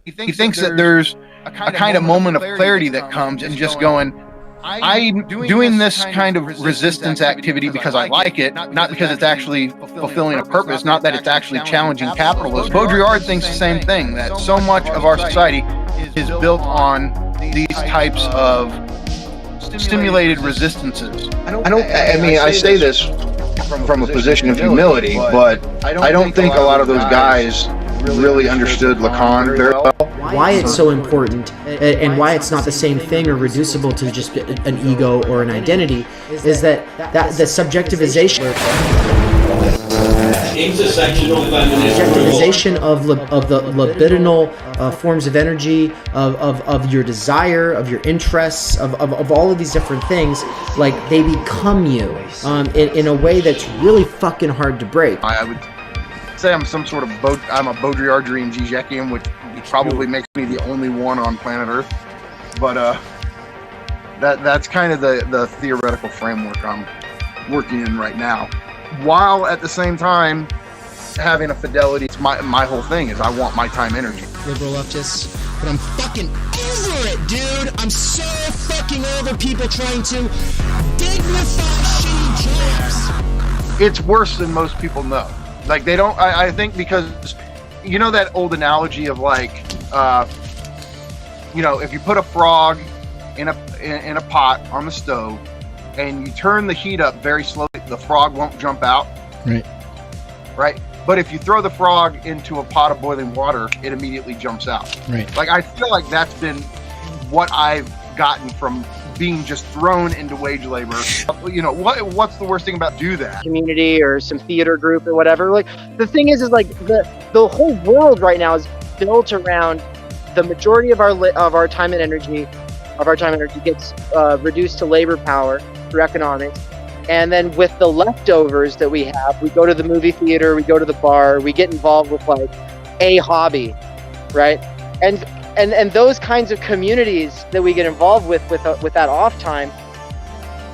He thinks that there's a kind of moment of clarity that comes in just going, I'm doing this kind of resistance activity because I like it, not because it's actually fulfilling a purpose, not that it's actually challenging capitalism. Baudrillard thinks the same thing, that so much of our society is built on these types of stimulated resistances. I say this from a position of humility, but I don't think a lot of those guys really understood Lacan very well. Why it's so important and why it's not the same thing or reducible to just an ego or an identity is that the subjectivization of the libidinal forms of energy, of your desire, of your interests, of all of these different things, like they become you in a way that's really fucking hard to break. I would say I'm some sort of I'm a Baudrillardian Žižekian, which probably makes me the only one on planet Earth. But that's kind of the theoretical framework I'm working in right now, while at the same time having a fidelity. It's my whole thing is I want my time energy. Liberal leftists, but I'm fucking over it, dude. I'm so fucking over people trying to dignify shitty jobs. It's worse than most people know. Like they don't. I think because you know that old analogy of like, if you put a frog in a pot on the stove and you turn the heat up very slowly, the frog won't jump out. Right. But if you throw the frog into a pot of boiling water, it immediately jumps out. Right. Like I feel like that's been what I've gotten from being just thrown into wage labor. What's the worst thing about do that? Community or some theater group or whatever. Like the thing is like the whole world right now is built around the majority of our time and energy gets reduced to labor power through economics. And then with the leftovers that we have, we go to the movie theater, we go to the bar, we get involved with like a hobby, right? And those kinds of communities that we get involved with that off time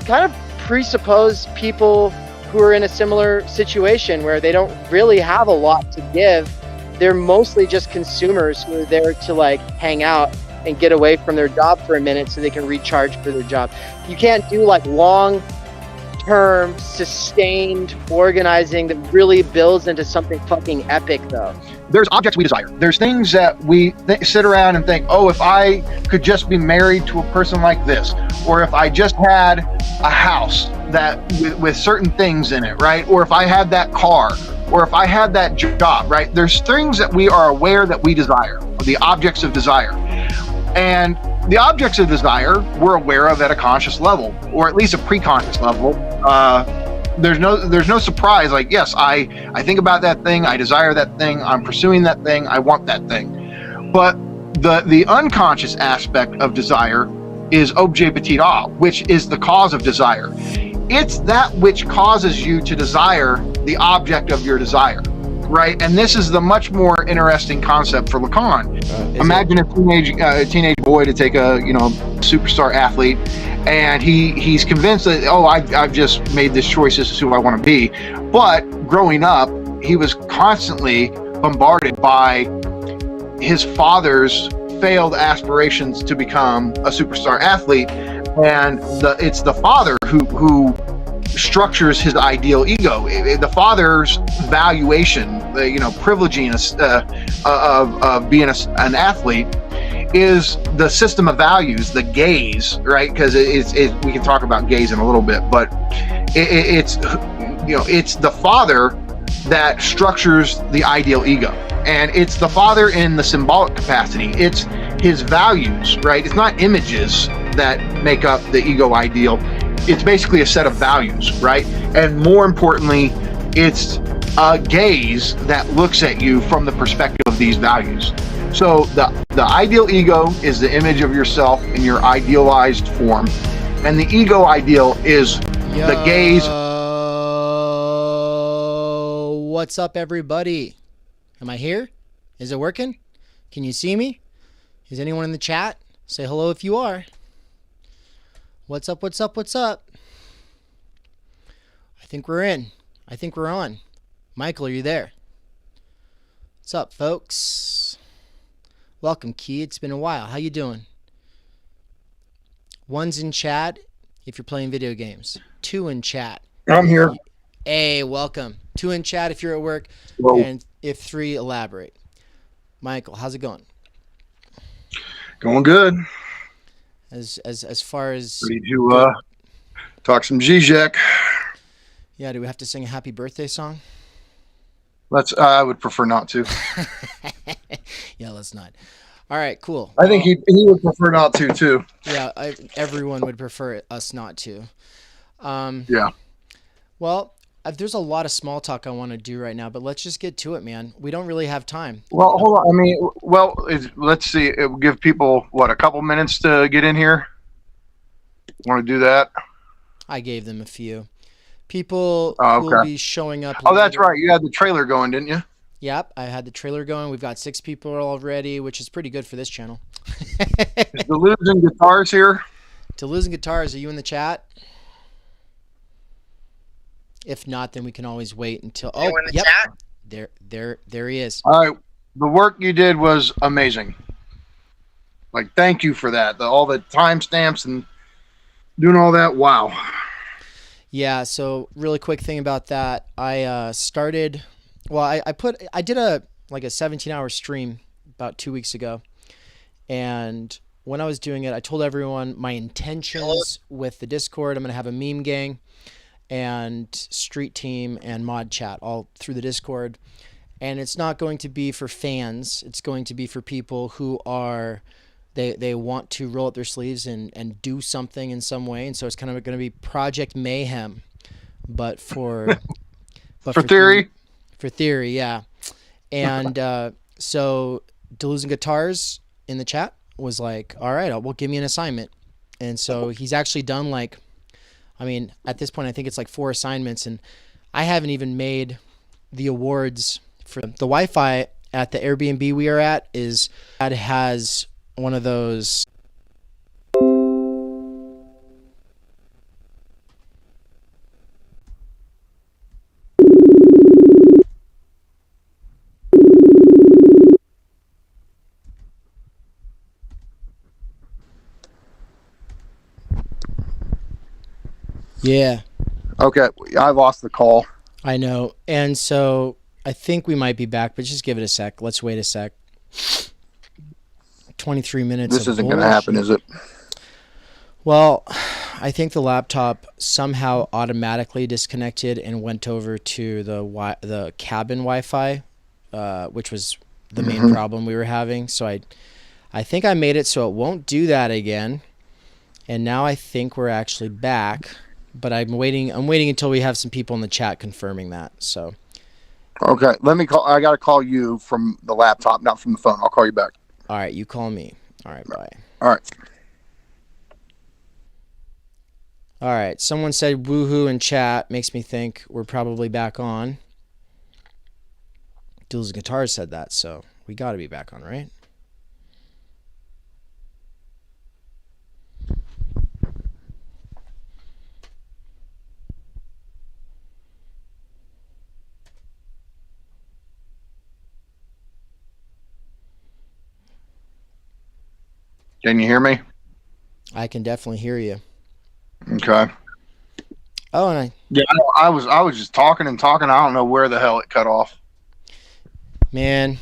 kind of presuppose people who are in a similar situation where they don't really have a lot to give. They're mostly just consumers who are there to like hang out and get away from their job for a minute so they can recharge for their job. You can't do like long-term, sustained organizing that really builds into something fucking epic, though. There's objects we desire. There's things that we sit around and think, oh, if I could just be married to a person like this, or if I just had a house that with certain things in it, right? Or if I had that car, or if I had that job, right? There's things that we are aware that we desire, the objects of desire. And the objects of desire we're aware of at a conscious level, or at least a pre-conscious level. There's no surprise. Like, yes, I think about that thing, I desire that thing, I'm pursuing that thing, I want that thing. But the unconscious aspect of desire is objet petit a, which is the cause of desire. It's that which causes you to desire the object of your desire, right? And this is the much more interesting concept for Lacan. Imagine a teenage boy to take a superstar athlete, and he's convinced that, oh, I've just made this choice, this is who I want to be. But growing up, he was constantly bombarded by his father's failed aspirations to become a superstar athlete, and it's the father who structures his ideal ego. The father's valuation, privileging of being an athlete, is the system of values, the gaze, right? Because we can talk about gaze in a little bit, but it's the father that structures the ideal ego, and it's the father in the symbolic capacity. It's his values, right? It's not images that make up the ego ideal. It's basically a set of values, right? And more importantly, it's a gaze that looks at you from the perspective of these values. So the ideal ego is the image of yourself in your idealized form, and the ego ideal is the gaze. What's up, everybody? Am I here? Is it working? Can you see me? Is anyone in the chat? Say hello if you are. What's up, what's up, what's up? I think we're in. I think we're on. Michael, are you there? What's up, folks? Welcome, Key. It's been a while. How you doing? 1's in chat if you're playing video games. 2 in chat. I'm here. Hey, welcome. 2 in chat if you're at work. Whoa. And if 3, elaborate. Michael, how's it going? Going good. As far as Ready to talk some Žižek. yeah, do we have to sing a happy birthday song? I would prefer not to. Yeah, let's not. All right, cool. I think he would prefer not to too. Yeah, everyone would prefer us not to. Yeah. Well, there's a lot of small talk I want to do right now, but let's just get to it, man. We don't really have time. Well, hold on. I mean, let's see. It will give people a couple minutes to get in here. Want to do that? I gave them a few. People will be showing up. Oh, that's right. You had the trailer going, didn't you? Yep, I had the trailer going. We've got 6 people already, which is pretty good for this channel. Is the losing guitars here? To losing guitars, are you in the chat? If not, then we can always wait until. Oh, in the yep. chat? There he is. All right. The work you did was amazing. Thank you for that. All the timestamps and doing all that. Wow. Yeah, so really quick thing about that. I started, well, I did a 17-hour stream about 2 weeks ago. And when I was doing it, I told everyone my intentions with the Discord. I'm going to have a meme gang and street team and mod chat all through the Discord. And it's not going to be for fans. It's going to be for people who are, they want to roll up their sleeves and do something in some way. And so it's kind of going to be Project Mayhem, but for theory. For theory, yeah. And so Deluzing Guitars in the chat was like, all right, well, give me an assignment. And so he's actually done at this point, I think it's 4 assignments, and I haven't even made the awards for the Wi-Fi at the Airbnb we are at. Has one of those. Yeah. Okay, I lost the call. I know. And so I think we might be back, but just give it a sec. Let's wait a sec. 23 minutes. This isn't going to happen, is it? Well, I think the laptop somehow automatically disconnected and went over to the cabin Wi-Fi, which was the main problem we were having. So I think I made it so it won't do that again. And now I think we're actually back. But I'm waiting until we have some people in the chat confirming that. So okay, let me call. I got to call you from the laptop, not from the phone. I'll call you back. All right, you call me. All right, bye. All right. All right, someone said woohoo in chat. Makes me think we're probably back on. Duels and Guitars said that, so we got to be back on, right? Can you hear me? I can definitely hear you. Okay. Oh, and I was just talking and talking. I don't know where the hell it cut off. Man,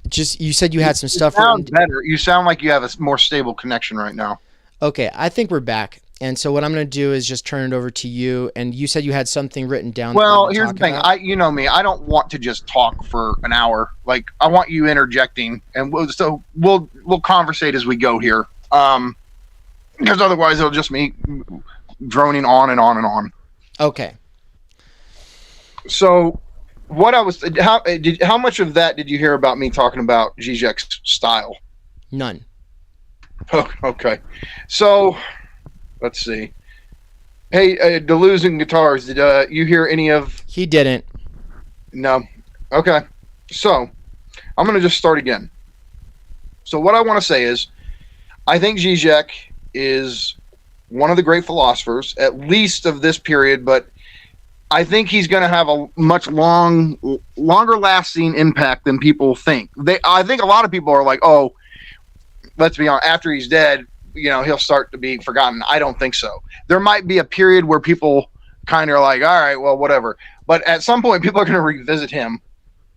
just you said you had some stuff. Sound better. You sound like you have a more stable connection right now. Okay, I think we're back. And so what I'm going to do is just turn it over to you. And you said you had something written down. Well, here's the thing. You know me. I don't want to just talk for an hour. I want you interjecting, and we'll conversate as we go here. Because otherwise it'll just me droning on and on and on. Okay. So, how much of that did you hear about me talking about Žižek's style? None. Oh, okay. So, let's see. Hey, Deluzing Guitars, did you hear any of... He didn't. No. Okay. So, I'm going to just start again. So what I want to say is, I think Žižek is one of the great philosophers, at least of this period, but I think he's going to have a much longer lasting impact than people think. I think a lot of people are like, oh, let's be honest, after he's dead, he'll start to be forgotten. I don't think so. There might be a period where people kind of are like, all right, well, whatever. But at some point, people are going to revisit him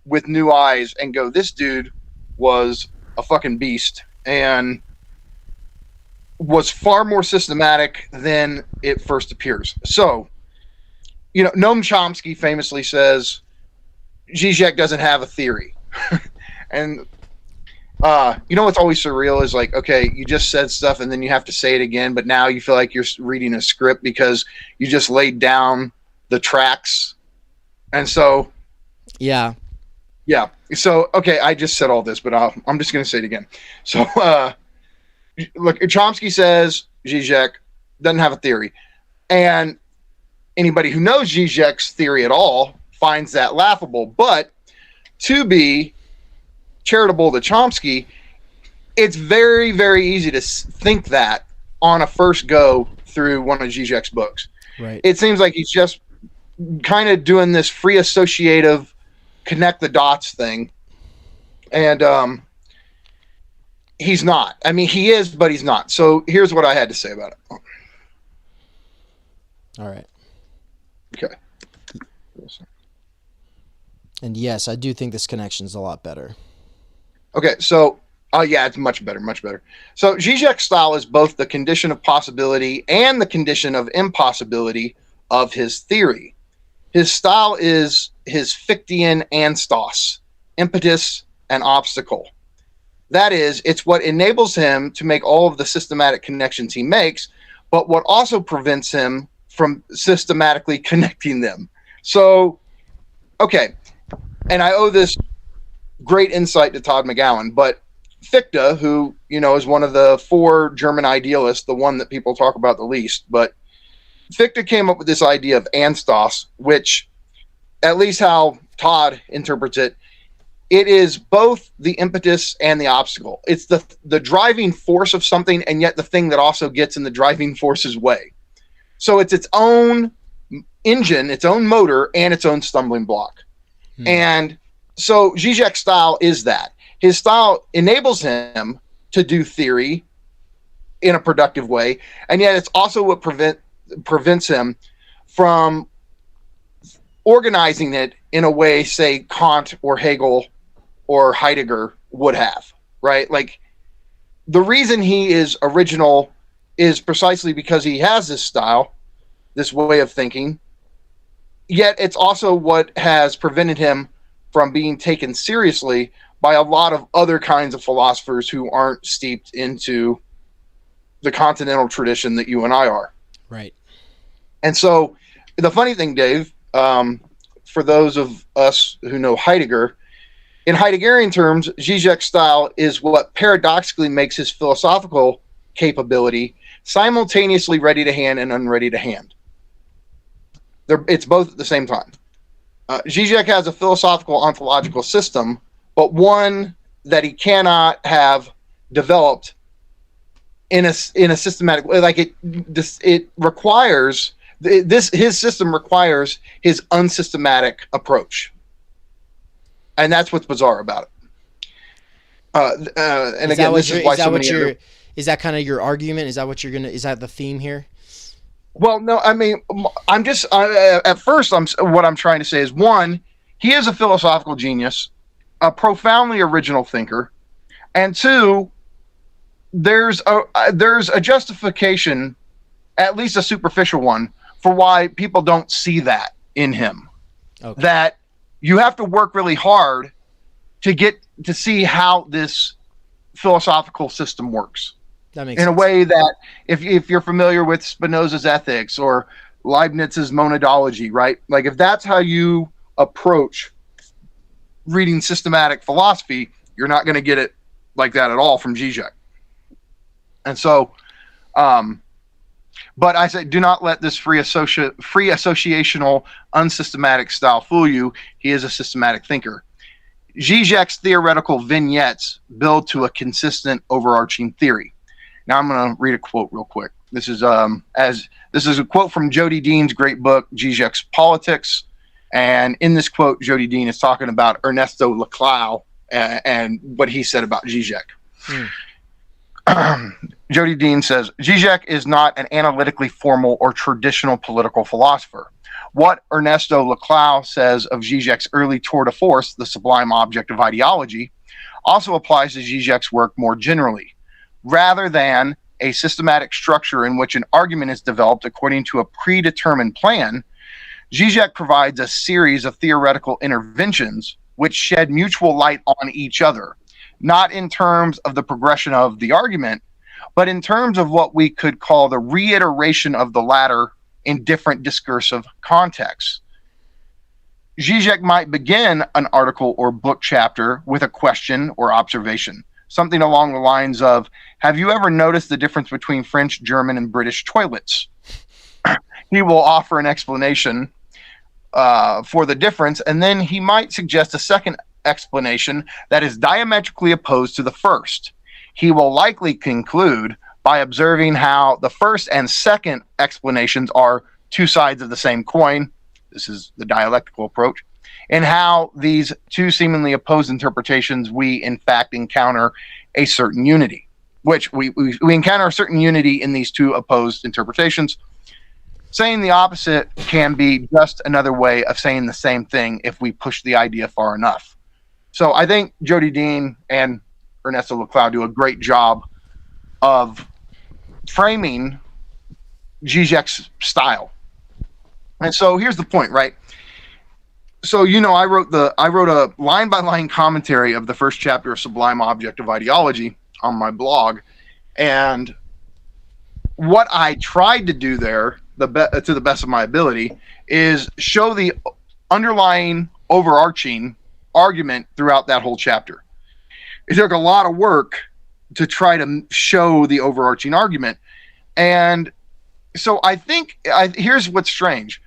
with new eyes and go, this dude was a fucking beast and was far more systematic than it first appears. So, Noam Chomsky famously says, Žižek doesn't have a theory. And what's always surreal is like, okay, you just said stuff and then you have to say it again, but now you feel like you're reading a script because you just laid down the tracks. And so, yeah. So, okay, I just said all this, but I'm just going to say it again. So, look, Chomsky says Žižek doesn't have a theory. And anybody who knows Žižek's theory at all finds that laughable. But to be charitable to Chomsky, it's very, very easy to think that on a first go through one of Žižek's books. Right. It seems like he's just kind of doing this free associative connect the dots thing. And he's not. I mean, he is, but he's not. So here's what I had to say about it. All right. Okay. And yes, I do think this connection is a lot better. Okay, so, yeah, it's much better, much better. So Žižek's style is both the condition of possibility and the condition of impossibility of his theory. His style is his Fichtean anstos, impetus and obstacle. That is, it's what enables him to make all of the systematic connections he makes, but what also prevents him from systematically connecting them. So, okay, and I owe this great insight to Todd Mcgowan, but Fichte, who, is one of the 4 German idealists, the one that people talk about the least, but Fichte came up with this idea of anstos, which, at least how Todd interprets it, it is both the impetus and the obstacle. It's the driving force of something, and yet the thing that also gets in the driving force's way. So it's its own engine, its own motor, and its own stumbling block. And so Žižek's style is that. His style enables him to do theory in a productive way, and yet it's also what prevents him from organizing it in a way, say, Kant or Hegel or Heidegger would have, right? Like, the reason he is original is precisely because he has this style, this way of thinking, yet it's also what has prevented him from being taken seriously by a lot of other kinds of philosophers who aren't steeped into the continental tradition that you and I are. Right. And so the funny thing, Dave, for those of us who know Heidegger, in Heideggerian terms, Žižek's style is what paradoxically makes his philosophical capability simultaneously ready to hand and unready to hand. It's both at the same time. Žižek has a philosophical ontological system, but one that he cannot have developed in a systematic way. Like it requires his system requires his unsystematic approach, and that's what's bizarre about it. And again, this is why so many. Is that kind of your argument? Is that what you're gonna? Is that the theme here? Well, no, I mean, I'm just at first. What I'm trying to say is, one, he is a philosophical genius, a profoundly original thinker, and two, there's a justification, at least a superficial one, for why people don't see that in him. Okay. That you have to work really hard to get to see how this philosophical system works. That makes sense. In a way that if you're familiar with Spinoza's ethics or Leibniz's monadology, right? Like if that's how you approach reading systematic philosophy, you're not going to get it like that at all from Žižek. And so, but I say, do not let this free associational, unsystematic style fool you. He is a systematic thinker. Žižek's theoretical vignettes build to a consistent, overarching theory. Now I'm going to read a quote real quick. This is a quote from Jody Dean's great book, Žižek's Politics. And in this quote, Jody Dean is talking about Ernesto Laclau and what he said about Žižek. Jody Dean says, Žižek is not an analytically formal or traditional political philosopher. What Ernesto Laclau says of Žižek's early tour de force, the sublime object of ideology, also applies to Žižek's work more generally. Rather than a systematic structure in which an argument is developed according to a predetermined plan, Žižek provides a series of theoretical interventions which shed mutual light on each other, not in terms of the progression of the argument, but in terms of what we could call the reiteration of the latter in different discursive contexts. Žižek might begin an article or book chapter with a question or observation, something along the lines of, have you ever noticed the difference between French, German, and British toilets? He will offer an explanation for the difference, and then he might suggest a second explanation that is diametrically opposed to the first. He will likely conclude by observing how the first and second explanations are two sides of the same coin. This is the dialectical approach. And how these two seemingly opposed interpretations, we in fact encounter a certain unity, which we encounter a certain unity in these two opposed interpretations. Saying the opposite can be just another way of saying the same thing if we push the idea far enough. So I think Jody Dean and Ernesto Laclau do a great job of framing Žižek's style. And so here's the point, right? So, I wrote a line-by-line commentary of the first chapter of Sublime Object of Ideology on my blog. And what I tried to do there, to the best of my ability, is show the underlying overarching argument throughout that whole chapter. It took a lot of work to try to show the overarching argument. And so I think, here's what's strange.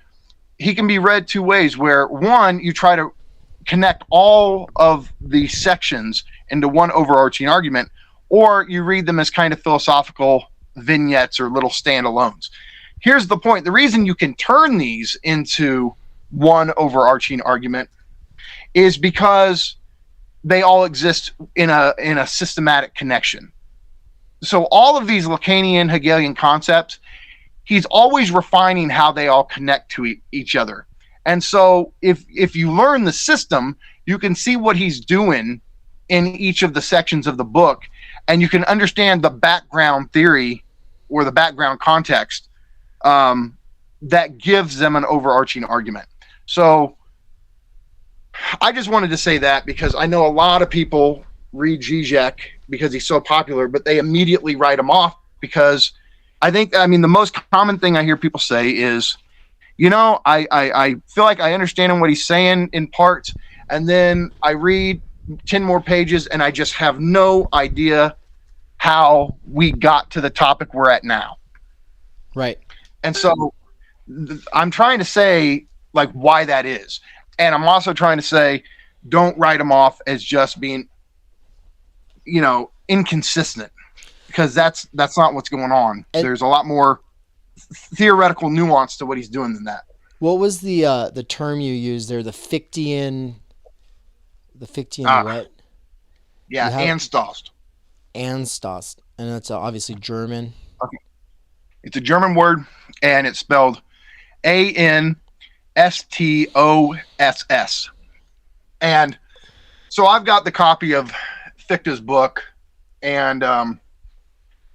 He can be read two ways, where one, you try to connect all of the sections into one overarching argument, or you read them as kind of philosophical vignettes or little standalones. Here's the point. The reason you can turn these into one overarching argument is because they all exist in a systematic connection. So all of these Lacanian Hegelian concepts, he's always refining how they all connect to each other. And so if you learn the system, you can see what he's doing in each of the sections of the book, and you can understand the background theory or the background context that gives them an overarching argument. So I just wanted to say that because I know a lot of people read Žižek because he's so popular, but they immediately write him off because the most common thing I hear people say is, I feel like I understand what he's saying in parts, and then I read 10 more pages and I just have no idea how we got to the topic we're at now. Right. And so I'm trying to say why that is. And I'm also trying to say, don't write him off as just being, inconsistent, because that's not what's going on. And there's a lot more theoretical nuance to what he's doing than that. What was the term you used there? The Fichtean what? Yeah, Anstost. Anstost, and that's obviously German. Okay. It's a German word, and it's spelled Anstoss. And so I've got the copy of Fichte's book, and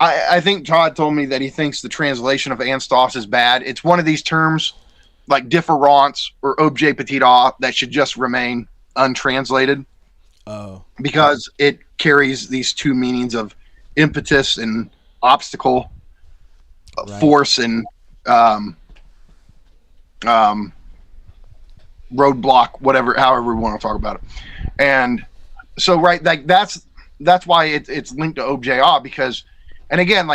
I think Todd told me that he thinks the translation of Anstoss is bad. It's one of these terms like différance or objet petit a that should just remain untranslated. Oh. Because it carries these two meanings of impetus and obstacle, right, force and roadblock, however we want to talk about it. And so, right, that's why it's linked to objet a, because, and again,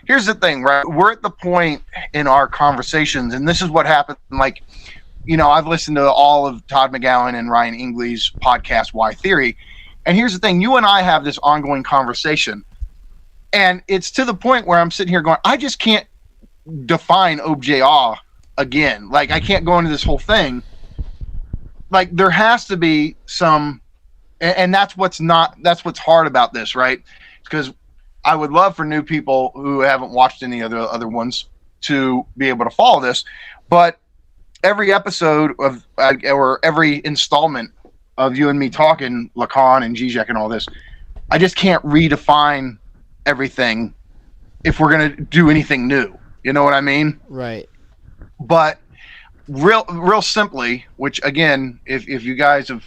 here's the thing, right? We're at the point in our conversations, and this is what happened. I've listened to all of Todd Mcgowan and Ryan Ingley's podcast, Why Theory. And here's the thing, you and I have this ongoing conversation, and it's to the point where I'm sitting here going, I just can't define objet a again. I can't go into this whole thing. There has to be some, and that's what's hard about this, right? Because I would love for new people who haven't watched any of the other ones to be able to follow this. But every episode of or every installment of you and me talking, Lacan and Žižek and all this, I just can't redefine everything if we're going to do anything new. You know what I mean? Right. But real simply, which again, if you guys have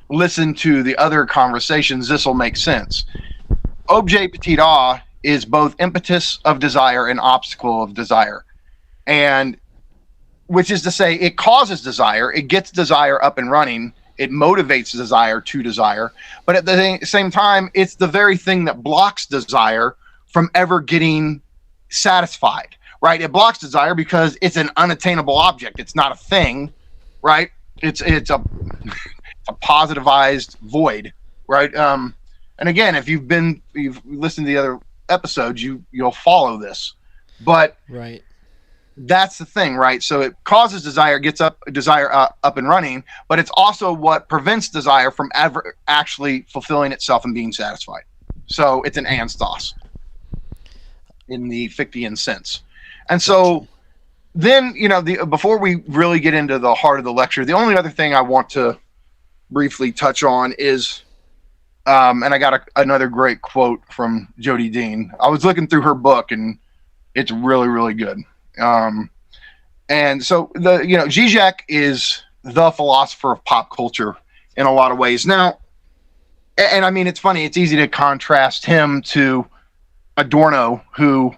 listened to the other conversations, this will make sense. Objet petit a is both impetus of desire and obstacle of desire. And which is to say, it causes desire, it gets desire up and running, it motivates desire to desire, but at the same time, it's the very thing that blocks desire from ever getting satisfied, right? It blocks desire because it's an unattainable object. It's not a thing, right? It's a positivized void, right? And again, if you've listened to the other episodes, you'll follow this, but right. That's the thing, right? So it causes desire, gets desire up and running, but it's also what prevents desire from ever actually fulfilling itself and being satisfied. So it's an anstos in the Fichtean sense. And so then, before we really get into the heart of the lecture, the only other thing I want to briefly touch on is, and I got another great quote from Jodi Dean. I was looking through her book, and it's really, really good. And so Žižek is the philosopher of pop culture in a lot of ways. Now, and I mean, it's funny, it's easy to contrast him to Adorno, who,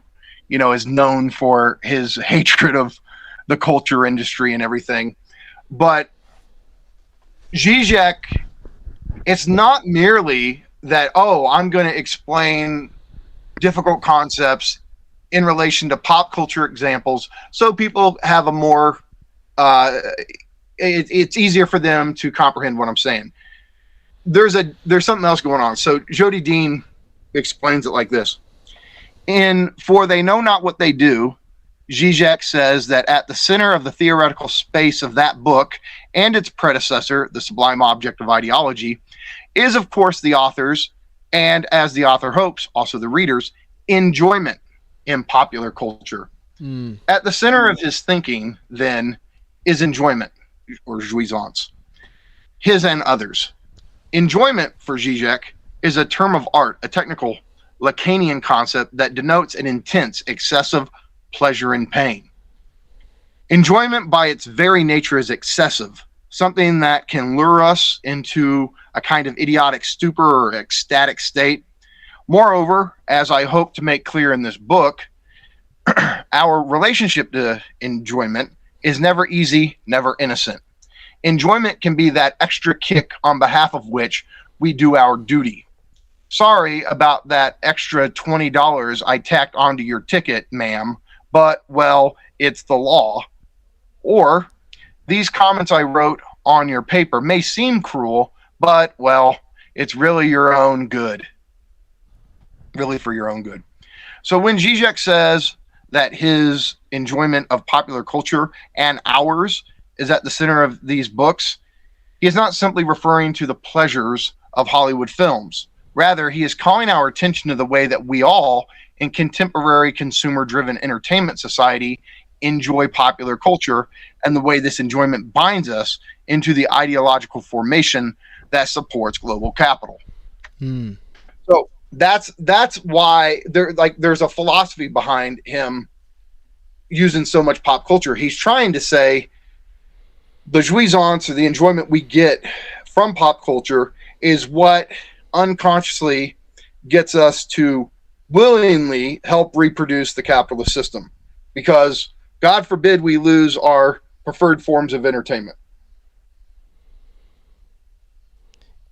is known for his hatred of the culture industry and everything. But Žižek, it's not merely that, I'm going to explain difficult concepts in relation to pop culture examples, so people have a more, it's easier for them to comprehend what I'm saying. There's something else going on. So Jodi Dean explains it like this. For They Know Not What They Do, Žižek says that at the center of the theoretical space of that book and its predecessor, The Sublime Object of Ideology, is of course the author's, and as the author hopes, also the reader's, enjoyment in popular culture. At the center of his thinking, then, is enjoyment, or jouissance, his and others. Enjoyment, for Žižek, is a term of art, a technical Lacanian concept that denotes an intense, excessive pleasure and pain. Enjoyment, by its very nature, is excessive, something that can lure us into a kind of idiotic stupor or ecstatic state. Moreover, as I hope to make clear in this book, our relationship to enjoyment is never easy, never innocent. Enjoyment can be that extra kick on behalf of which we do our duty. Sorry about that extra $20 I tacked onto your ticket, ma'am, but, well, it's the law. Or, these comments I wrote on your paper may seem cruel, but, well, it's really your own good. Really for your own good. So when Žižek says that his enjoyment of popular culture and ours is at the center of these books, he is not simply referring to the pleasures of Hollywood films. Rather, he is calling our attention to the way that we all, in contemporary consumer-driven entertainment society, enjoy popular culture, and the way this enjoyment binds us into the ideological formation that supports global capital. So that's why there's a philosophy behind him using so much pop culture. He's trying to say the jouissance, or the enjoyment we get from pop culture, is what unconsciously gets us to willingly help reproduce the capitalist system, because God forbid we lose our preferred forms of entertainment.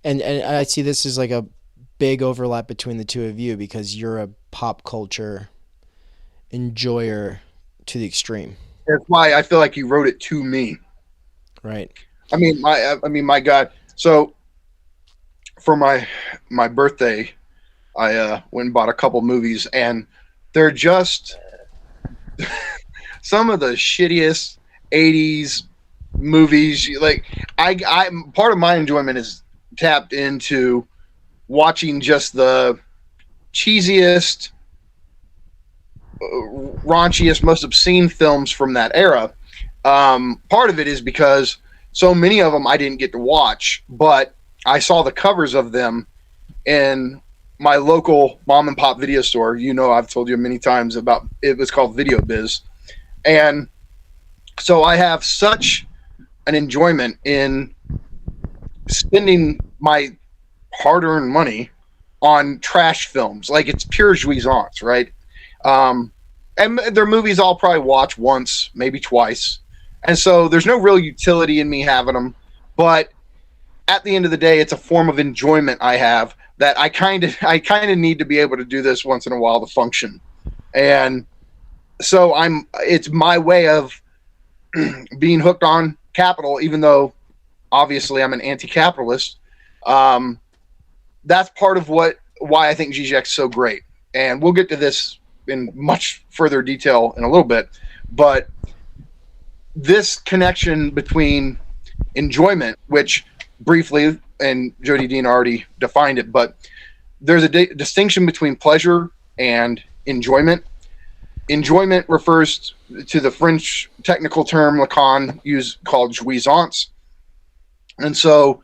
And I see this as like a big overlap between the two of you, because you're a pop culture enjoyer to the extreme. That's why I feel like you wrote it to me. Right. I mean, my God. So for my birthday, I went and bought a couple movies, and they're just some of the shittiest 80s movies. Like, I part of my enjoyment is tapped into watching just the cheesiest, raunchiest, most obscene films from that era. Part of it is because so many of them I didn't get to watch, but I saw the covers of them in my local mom and pop video store. You know, I've told you many times about it. Was called Video Biz. And so I have such an enjoyment in spending my hard-earned money on trash films. Like, it's pure jouissance, right? And they're movies I'll probably watch once, maybe twice. And so there's no real utility in me having them. But at the end of the day, it's a form of enjoyment I have that I kind of need to be able to do this once in a while to function. And so it's my way of being hooked on capital, even though obviously I'm an anti-capitalist. That's part of why I think Žižek's so great. And we'll get to this in much further detail in a little bit. But this connection between enjoyment, which briefly, and Jody Dean already defined it, but there's a distinction between pleasure and enjoyment. Enjoyment refers to the French technical term Lacan used called jouissance. And so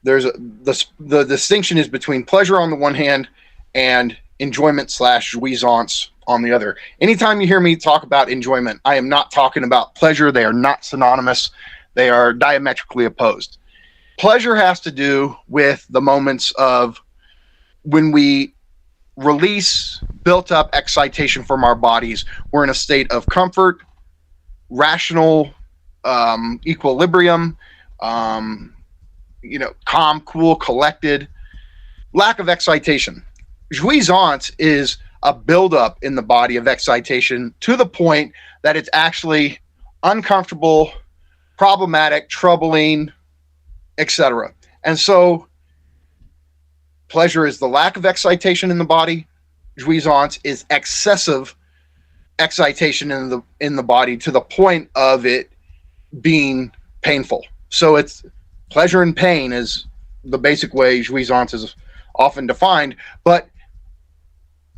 the distinction is between pleasure on the one hand and enjoyment / jouissance on the other. Anytime you hear me talk about enjoyment, I am not talking about pleasure. They are not synonymous. They are diametrically opposed. Pleasure has to do with the moments of when we release built up excitation from our bodies. We're in a state of comfort, rational equilibrium, calm, cool, collected, lack of excitation. Jouissance is a buildup in the body of excitation to the point that it's actually uncomfortable, problematic, troubling, etc. And so pleasure is the lack of excitation in the body. Jouissance is excessive excitation in the body to the point of it being painful. So it's pleasure and pain is the basic way jouissance is often defined. But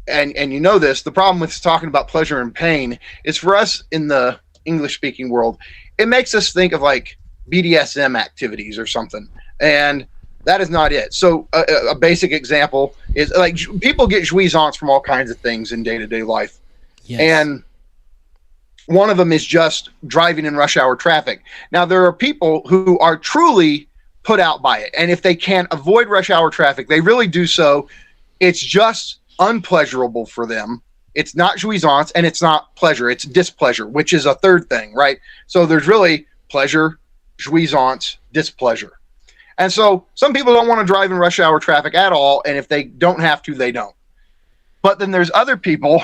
and you know this, the problem with talking about pleasure and pain is for us in the English speaking world, it makes us think of like BDSM activities or something. And that is not it. So a basic example is like people get jouissance from all kinds of things in day-to-day life. Yes. And one of them is just driving in rush hour traffic. Now, there are people who are truly put out by it. And if they can't avoid rush hour traffic, they really do so. It's just unpleasurable for them. It's not jouissance and it's not pleasure. It's displeasure, which is a third thing, right? So there's really pleasure, jouissance, displeasure. And so some people don't want to drive in rush hour traffic at all. And if they don't have to, they don't. But then there's other people,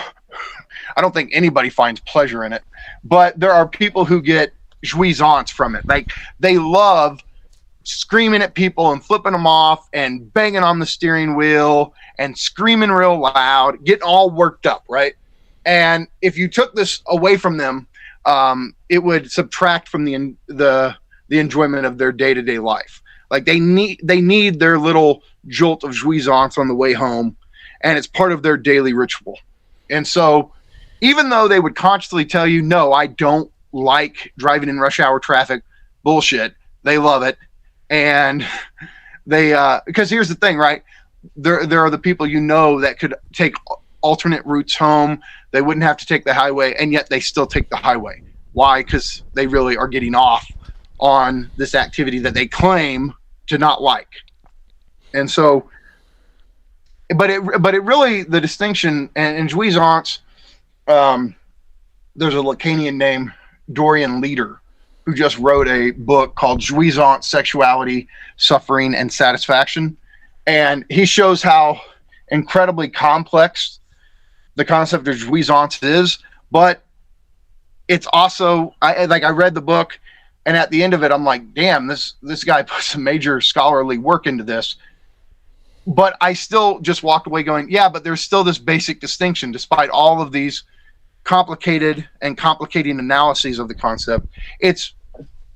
I don't think anybody finds pleasure in it, but there are people who get jouissance from it. Like they love screaming at people and flipping them off and banging on the steering wheel and screaming real loud, getting all worked up, right? And if you took this away from them, it would subtract from the enjoyment of their day-to-day life. Like they need their little jolt of jouissance on the way home, and it's part of their daily ritual. And so even though they would consciously tell you, no, I don't like driving in rush hour traffic, bullshit, they love it. And they because here's the thing, right? There are the people that could take alternate routes home. They wouldn't have to take the highway, and yet they still take the highway. Why? Because they really are getting off on this activity that they claim to not like. And so, but it really, the distinction and jouissance, there's a Lacanian named Dorian Leader who just wrote a book called Jouissance, Sexuality, Suffering, and Satisfaction. And he shows how incredibly complex the concept of jouissance is, but it's also, I read the book, and at the end of it, I'm like, damn, this guy put some major scholarly work into this. But I still just walked away going, yeah, but there's still this basic distinction, despite all of these complicated and complicating analyses of the concept. It's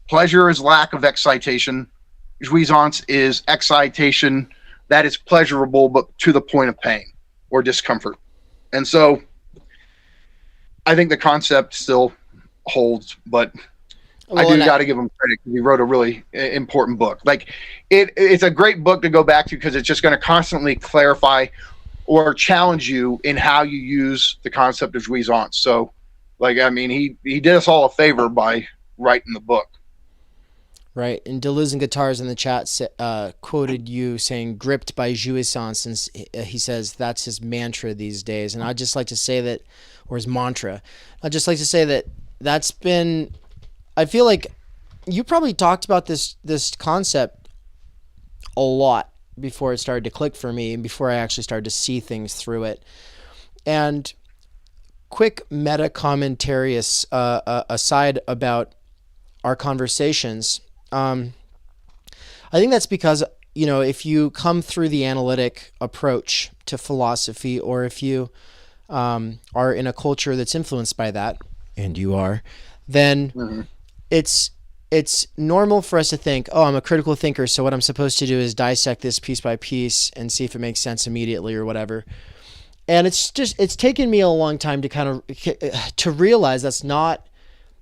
pleasure is lack of excitation. Jouissance is excitation that is pleasurable, but to the point of pain. or discomfort. And so I think the concept still holds, but I do got to give him credit because he wrote a really important book. Like it's a great book to go back to because it's just going to constantly clarify or challenge you in how you use the concept of jouissance. So, like, I mean, he did us all a favor by writing the book. Right. And Deleuze and Guitars in the chat quoted you saying gripped by jouissance, and he says that's his mantra these days. And I'd just like to say that, or his mantra, I'd just like to say that that's been, I feel like you probably talked about this concept a lot before it started to click for me and before I actually started to see things through it. And quick meta commentary aside about our conversations, I think that's because, you know, if you come through the analytic approach to philosophy, or if you are in a culture that's influenced by that, and you are, then it's normal for us to think, oh, I'm a critical thinker, so what I'm supposed to do is dissect this piece by piece and see if it makes sense immediately or whatever. And it's taken me a long time to kind of to realize it's not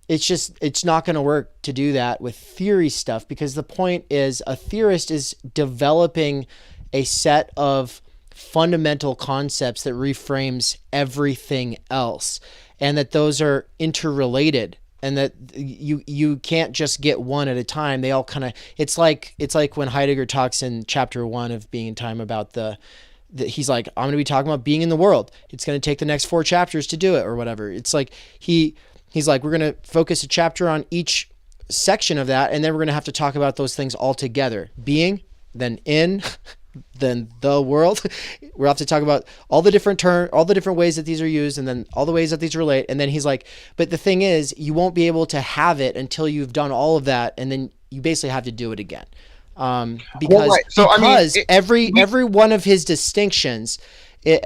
going to work to do that with theory stuff, because the point is a theorist is developing a set of fundamental concepts that reframes everything else, and that those are interrelated, and that you can't just get one at a time. They all kind of, it's like when Heidegger talks in chapter 1 of Being in Time about he's like, I'm going to be talking about being in the world. It's going to take the next 4 chapters to do it or whatever. It's like he's like, we're going to focus a chapter on each section of that, and then we're going to have to talk about those things all together. Being, then in, then the world. We'll have to talk about all the different ways that these are used, and then all the ways that these relate. And then he's like, but the thing is, you won't be able to have it until you've done all of that, and then you basically have to do it again. Because every one of his distinctions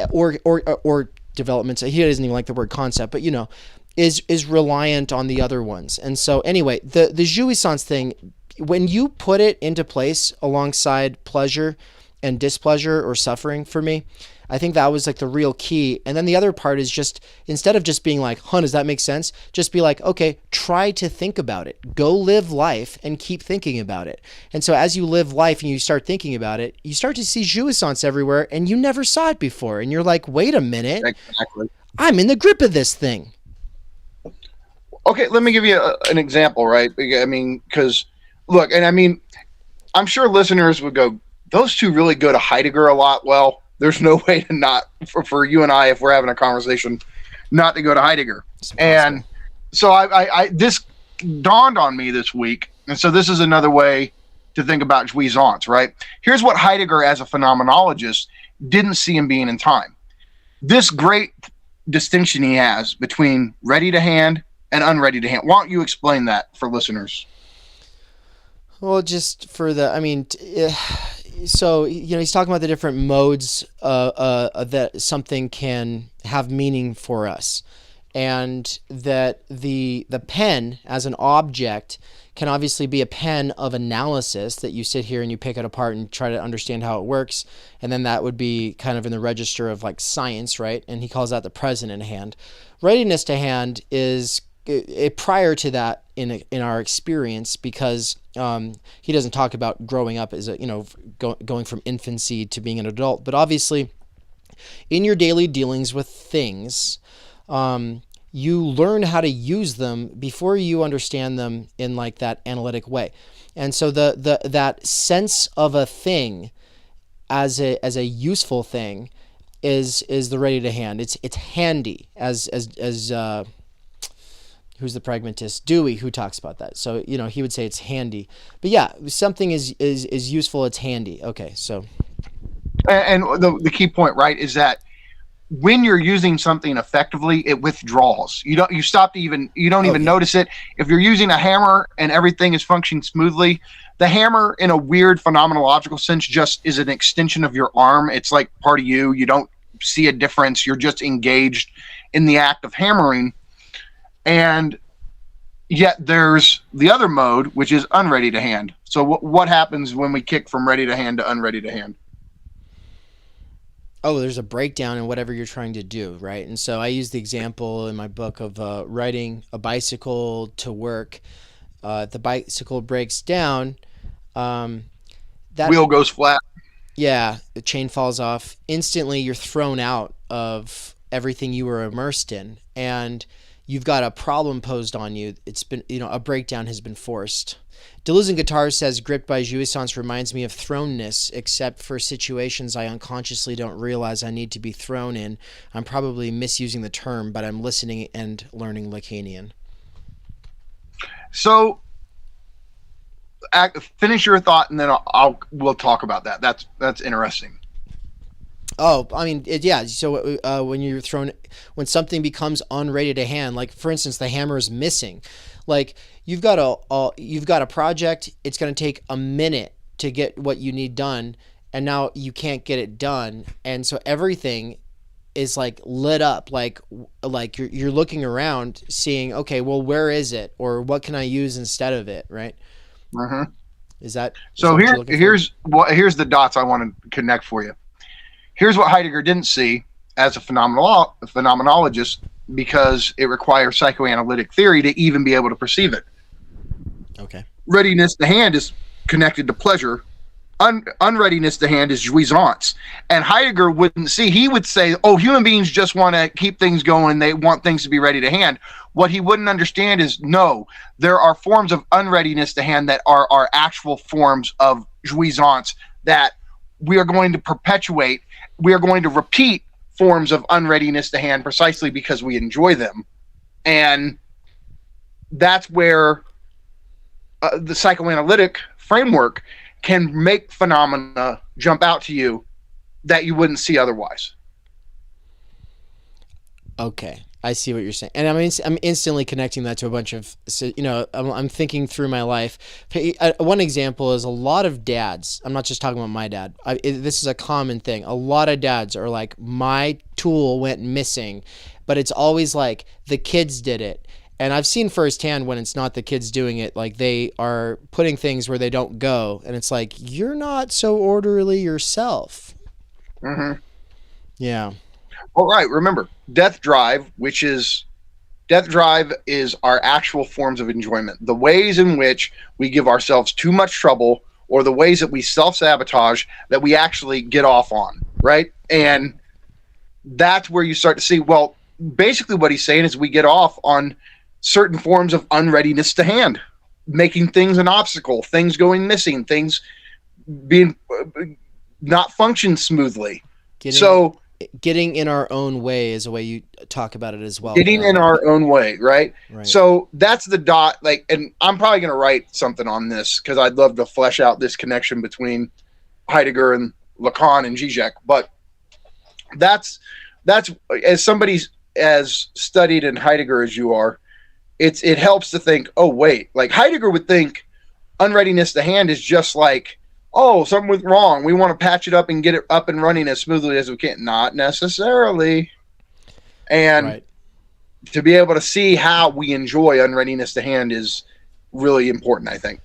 or developments, he doesn't even like the word concept, but you know, is reliant on the other ones. And so anyway, the jouissance thing, when you put it into place alongside pleasure and displeasure or suffering, for me, I think that was like the real key. And then the other part is just, instead of just being like, does that make sense? Just be like, okay, try to think about it. Go live life and keep thinking about it. And so as you live life and you start thinking about it, you start to see jouissance everywhere, and you never saw it before. And you're like, wait a minute, exactly. I'm in the grip of this thing. Okay, let me give you an example, right? I mean, because look, and I mean, I'm sure listeners would go, those two really go to Heidegger a lot. Well, there's no way to not, for you and I, if we're having a conversation, not to go to Heidegger. And so I this dawned on me this week. And so this is another way to think about jouissance, right? Here's what Heidegger, as a phenomenologist, didn't see in Being in Time. This great distinction he has between ready to hand and unready to hand. Why don't you explain that for listeners? Well, just for so, you know, he's talking about the different modes that something can have meaning for us, and that the pen as an object can obviously be a pen of analysis that you sit here and you pick it apart and try to understand how it works, and then that would be kind of in the register of like science, right? And he calls that the present in hand. Readiness to hand is prior to that in our experience, because he doesn't talk about growing up as going from infancy to being an adult, but obviously in your daily dealings with things, you learn how to use them before you understand them in like that analytic way. And so that sense of a thing as a useful thing is the ready to hand. It's handy, as who's the pragmatist? Dewey, who talks about that. So, you know, he would say it's handy. But yeah, something is useful, it's handy. Okay, so. And the key point, right, is that when you're using something effectively, it withdraws. You don't even notice it. If you're using a hammer and everything is functioning smoothly, the hammer, in a weird phenomenological sense, just is an extension of your arm. It's like part of you. You don't see a difference. You're just engaged in the act of hammering. And yet there's the other mode, which is unready to hand. So what happens when we kick from ready to hand to unready to hand? Oh, there's a breakdown in whatever you're trying to do, right? And so I use the example in my book of riding a bicycle to work. The bicycle breaks down. That Wheel goes flat. Yeah, the chain falls off. Instantly, you're thrown out of everything you were immersed in, and you've got a problem posed on you. It's been, a breakdown has been forced. Deleuze in Guitar says, gripped by jouissance reminds me of thrownness, except for situations I unconsciously don't realize I need to be thrown in. I'm probably misusing the term, but I'm listening and learning Lacanian. So, finish your thought, and then we'll talk about that. That's interesting. Oh, I mean, yeah. So when something becomes unready to hand, like for instance, the hammer is missing. Like you've got a project. It's going to take a minute to get what you need done, and now you can't get it done, and so everything is like lit up, like you're looking around, seeing, okay, well, where is it, or what can I use instead of it, right? Mm-hmm. Is that so? Here's the dots I want to connect for you. Here's what Heidegger didn't see as a phenomenologist, because it requires psychoanalytic theory to even be able to perceive it. Okay. Readiness to hand is connected to pleasure. Unreadiness to hand is jouissance. And Heidegger wouldn't see. He would say, oh, human beings just want to keep things going. They want things to be ready to hand. What he wouldn't understand is, no, there are forms of unreadiness to hand that are actual forms of jouissance that we are going to perpetuate. We are going to repeat forms of unreadiness to hand precisely because we enjoy them. And that's where the psychoanalytic framework can make phenomena jump out to you that you wouldn't see otherwise. Okay, I see what you're saying, and I'm instantly connecting that to a bunch of, I'm thinking through my life. One example is a lot of dads. I'm not just talking about my dad. This is a common thing. A lot of dads are like, my tool went missing, but it's always like the kids did it. And I've seen firsthand when it's not the kids doing it, like they are putting things where they don't go. And it's like, you're not so orderly yourself. Mm-hmm. Yeah. All right. Remember, death drive is our actual forms of enjoyment. The ways in which we give ourselves too much trouble, or the ways that we self-sabotage that we actually get off on, right? And that's where you start to see, well, basically what he's saying is we get off on certain forms of unreadiness to hand, making things an obstacle, things going missing, things being not function smoothly. Getting in our own way is a way you talk about it as well. Getting in our own way, right? Right. So that's the dot. Like, and I'm probably going to write something on this because I'd love to flesh out this connection between Heidegger and Lacan and Žižek. But that's as somebody as studied in Heidegger as you are, it helps to think, oh, wait, like Heidegger would think unreadiness to hand is just like, oh, something went wrong. We want to patch it up and get it up and running as smoothly as we can. Not necessarily. And to be able to see how we enjoy unreadiness to hand is really important, I think.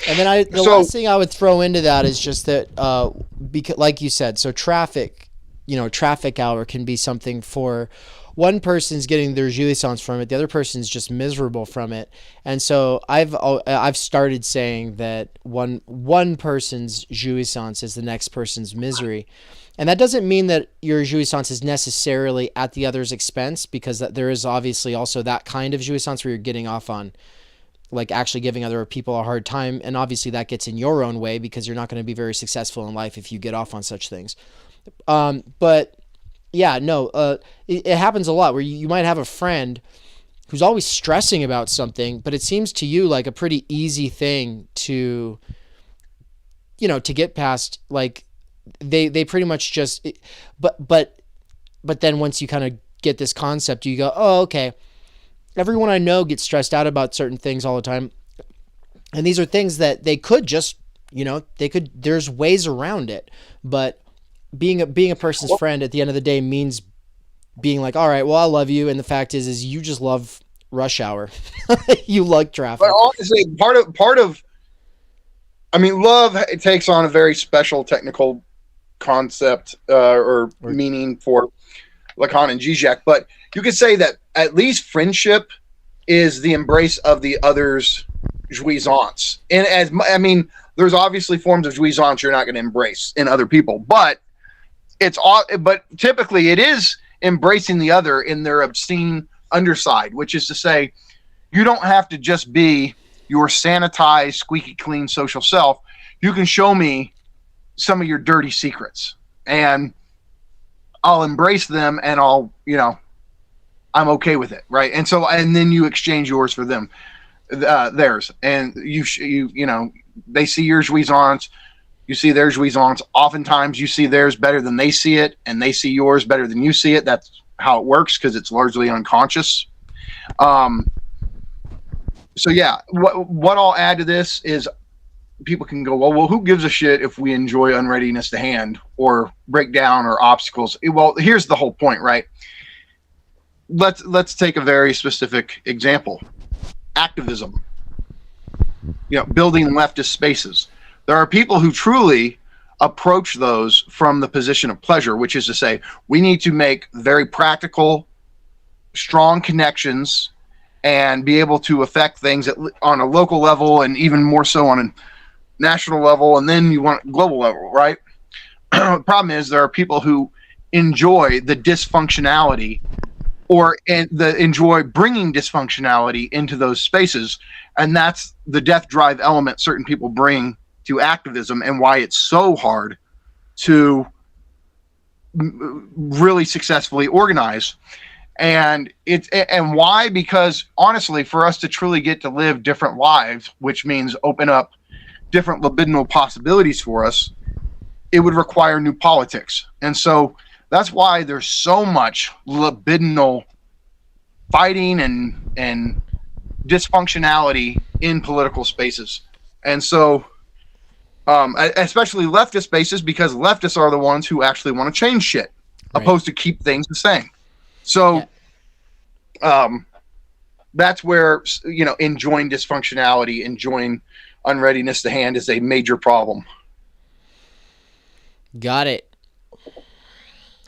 And then the last thing I would throw into that is just that, because, like you said, so traffic hour can be something for one person's getting their jouissance from it, the other person's just miserable from it. And so I've started saying that one person's jouissance is the next person's misery. And that doesn't mean that your jouissance is necessarily at the other's expense, because there is obviously also that kind of jouissance where you're getting off on, like, actually giving other people a hard time. And obviously that gets in your own way because you're not going to be very successful in life if you get off on such things. But yeah, no, it happens a lot where you might have a friend who's always stressing about something, but it seems to you like a pretty easy thing to get past. Like they pretty much just, but then once you kind of get this concept, you go, oh, okay. Everyone I know gets stressed out about certain things all the time. And these are things that they could just, there's ways around it, but being a person's friend at the end of the day means being like, all right, well, I love you. And the fact is you just love rush hour. You like traffic. But honestly, love, it takes on a very special technical concept or meaning for Lacan and Žižek, but you could say that at least friendship is the embrace of the other's jouissance. And there's obviously forms of jouissance you're not going to embrace in other people, but typically it is embracing the other in their obscene underside, which is to say, you don't have to just be your sanitized, squeaky clean social self. You can show me some of your dirty secrets, and I'll embrace them, and I'm okay with it, right? And then you exchange yours for theirs, and they see your jouissance, you see their jouissance. Oftentimes, you see theirs better than they see it, and they see yours better than you see it. That's how it works because it's largely unconscious. So yeah, what I'll add to this is people can go, well, who gives a shit if we enjoy unreadiness to hand or breakdown or obstacles? Well, here's the whole point, right? Let's take a very specific example. Activism. Building leftist spaces. There are people who truly approach those from the position of pleasure, which is to say, we need to make very practical, strong connections and be able to affect things on a local level and even more so on a national level, and then you want global level, right? The problem is there are people who enjoy the dysfunctionality enjoy bringing dysfunctionality into those spaces, and that's the death drive element certain people bring to activism and why it's so hard to really successfully organize. And why? Because honestly, for us to truly get to live different lives, which means open up different libidinal possibilities for us, it would require new politics. And so that's why there's so much libidinal fighting and dysfunctionality in political spaces. And so especially leftist spaces, because leftists are the ones who actually want to change shit, right, opposed to keep things the same. So that's where, enjoying dysfunctionality, enjoying unreadiness to hand is a major problem. Got it.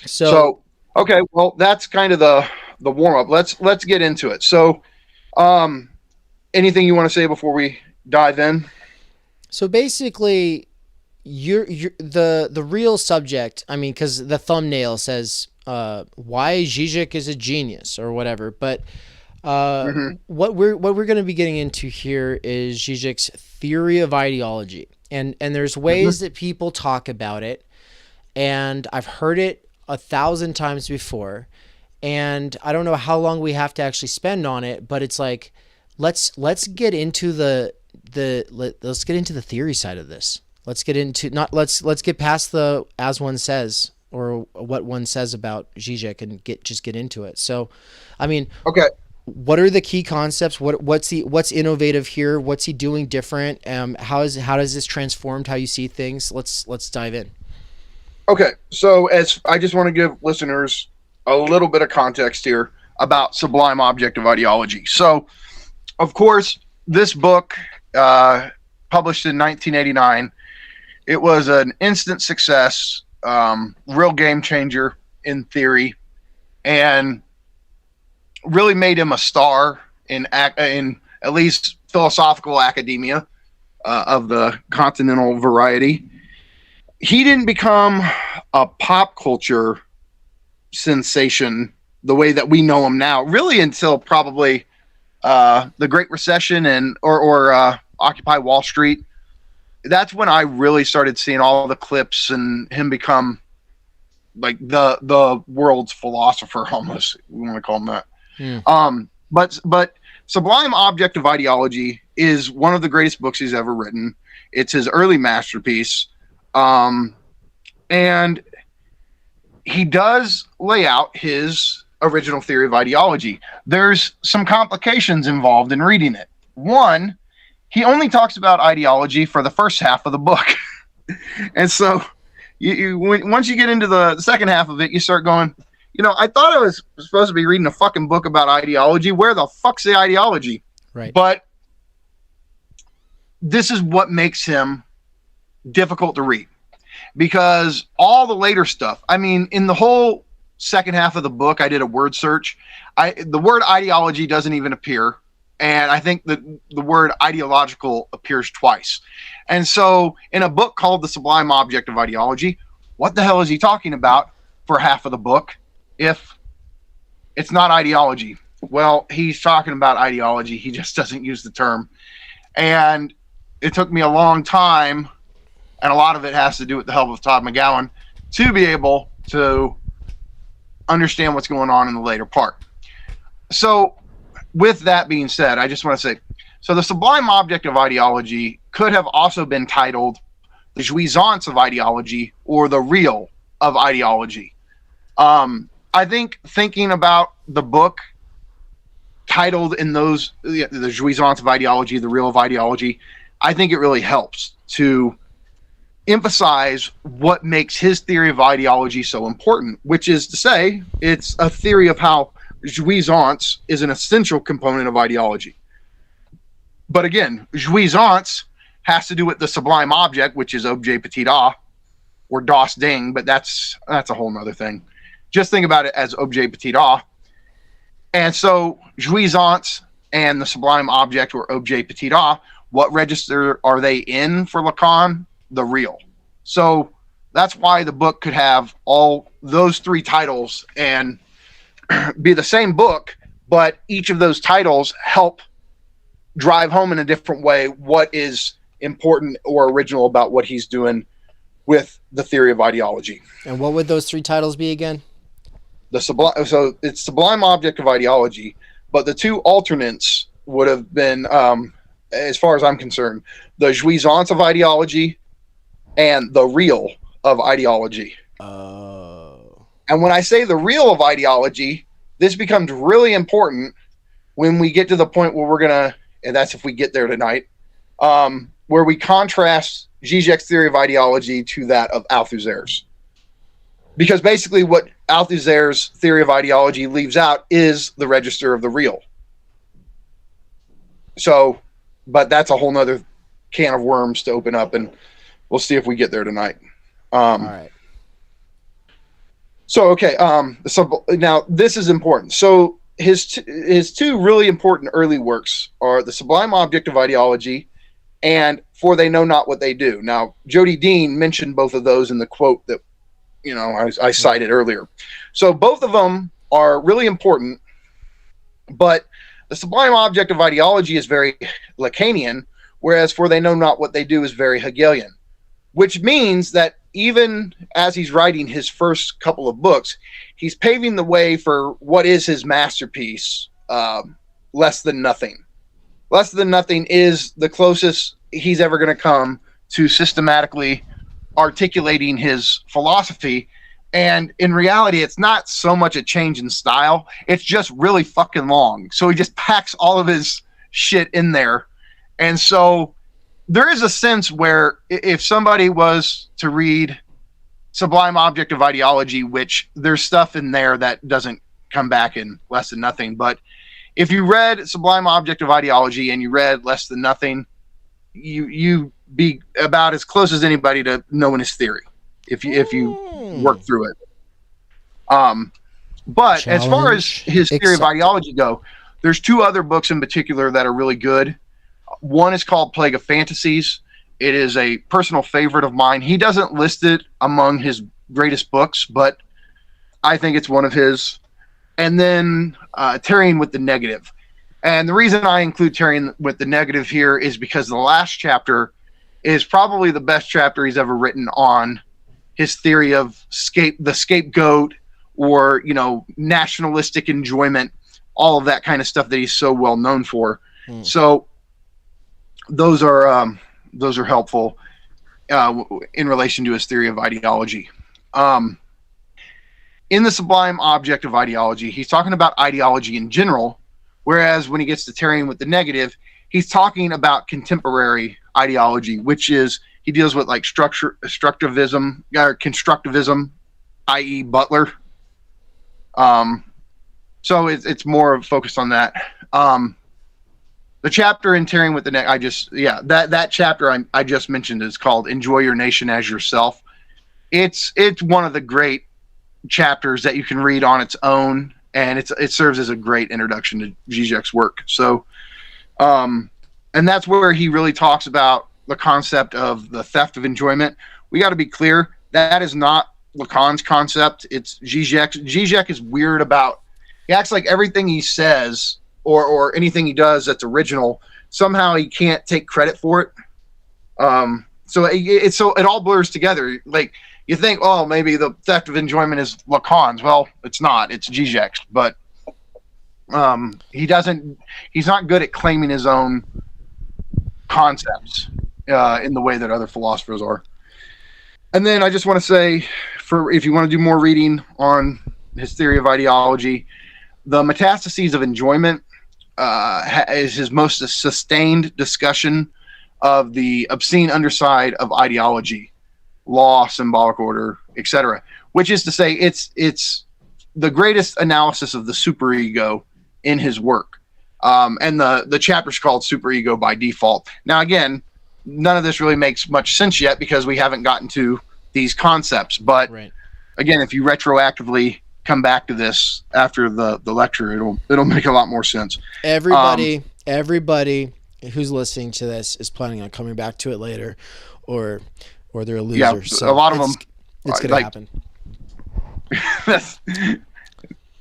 So okay, well, that's kind of the warm-up. Let's get into it. So anything you want to say before we dive in? So basically, you're the real subject. I mean, because the thumbnail says why Žižek is a genius or whatever. But what we're going to be getting into here is Žižek's theory of ideology, and there's ways that people talk about it, and I've heard it 1,000 times before, and I don't know how long we have to actually spend on it, but it's like let's get into let's get into the theory side of this. Let's get past the as one says or what one says about Žižek and get into it. So, I mean, okay, what are the key concepts? What's innovative here? What's he doing different? How does this transformed how you see things? Let's dive in. Okay, so as I just want to give listeners a little bit of context here about sublime objective ideology. So, of course, this book, published in 1989, it was an instant success, real game changer in theory, and really made him a star in at least philosophical academia of the continental variety. He didn't become a pop culture sensation the way that we know him now, really until probably the Great Recession or Occupy Wall Street. That's when I really started seeing all the clips and him become like the world's philosopher, almost, we want to call him that. But Sublime Objective Ideology is one of the greatest books he's ever written. It's his early masterpiece. And he does lay out his original theory of ideology. There's some complications involved in reading it. One, he only talks about ideology for the first half of the book. And so once you get into the second half of it, you start going, I thought I was supposed to be reading a fucking book about ideology. Where the fuck's the ideology? Right. But this is what makes him difficult to read. because all the later stuff, I mean, in the whole second half of the book, I did a word search. The word ideology doesn't even appear. And I think that the word ideological appears twice. And so in a book called The Sublime Object of Ideology, what the hell is he talking about for half of the book if it's not ideology? Well, he's talking about ideology. He just doesn't use the term. And it took me a long time, and a lot of it has to do with the help of Todd Mcgowan, to be able to understand what's going on in the later part. So with that being said, I just want to say, so the sublime object of ideology could have also been titled the jouissance of ideology or the real of ideology. I think thinking about the book titled in those, the jouissance of ideology, the real of ideology, I think it really helps to emphasize what makes his theory of ideology so important, which is to say, it's a theory of how jouissance is an essential component of ideology. But again, jouissance has to do with the sublime object, which is objet petit a, or das Ding, but that's a whole nother thing. Just think about it as objet petit a. And so jouissance and the sublime object, or objet petit a, what register are they in for Lacan? The real. So that's why the book could have all those three titles and be the same book, but each of those titles help drive home in a different way what is important or original about what he's doing with the theory of ideology. And what would those three titles be again? The sublime. So it's sublime object of ideology, but the two alternates would have been, as far as I'm concerned, the jouissance of ideology and the real of ideology. Oh. And when I say the real of ideology, this becomes really important when we get to the point where we're going to, and that's if we get there tonight, where we contrast Žižek's theory of ideology to that of Althusser's. Because basically what Althusser's theory of ideology leaves out is the register of the real. So, but that's a whole nother can of worms to open up, and we'll see if we get there tonight. All right. So, okay. So now this is important. So his two really important early works are The Sublime Object of Ideology and For They Know Not What They Do. Now, Jody Dean mentioned both of those in the quote that, you know, I cited earlier. So both of them are really important, but The Sublime Object of Ideology is very Lacanian, whereas For They Know Not What They Do is very Hegelian, which means that even as he's writing his first couple of books, he's paving the way for what is his masterpiece, Less Than Nothing. Less Than Nothing is the closest he's ever going to come to systematically articulating his philosophy. And in reality, it's not so much a change in style. It's just really fucking long. So he just packs all of his shit in there. And so there is a sense where if somebody was to read Sublime Object of Ideology, which there's stuff in there that doesn't come back in Less Than Nothing, but if you read Sublime Object of Ideology and you read Less Than Nothing, you be about as close as anybody to knowing his theory if you work through it. But as far as his theory of ideology go, there's two other books in particular that are really good. One is called Plague of Fantasies. It is a personal favorite of mine. He doesn't list it among his greatest books, but I think it's one of his. And then Tarrying with the Negative. And the reason I include Tarrying with the Negative here is because the last chapter is probably the best chapter he's ever written on his theory of the scapegoat, or, you know, nationalistic enjoyment, all of that kind of stuff that he's so well known for. So those are helpful in relation to his theory of ideology. In The Sublime Object of Ideology, he's talking about ideology in general, whereas when he gets to Tarrying with the Negative, he's talking about contemporary ideology, which is, he deals with like constructivism, i.e. Butler. So it's more focused on that. The chapter in Tarrying with the Negative, that chapter I just mentioned is called Enjoy Your Nation as Yourself. it's one of the great chapters that you can read on its own, and it serves as a great introduction to Žižek's work. So, and that's where he really talks about the concept of the theft of enjoyment. We got to be clear, that is not Lacan's concept. It's Žižek's. Žižek is weird about, he acts like everything he says or anything he does that's original, somehow he can't take credit for it. So it all blurs together. Like, you think, oh, maybe the theft of enjoyment is Lacan's. Well, it's not. It's Žižek's. But he's not good at claiming his own concepts in the way that other philosophers are. And then I just want to say, if you want to do more reading on his theory of ideology, the Metastases of Enjoyment is his most sustained discussion of the obscene underside of ideology, law, symbolic order, etc. Which is to say, it's the greatest analysis of the superego in his work. And the chapter's called Superego by Default. Now, again, none of this really makes much sense yet because we haven't gotten to these concepts. But again, if you retroactively come back to this after the lecture, it'll make a lot more sense. Everybody who's listening to this is planning on coming back to it later, or they're a loser. Yeah, so a lot of them. It's gonna happen. It's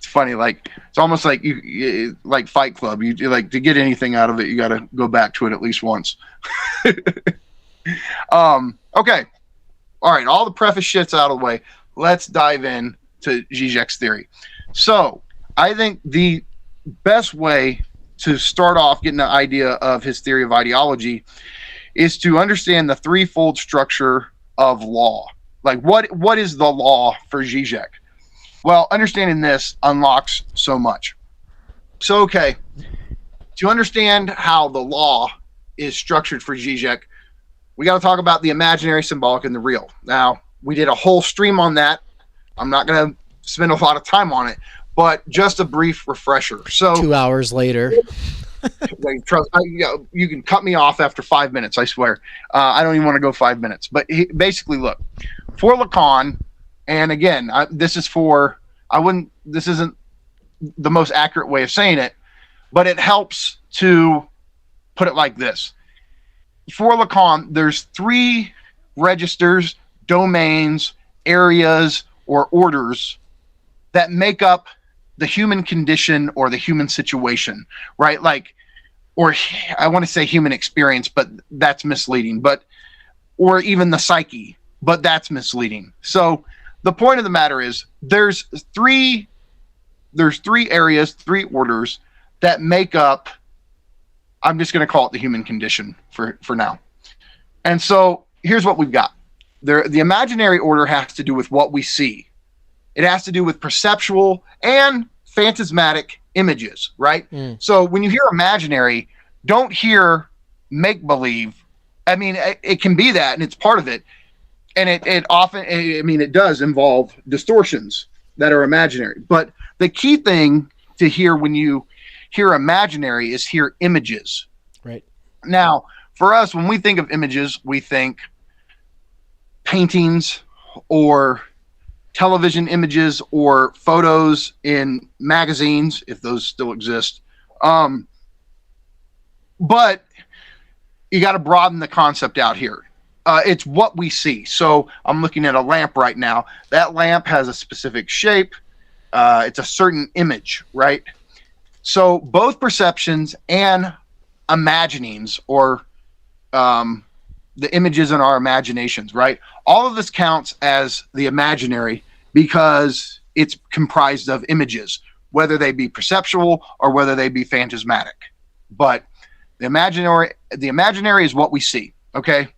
funny. Like, it's almost like you like Fight Club. You like, to get anything out of it, you got to go back to it at least once. Okay. All right. All the preface shit's out of the way. Let's dive in to Žižek's theory. So I think the best way to start off getting an idea of his theory of ideology is to understand the threefold structure of law. Like, what is the law for Žižek? Well, understanding this unlocks so much. So, okay, to understand how the law is structured for Žižek, we got to talk about the imaginary, symbolic, and the real. Now, we did a whole stream on that. I'm not going to spend a lot of time on it, but just a brief refresher. So 2 hours later. Like, you can cut me off after 5 minutes, I swear. I don't even want to go 5 minutes. But basically, look, for Lacan, and again, this isn't the most accurate way of saying it, but it helps to put it like this. For Lacan, there's three registers, domains, areas, or orders that make up the human condition or the human situation, right? Like, or I want to say human experience, but that's misleading. Or even the psyche, but that's misleading. So the point of the matter is there's three areas, three orders that make up, I'm just going to call it the human condition for now. And so here's what we've got. The imaginary order has to do with what we see. It has to do with perceptual and phantasmatic images, right? So when you hear imaginary, don't hear make-believe. I mean, it can be that, and it's part of it. And it often, I mean, it does involve distortions that are imaginary. But the key thing to hear when you hear imaginary is hear images. Right. Now, for us, when we think of images, we think paintings or television images or photos in magazines, if those still exist. But you got to broaden the concept out here. It's what we see. So I'm looking at a lamp right now. That lamp has a specific shape. It's a certain image, right? So both perceptions and imaginings, or the images in our imaginations, right? All of this counts as the imaginary because it's comprised of images, whether they be perceptual or whether they be phantasmatic. But the imaginary is what we see, okay?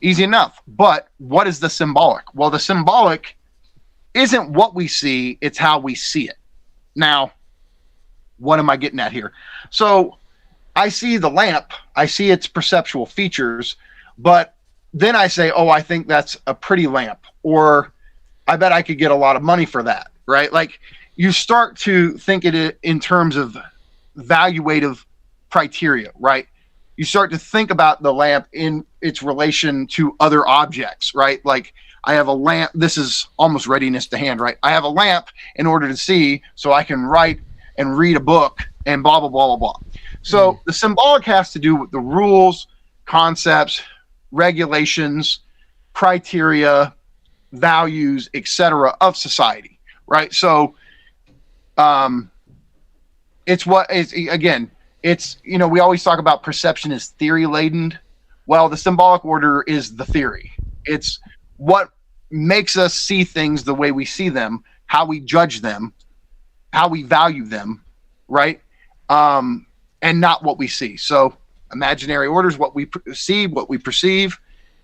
Easy enough. But what is the symbolic? Well, the symbolic isn't what we see, it's how we see it. Now, what am I getting at here? So I see the lamp, I see its perceptual features, but then I say, oh, I think that's a pretty lamp, or I bet I could get a lot of money for that, right? Like, you start to think it in terms of valuative criteria, right? You start to think about the lamp in its relation to other objects, right? Like, I have a lamp. This is almost readiness to hand, right? I have a lamp in order to see, so I can write and read a book and blah, blah, blah, blah, blah. So the symbolic has to do with the rules, concepts, regulations, criteria, values, etc. of society, right? So it's what is, again, it's, you know, we always talk about perception as theory laden. Well, the symbolic order is the theory. It's what makes us see things the way we see them, how we judge them, how we value them, right? And not what we see. So imaginary order is what we see, what we perceive.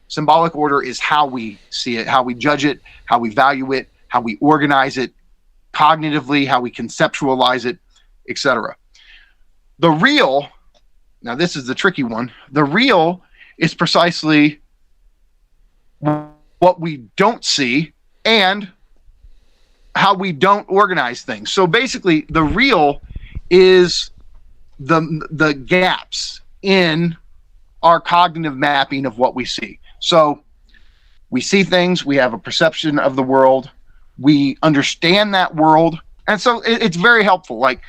Symbolic order is how we see it, how we judge it, how we value it, how we organize it cognitively, how we conceptualize it, etc. The real, now this is the tricky one, the real is precisely what we don't see and how we don't organize things. So basically, the real is the gaps in our cognitive mapping of what we see. So we see things, we have a perception of the world, we understand that world, and so it's very helpful. Like,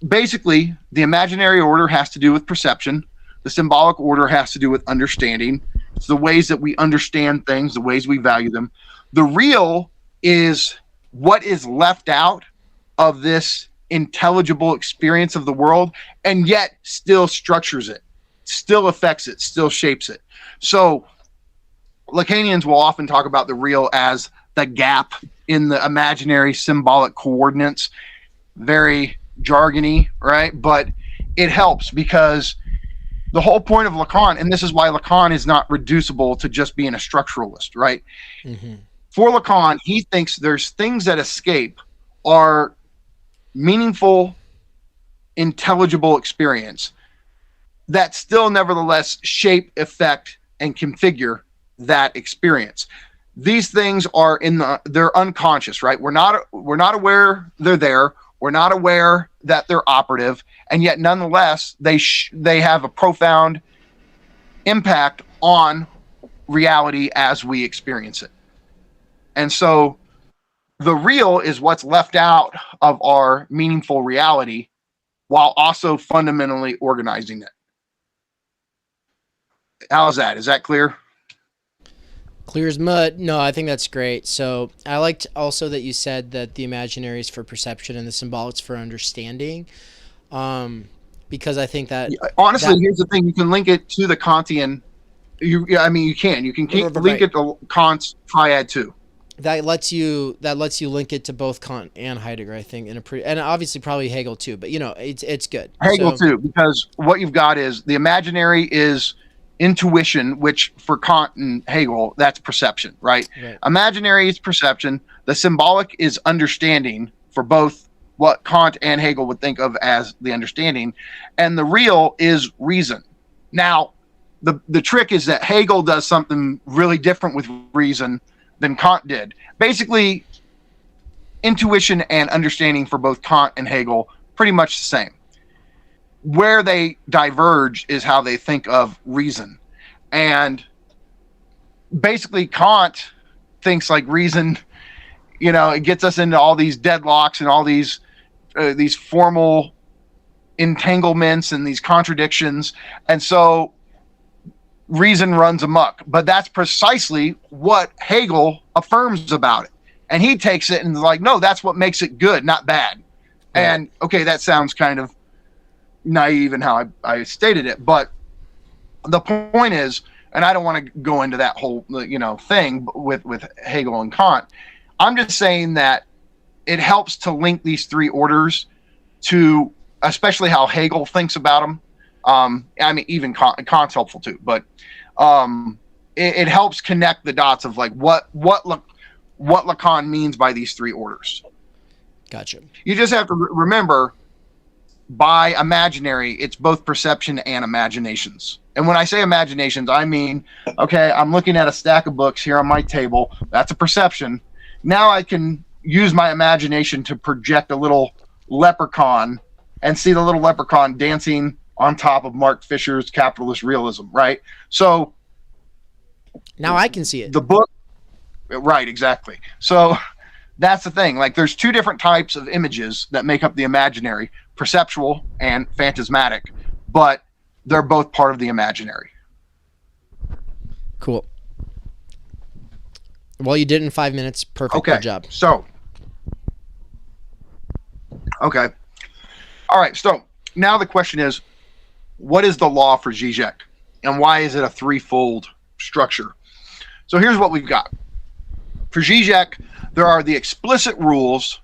basically, the imaginary order has to do with perception, the symbolic order has to do with understanding. It's the ways that we understand things, the ways we value them. The real is what is left out of this intelligible experience of the world, and yet still structures it, still affects it, still shapes it. So Lacanians will often talk about the real as the gap in the imaginary symbolic coordinates. Very jargony, right? But it helps because the whole point of Lacan, and this is why Lacan is not reducible to just being a structuralist, right? Mm-hmm. For Lacan, he thinks there's things that escape our meaningful, intelligible experience that still nevertheless shape, affect, and configure that experience. These things are they're unconscious, right? We're not aware they're there. We're not aware that they're operative, and yet nonetheless they have a profound impact on reality as we experience it. And so the real is what's left out of our meaningful reality while also fundamentally organizing it. How's that? Is that clear? Clear as mud. No, I think that's great. So I liked also that you said that the imaginary is for perception and the symbolics for understanding, because I think that honestly, here's the thing: you can link it to the Kantian. You can link it to Kant's triad too. That lets you link it to both Kant and Heidegger, I think, and obviously probably Hegel too. But it's good. Hegel too, because what you've got is the imaginary is intuition, which for Kant and Hegel, that's perception, right? Imaginary is perception. The symbolic is understanding for both what Kant and Hegel would think of as the understanding. And the real is reason. Now, the trick is that Hegel does something really different with reason than Kant did. Basically, intuition and understanding for both Kant and Hegel, pretty much the same. Where they diverge is how they think of reason. And basically Kant thinks like reason, it gets us into all these deadlocks and all these formal entanglements and these contradictions. And so reason runs amok. But that's precisely what Hegel affirms about it. And he takes it and is like, no, that's what makes it good, not bad. Right. And okay, that sounds kind of naive in how I stated it, but the point is, and I don't want to go into that whole thing with Hegel and Kant. I'm just saying that it helps to link these three orders to, especially how Hegel thinks about them. Even Kant's helpful too, but it helps connect the dots of like what Lacan means by these three orders. Gotcha. You just have to remember, by imaginary, it's both perception and imaginations. And when I say imaginations, I mean, okay, I'm looking at a stack of books here on my table. That's a perception. Now I can use my imagination to project a little leprechaun and see the little leprechaun dancing on top of Mark Fisher's capitalist realism, right? So now I can see it. The book, Right, exactly. So that's the thing. Like, there's two different types of images that make up the imaginary: perceptual and phantasmatic, but they're both part of the imaginary. Cool. Well, you did it in 5 minutes. Perfect. Okay. Good job. So, okay. All right. So now the question is, what is the law for Žižek, and why is it a threefold structure? So here's what we've got. For Žižek, there are the explicit rules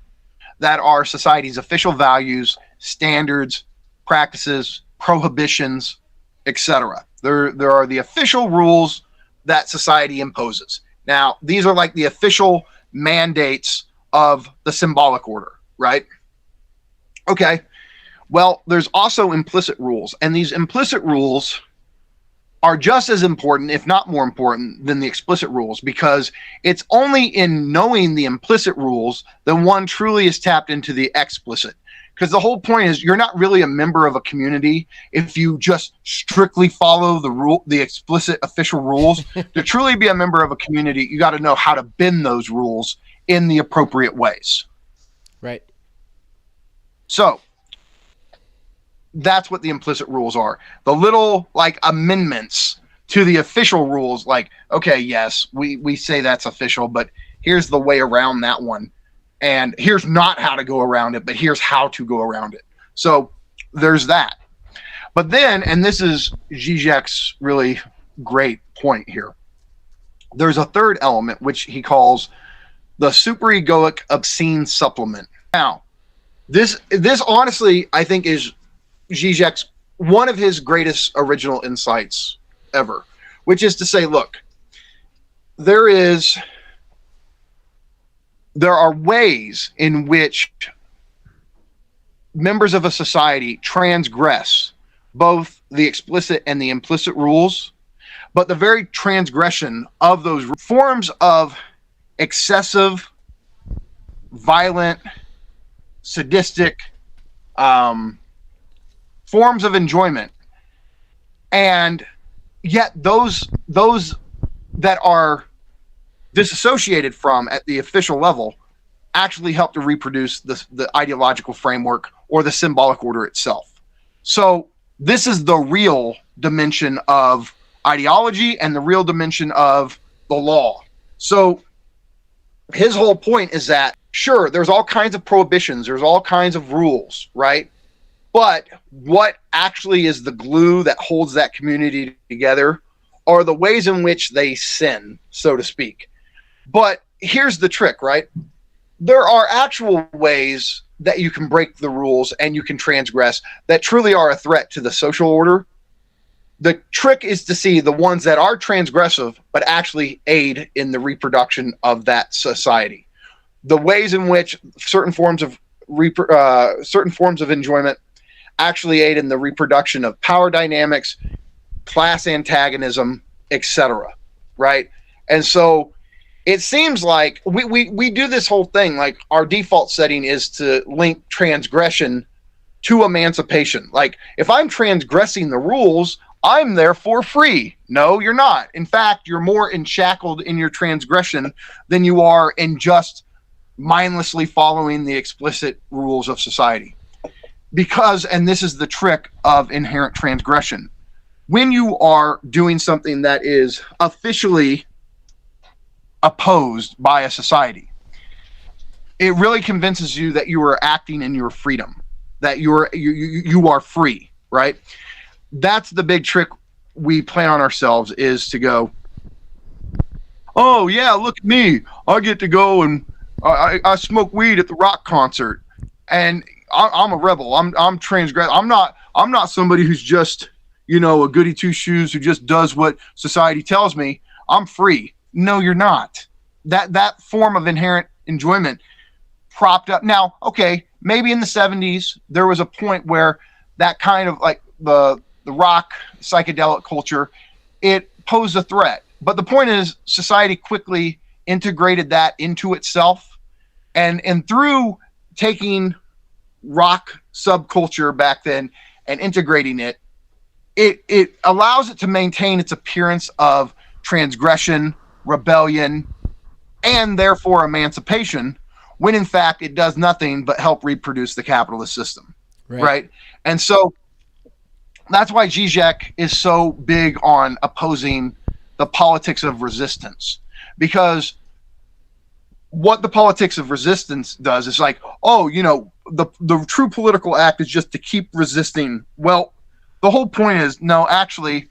that are society's official values, standards, practices, prohibitions, etc. There are the official rules that society imposes. Now, these are like the official mandates of the symbolic order, right? Okay. Well, there's also implicit rules, and these implicit rules are just as important, if not more important, than the explicit rules, because it's only in knowing the implicit rules that one truly is tapped into the explicit. Because the whole point is, you're not really a member of a community if you just strictly follow the explicit official rules. To truly be a member of a community, you got to know how to bend those rules in the appropriate ways. Right. So that's what the implicit rules are. The little like amendments to the official rules, like, okay, yes, we say that's official, but here's the way around that one. And here's not how to go around it, but here's how to go around it. So there's that. But then, and this is Žižek's really great point here, there's a third element, which he calls the superegoic obscene supplement. Now, this honestly, I think, is Žižek's one of his greatest original insights ever, which is to say, look, there are ways in which members of a society transgress both the explicit and the implicit rules, but the very transgression of those forms of excessive, violent, sadistic forms of enjoyment, and yet those that are disassociated from at the official level actually help to reproduce the ideological framework or the symbolic order itself. So this is the real dimension of ideology and the real dimension of the law. So his whole point is that, sure, there's all kinds of prohibitions, there's all kinds of rules, right? But what actually is the glue that holds that community together are the ways in which they sin, so to speak. But here's the trick, right? There are actual ways that you can break the rules and you can transgress that truly are a threat to the social order. The trick is to see the ones that are transgressive but actually aid in the reproduction of that society. The ways in which certain forms of enjoyment actually aid in the reproduction of power dynamics, class antagonism, etc. Right? And so it seems like we do this whole thing, like our default setting is to link transgression to emancipation. Like, if I'm transgressing the rules, I'm therefore free. No, you're not. In fact, you're more enshackled in your transgression than you are in just mindlessly following the explicit rules of society. Because, and this is the trick of inherent transgression, when you are doing something that is officially opposed by a society, it really convinces you that you are acting in your freedom, that you are free, right? That's the big trick we play on ourselves, is to go, oh yeah, look at me, I get to go and I smoke weed at the rock concert, and I'm a rebel. I'm transgress. I'm not somebody who's just, a goody two shoes who just does what society tells me. I'm free. No, you're not. That form of inherent enjoyment propped up. Now, okay, maybe in the 70s there was a point where that kind of like the rock psychedelic culture, it posed a threat. But the point is, society quickly integrated that into itself, and through taking rock subculture back then and integrating it, it allows it to maintain its appearance of transgression, rebellion, and therefore emancipation, when in fact it does nothing but help reproduce the capitalist system, right? And so that's why Žižek is so big on opposing the politics of resistance, because what the politics of resistance does is like, oh, you know, the true political act is just to keep resisting. Well, the whole point is, no, actually,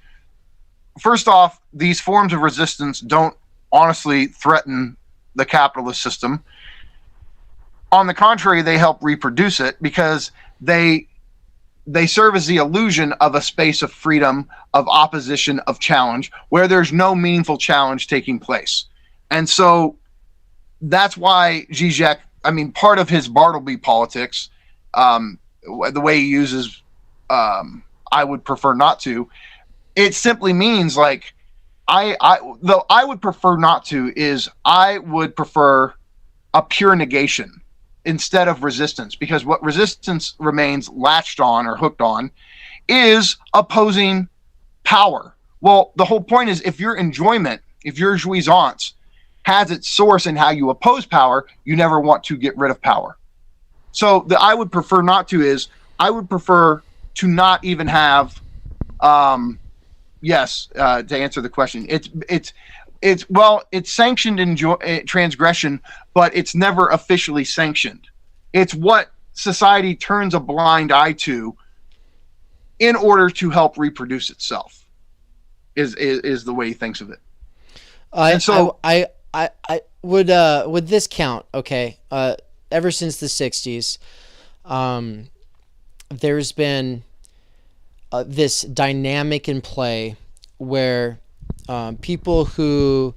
first off, these forms of resistance don't honestly threaten the capitalist system. On the contrary, they help reproduce it, because they serve as the illusion of a space of freedom, of opposition, of challenge, where there's no meaningful challenge taking place. And so that's why Žižek, I mean, part of his Bartleby politics, the way he uses I would prefer not to, it simply means like, though I would prefer not to is I would prefer a pure negation instead of resistance, because what resistance remains latched on or hooked on is opposing power. Well, the whole point is, if your enjoyment, if your jouissance has its source in how you oppose power, you never want to get rid of power. So the I would prefer not to is, I would prefer to not even have, to answer the question, it's sanctioned in transgression, but it's never officially sanctioned. It's what society turns a blind eye to in order to help reproduce itself, is the way he thinks of it. And so I would this count? Okay. Ever since the 60s, there's been this dynamic in play where people who,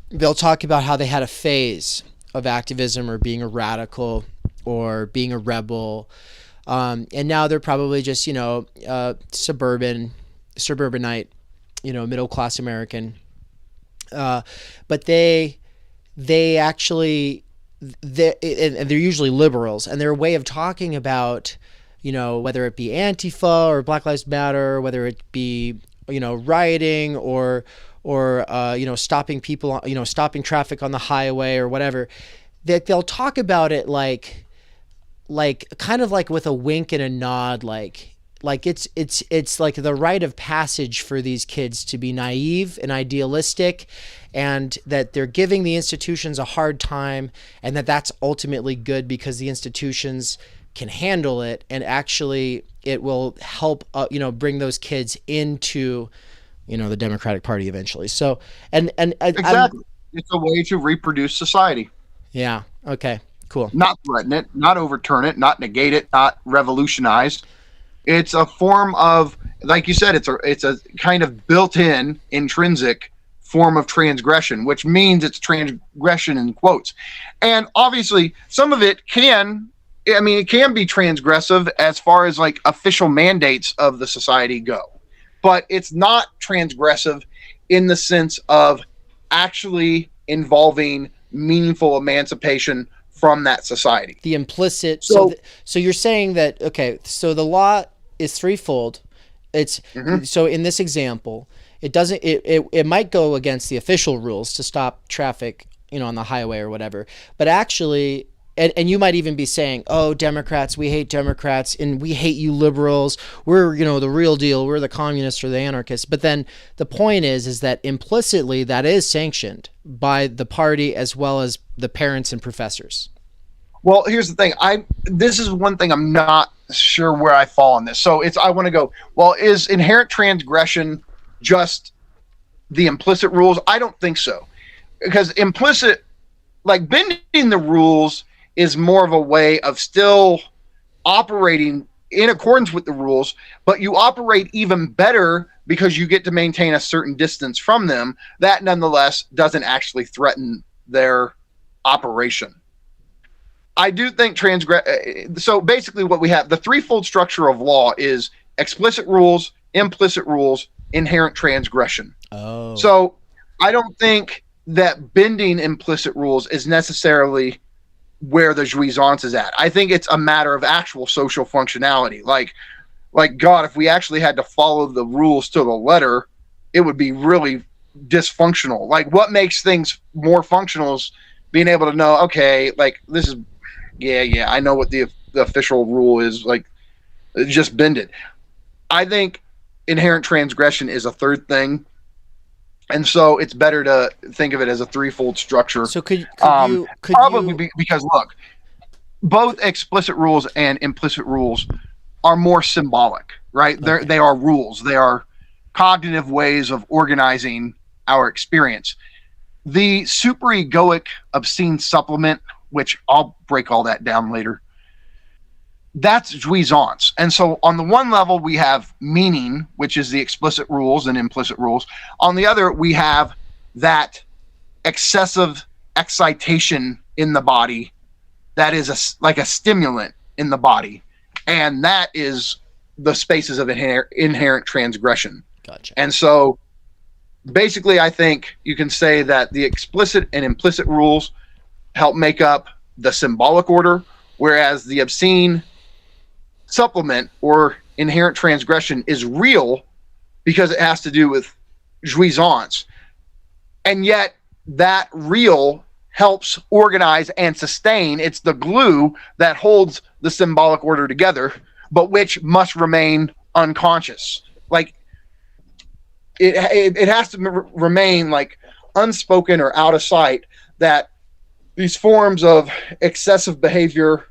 they'll talk about how they had a phase of activism or being a radical or being a rebel, and now they're probably just, suburbanite, middle class American, but they're usually liberals, and their way of talking about, whether it be Antifa or Black Lives Matter, whether it be, rioting or stopping people, stopping traffic on the highway or whatever, that they'll talk about it like kind of like with a wink and a nod, like it's like the rite of passage for these kids to be naive and idealistic, and that they're giving the institutions a hard time, and that's ultimately good because the institutions can handle it, and actually it will help bring those kids into the Democratic Party eventually. So exactly, it's a way to reproduce society. Yeah. Okay. Cool. Not threaten it, not overturn it, not negate it, not revolutionize. It's a form of, like you said, it's a kind of built-in, intrinsic form of transgression, which means it's transgression in quotes. And obviously, some of it can be transgressive as far as like official mandates of the society go, but it's not transgressive in the sense of actually involving meaningful emancipation from that society. The implicit. So you're saying that, okay, so the law is threefold. It's so in this example, it doesn't, it might go against the official rules to stop traffic, on the highway or whatever, but actually, and you might even be saying, oh, Democrats, we hate Democrats, and we hate you liberals. We're, the real deal. We're the communists or the anarchists. But then the point is that implicitly that is sanctioned by the party as well as the parents and professors. Well, here's the thing. This is one thing I'm not sure where I fall on this. So I want to go, well, is inherent transgression just the implicit rules? I don't think so. Because implicit, like bending the rules, is more of a way of still operating in accordance with the rules, but you operate even better because you get to maintain a certain distance from them. That nonetheless doesn't actually threaten their operation. I do think so basically what we have, the threefold structure of law is explicit rules, implicit rules, inherent transgression. Oh. So I don't think that bending implicit rules is necessarily where the jouissance is at. I think it's a matter of actual social functionality. Like God, if we actually had to follow the rules to the letter, it would be really dysfunctional. Like, what makes things more functional is being able to know, okay, like, this is, yeah, I know what the official rule is. Like, just bend it. I think inherent transgression is a third thing. And so it's better to think of it as a threefold structure. So could probably you because look, both explicit rules and implicit rules are more symbolic, right? Okay. They are rules. They are cognitive ways of organizing our experience. The superegoic obscene supplement, which I'll break all that down later, that's jouissance. And so on the one level, we have meaning, which is the explicit rules and implicit rules. On the other, we have that excessive excitation in the body that is like a stimulant in the body. And that is the spaces of inherent transgression. Gotcha. And so basically, I think you can say that the explicit and implicit rules help make up the symbolic order, whereas the obscene supplement or inherent transgression is real because it has to do with jouissance. And yet that real helps organize and sustain. It's the glue that holds the symbolic order together, but which must remain unconscious. Like, it has to remain like unspoken or out of sight that these forms of excessive behavior,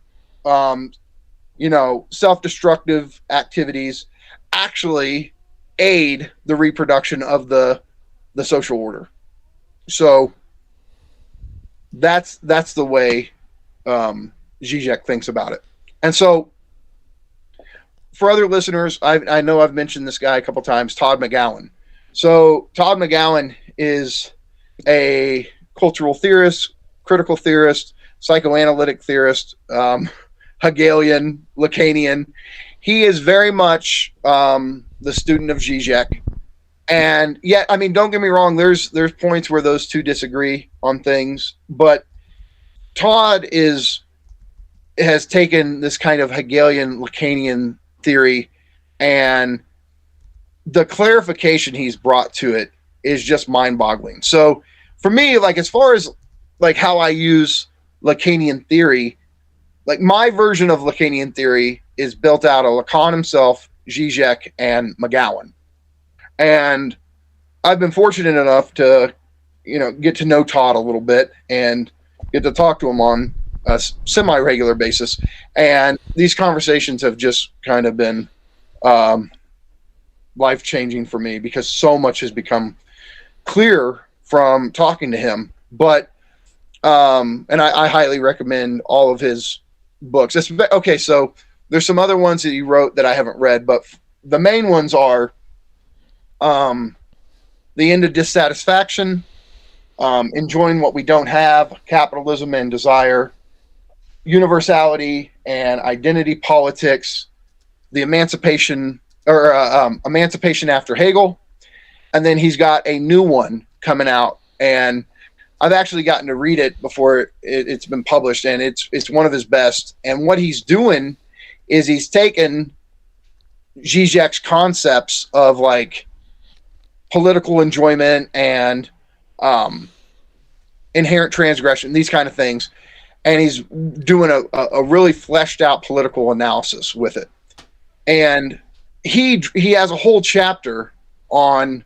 self-destructive activities actually aid the reproduction of the social order. So that's the way Žižek thinks about it. And so for other listeners, I know I've mentioned this guy a couple times, Todd Mcgowan. So Todd Mcgowan is a cultural theorist, critical theorist, psychoanalytic theorist, Hegelian, Lacanian. He is very much the student of Žižek. And yet, I mean, don't get me wrong, there's points where those two disagree on things, but Todd has taken this kind of Hegelian, Lacanian theory, and the clarification he's brought to it is just mind-boggling. So for me, like, as far as like how I use Lacanian theory, like, my version of Lacanian theory is built out of Lacan himself, Žižek, and Mcgowan. And I've been fortunate enough to, get to know Todd a little bit and get to talk to him on a semi-regular basis. And these conversations have just kind of been life-changing for me because so much has become clear from talking to him. But, and I highly recommend all of his books. Okay, so there's some other ones that he wrote that I haven't read, but the main ones are The End of Dissatisfaction, Enjoying What We Don't Have, Capitalism and Desire, Universality and Identity Politics, The Emancipation, or Emancipation After Hegel, and then he's got a new one coming out, and I've actually gotten to read it before it's been published, and it's one of his best. And what he's doing is he's taken Žižek's concepts of like political enjoyment and inherent transgression, these kind of things, and he's doing a really fleshed out political analysis with it. And he has a whole chapter on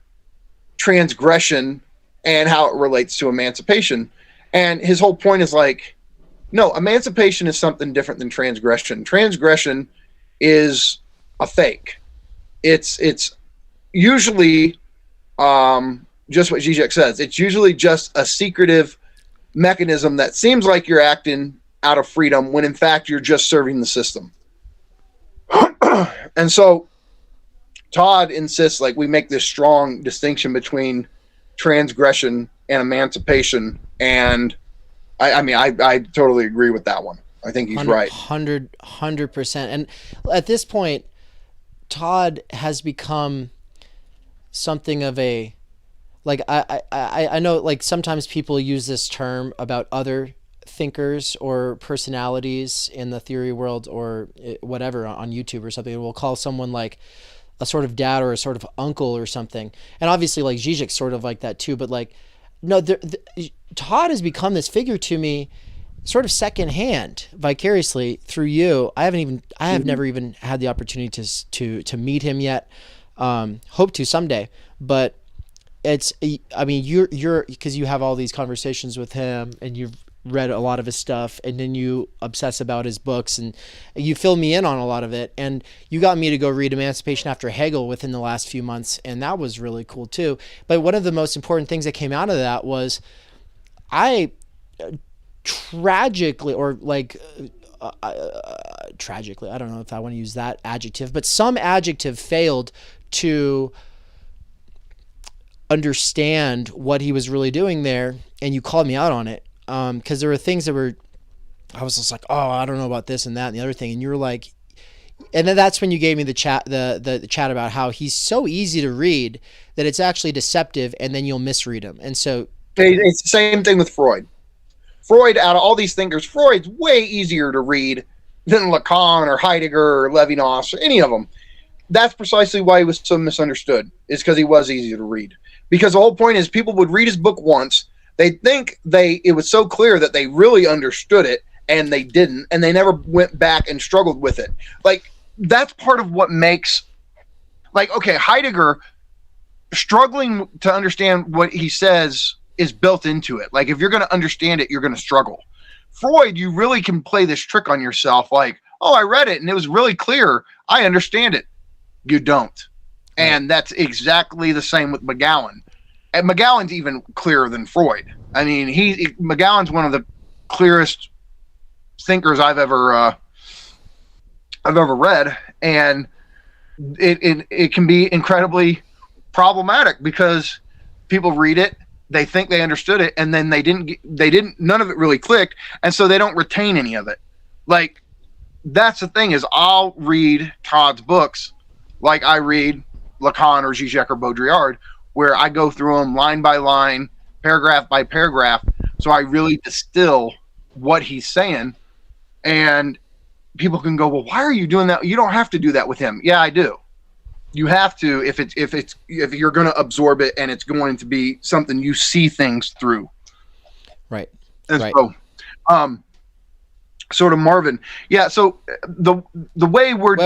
transgression and how it relates to emancipation. And his whole point is like, no, emancipation is something different than transgression. Transgression is a fake. It's usually just what Žižek says. It's usually just a secretive mechanism that seems like you're acting out of freedom when in fact you're just serving the system. And so Todd insists like we make this strong distinction between transgression and emancipation, and I totally agree with that one. I think he's right. 100%. And at this point, Todd has become something of a, like, I know, like, sometimes people use this term about other thinkers or personalities in the theory world or whatever on YouTube or something. We'll call someone like a sort of dad or a sort of uncle or something. And obviously like Žižek's sort of like that too, but like, no, Todd has become this figure to me sort of secondhand, vicariously through you. I have never even had the opportunity to meet him yet. Hope to someday, but I mean, you're because you have all these conversations with him and you've read a lot of his stuff, and then you obsess about his books and you fill me in on a lot of it. And you got me to go read Emancipation after Hegel within the last few months. And that was really cool too. But one of the most important things that came out of that was tragically, I don't know if I want to use that adjective, but some adjective failed to understand what he was really doing there. And you called me out on it. Because there were things that I was just like, oh, I don't know about this and that and the other thing. And you were like, and then that's when you gave me the chat about how he's so easy to read that it's actually deceptive, and then you'll misread him. And so it's the same thing with Freud. Freud, out of all these thinkers, Freud's way easier to read than Lacan or Heidegger or Levinas or any of them. That's precisely why he was so misunderstood, is because he was easy to read. Because the whole point is people would read his book once, they think it was so clear that they really understood it, and they didn't, and they never went back and struggled with it. Like, that's part of what makes, like, okay, Heidegger, struggling to understand what he says is built into it. Like, if you're going to understand it, you're going to struggle. Freud, you really can play this trick on yourself, like, oh, I read it, and it was really clear. I understand it. You don't. And that's exactly the same with Mcgowan. And Mcgowan's even clearer than Freud. I mean, Mcgowan's one of the clearest thinkers I've ever read, and it can be incredibly problematic because people read it, they think they understood it, and then none of it really clicked, and so they don't retain any of it. Like, that's the thing, is I'll read Todd's books like I read Lacan or Žižek or Baudrillard, where I go through them line by line, paragraph by paragraph, so I really distill what he's saying. And people can go, well, why are you doing that? You don't have to do that with him. Yeah, I do. You have to if you're going to absorb it, and it's going to be something you see things through. Right. And right. So, sort of Marvin. Yeah. So the way we're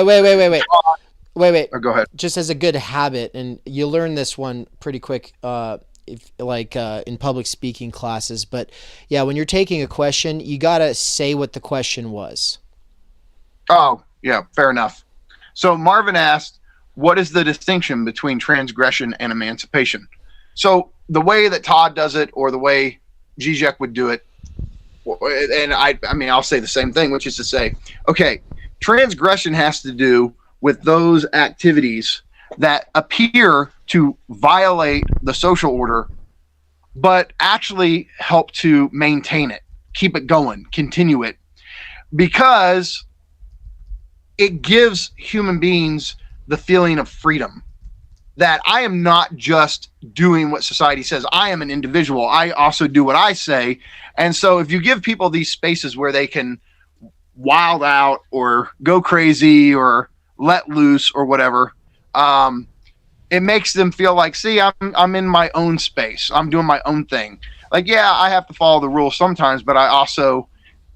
Wait. Oh, go ahead. Just as a good habit, and you learn this one pretty quick, in public speaking classes. But yeah, when you're taking a question, you gotta say what the question was. Oh, yeah, fair enough. So Marvin asked, "What is the distinction between transgression and emancipation?" So the way that Todd does it, or the way Žižek would do it, and I mean, I'll say the same thing, which is to say, okay, transgression has to do with those activities that appear to violate the social order, but actually help to maintain it, keep it going, continue it, because it gives human beings the feeling of freedom, that I am not just doing what society says. I am an individual. I also do what I say. And so if you give people these spaces where they can wild out or go crazy or let loose or whatever, it makes them feel like, see, I'm in my own space. I'm doing my own thing. Like, yeah, I have to follow the rules sometimes, but I also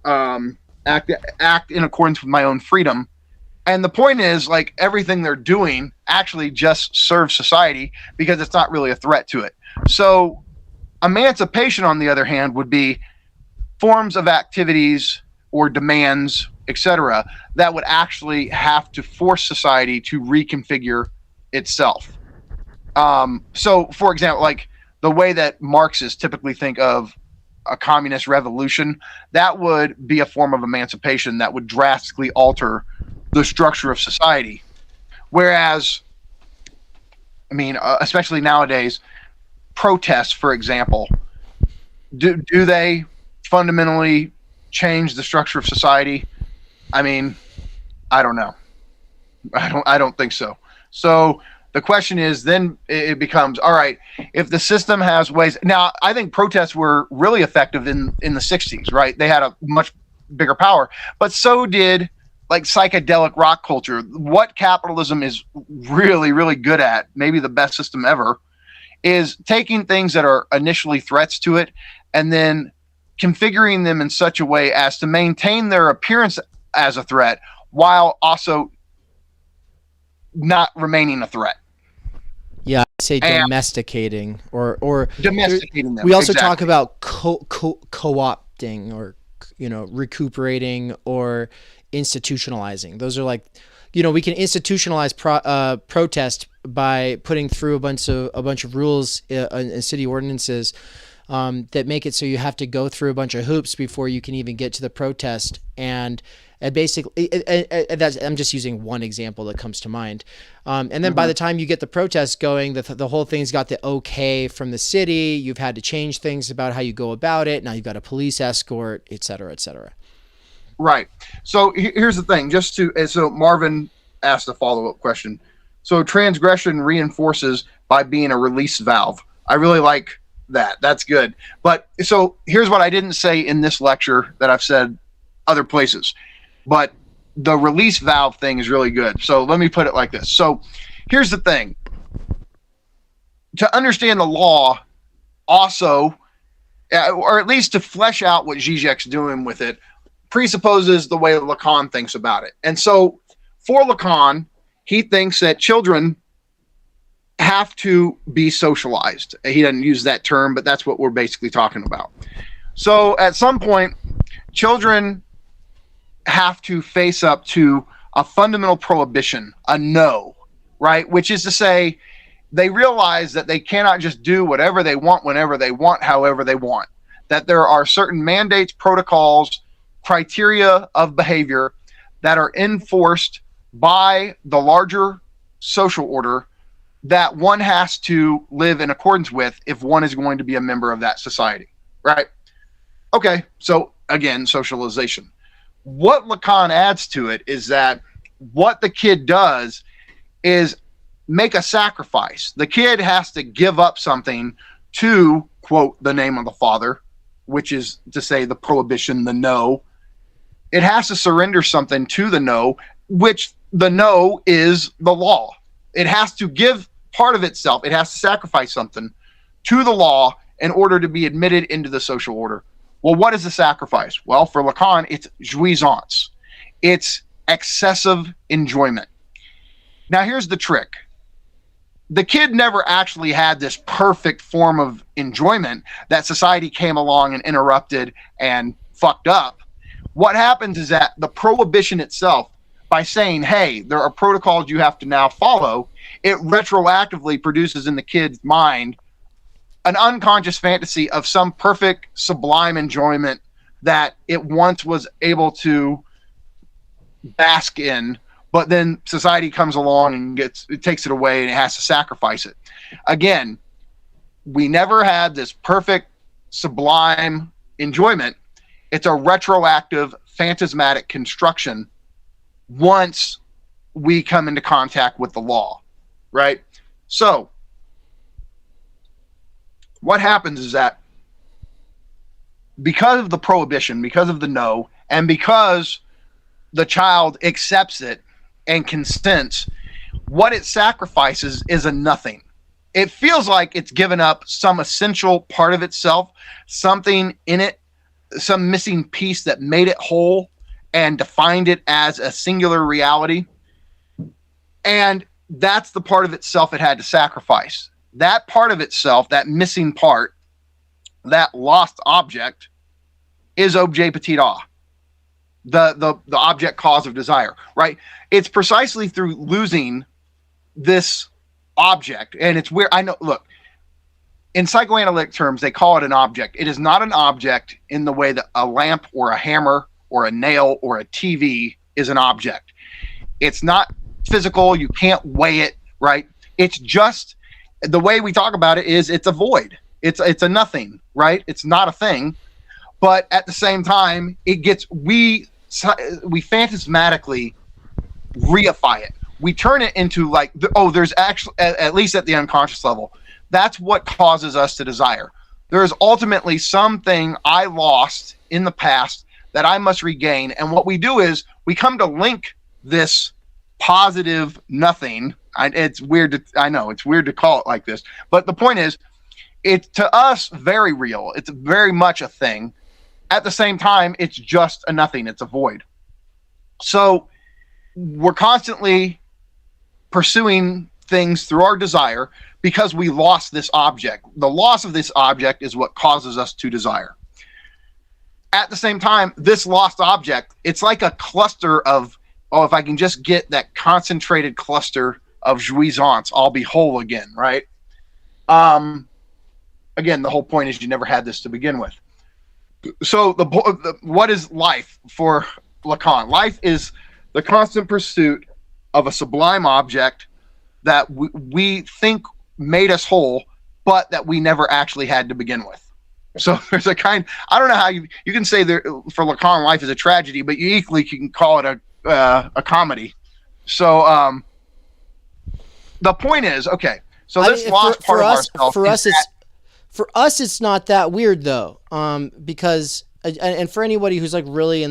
act in accordance with my own freedom. And the point is, like, everything they're doing actually just serves society because it's not really a threat to it. So emancipation, on the other hand, would be forms of activities or demands, etc., that would actually have to force society to reconfigure itself. So, for example, like the way that Marxists typically think of a communist revolution, that would be a form of emancipation that would drastically alter the structure of society. Whereas, I mean, especially nowadays, protests, for example, do they fundamentally change the structure of society? I mean, I don't know. I don't think so. So the question is, then it becomes, all right, if the system has ways. Now, I think protests were really effective in the 60s, right? They had a much bigger power, but so did like psychedelic rock culture. What capitalism is really, really good at, maybe the best system ever, is taking things that are initially threats to it and then configuring them in such a way as to maintain their appearance as a threat while also not remaining a threat. Yeah, I say And- domesticating or Domesticating them. we also exactly. talk about co-opting or recuperating or institutionalizing. Those are like, we can institutionalize protest by putting through a bunch of rules in city ordinances that make it so you have to go through a bunch of hoops before you can even get to the protest. And basically, I'm just using one example that comes to mind. And then by the time you get the protest going, the whole thing's got the okay from the city. You've had to change things about how you go about it. Now you've got a police escort, et cetera, et cetera. Right. So here's the thing. So Marvin asked a follow-up question. So transgression reinforces by being a release valve. I really like that. That's good. But so here's what I didn't say in this lecture that I've said other places. But the release valve thing is really good. So let me put it like this. So here's the thing. To understand the law also, or at least to flesh out what Žižek's doing with it, presupposes the way Lacan thinks about it. And so for Lacan, he thinks that children have to be socialized. He doesn't use that term, but that's what we're basically talking about. So at some point, children have to face up to a fundamental prohibition, a no, right? Which is to say, they realize that they cannot just do whatever they want, whenever they want, however they want. That there are certain mandates, protocols, criteria of behavior that are enforced by the larger social order that one has to live in accordance with if one is going to be a member of that society, right? Okay, so again, socialization. What Lacan adds to it is that what the kid does is make a sacrifice. The kid has to give up something to, quote, the name of the father, which is to say the prohibition, the no. It has to surrender something to the no, which the no is the law. It has to give part of itself. It has to sacrifice something to the law in order to be admitted into the social order. Well, what is the sacrifice? Well, for Lacan, it's jouissance. It's excessive enjoyment. Now, here's the trick. The kid never actually had this perfect form of enjoyment that society came along and interrupted and fucked up. What happens is that the prohibition itself, by saying, hey, there are protocols you have to now follow, it retroactively produces in the kid's mind an unconscious fantasy of some perfect, sublime enjoyment that it once was able to bask in, but then society comes along and it takes it away and it has to sacrifice it. Again, we never had this perfect, sublime enjoyment. It's a retroactive, phantasmatic construction once we come into contact with the law, right? So what happens is that because of the prohibition, because of the no, and because the child accepts it and consents, what it sacrifices is a nothing. It feels like it's given up some essential part of itself, something in it, some missing piece that made it whole and defined it as a singular reality. And that's the part of itself it had to sacrifice. That part of itself, that missing part, that lost object, is objet petit a, the object cause of desire, right? It's precisely through losing this object, and it's weird. I know, look, in psychoanalytic terms, they call it an object. It is not an object in the way that a lamp or a hammer or a nail or a TV is an object. It's not physical. You can't weigh it, right? It's just, the way we talk about it is it's a void. It's a nothing, right? It's not a thing. But at the same time, it gets, we phantasmatically reify it. We turn it into like, there's actually, at least at the unconscious level, that's what causes us to desire. There is ultimately something I lost in the past that I must regain. And what we do is we come to link this positive nothing. It's weird. I know it's weird to call it like this, but the point is, it's to us very real. It's very much a thing. At the same time, it's just a nothing. It's a void. So we're constantly pursuing things through our desire because we lost this object. The loss of this object is what causes us to desire. At the same time, this lost object, it's like a cluster of, oh, if I can just get that concentrated cluster of jouissance, I'll be whole again, right? Again, the whole point is you never had this to begin with. So what is life for Lacan? Life is the constant pursuit of a sublime object that we think made us whole, but that we never actually had to begin with. So there's a kind, I don't know how you can say there for Lacan, life is a tragedy, but you equally can call it a comedy. So the point is, okay, so this lost part of ourselves. For us, it's not that weird though, because and for anybody who's like really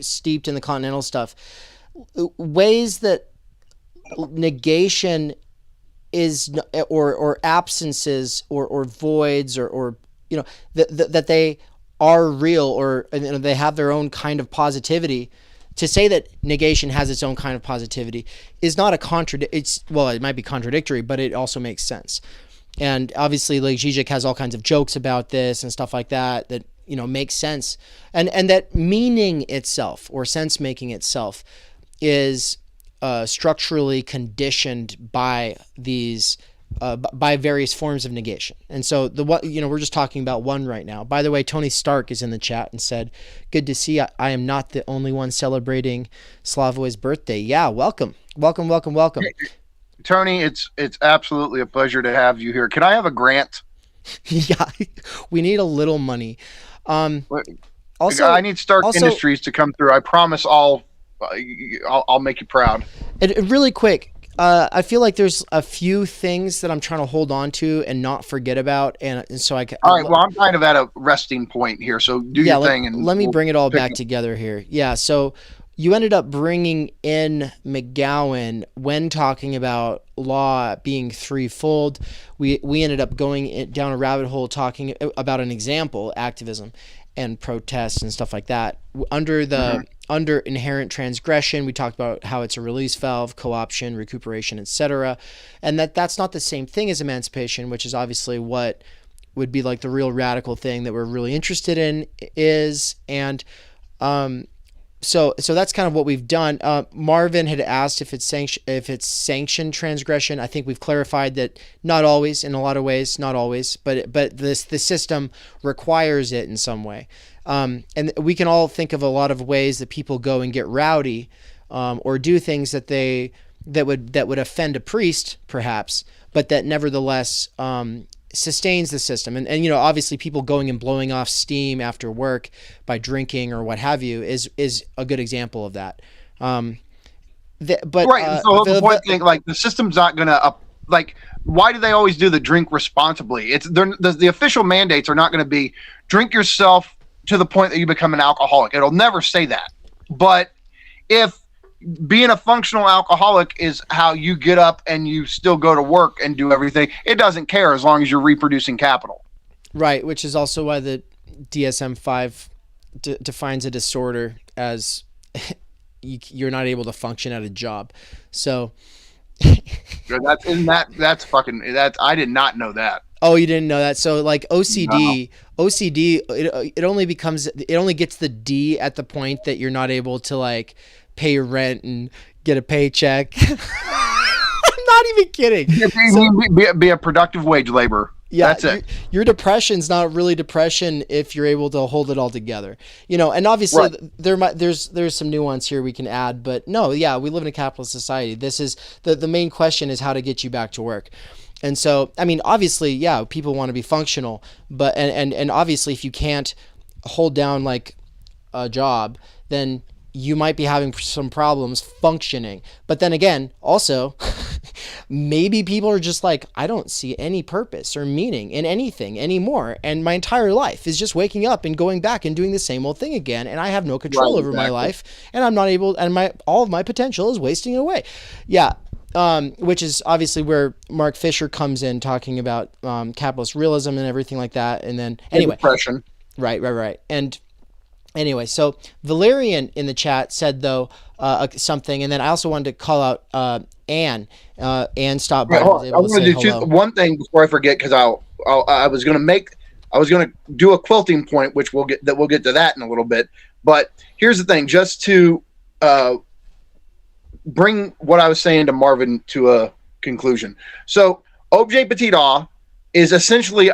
steeped in the continental stuff, ways that negation is or absences or voids or you know that they are real or they have their own kind of positivity. To say that negation has its own kind of positivity is not a it might be contradictory, but it also makes sense. And obviously, like Žižek has all kinds of jokes about this and stuff like that makes sense, and that meaning itself or sense making itself is structurally conditioned by these by various forms of negation. And so we're just talking about one right now. By the way, Tony Stark is in the chat and said, "Good to see. I am not the only one celebrating Slavoj's birthday." Yeah, welcome. Tony, it's absolutely a pleasure to have you here. Can I have a grant? Yeah, we need a little money. Also, I need Stark Industries to come through. I promise I'll make you proud. Really quick, I feel like there's a few things that I'm trying to hold on to and not forget about, and so I can. All right. Well, I'm kind of at a resting point here, so do your thing. And let me bring it all back together here. Yeah. So you ended up bringing in Mcgowan when talking about law being threefold. We ended up going down a rabbit hole talking about an example, activism and protests and stuff like that. Under inherent transgression, we talked about how it's a release valve, co-option, recuperation, etc. And that's not the same thing as emancipation, which is obviously what would be like the real radical thing that we're really interested in is. And so that's kind of what we've done. Marvin had asked if it's sanctioned transgression. I think we've clarified that not always, in a lot of ways, not always, but the system requires it in some way. And we can all think of a lot of ways that people go and get rowdy, or do things that would offend a priest, perhaps, but that nevertheless sustains the system. And obviously people going and blowing off steam after work by drinking or what have you is a good example of that. So the point thing, like the system's not gonna why do they always do the drink responsibly? The official mandates are not going to be drink yourself to the point that you become an alcoholic. It'll never say that. But if being a functional alcoholic is how you get up and you still go to work and do everything, it doesn't care as long as you're reproducing capital. Right, which is also why the DSM-5 defines a disorder as you're not able to function at a job. So that's fucking I did not know that. Oh, you didn't know that? So like OCD, it only gets the D at the point that you're not able to like pay your rent and get a paycheck. I'm not even kidding. Be a productive wage laborer. Yeah, that's it. Your depression's not really depression if you're able to hold it all together. And obviously there's some nuance here we can add, but no, yeah, we live in a capitalist society. This is the main question is how to get you back to work. And so, I mean, obviously, yeah, people want to be functional, but and obviously if you can't hold down like a job, then you might be having some problems functioning. But then again, also, maybe people are just like, I don't see any purpose or meaning in anything anymore. And my entire life is just waking up and going back and doing the same old thing again. And I have no control over my life, and I'm not able, and all of my potential is wasting away. Yeah. Which is obviously where Mark Fisher comes in, talking about capitalist realism and everything like that. And then anyway, depression. Right. And anyway, so Valerian in the chat said though something, and then I also wanted to call out Anne. Anne stopped by. I want to do one thing before I forget, because I was going to do a quilting point, which we'll get to that in a little bit. But here's the thing, just to bring what I was saying to Marvin to a conclusion. So Objet Petit A is essentially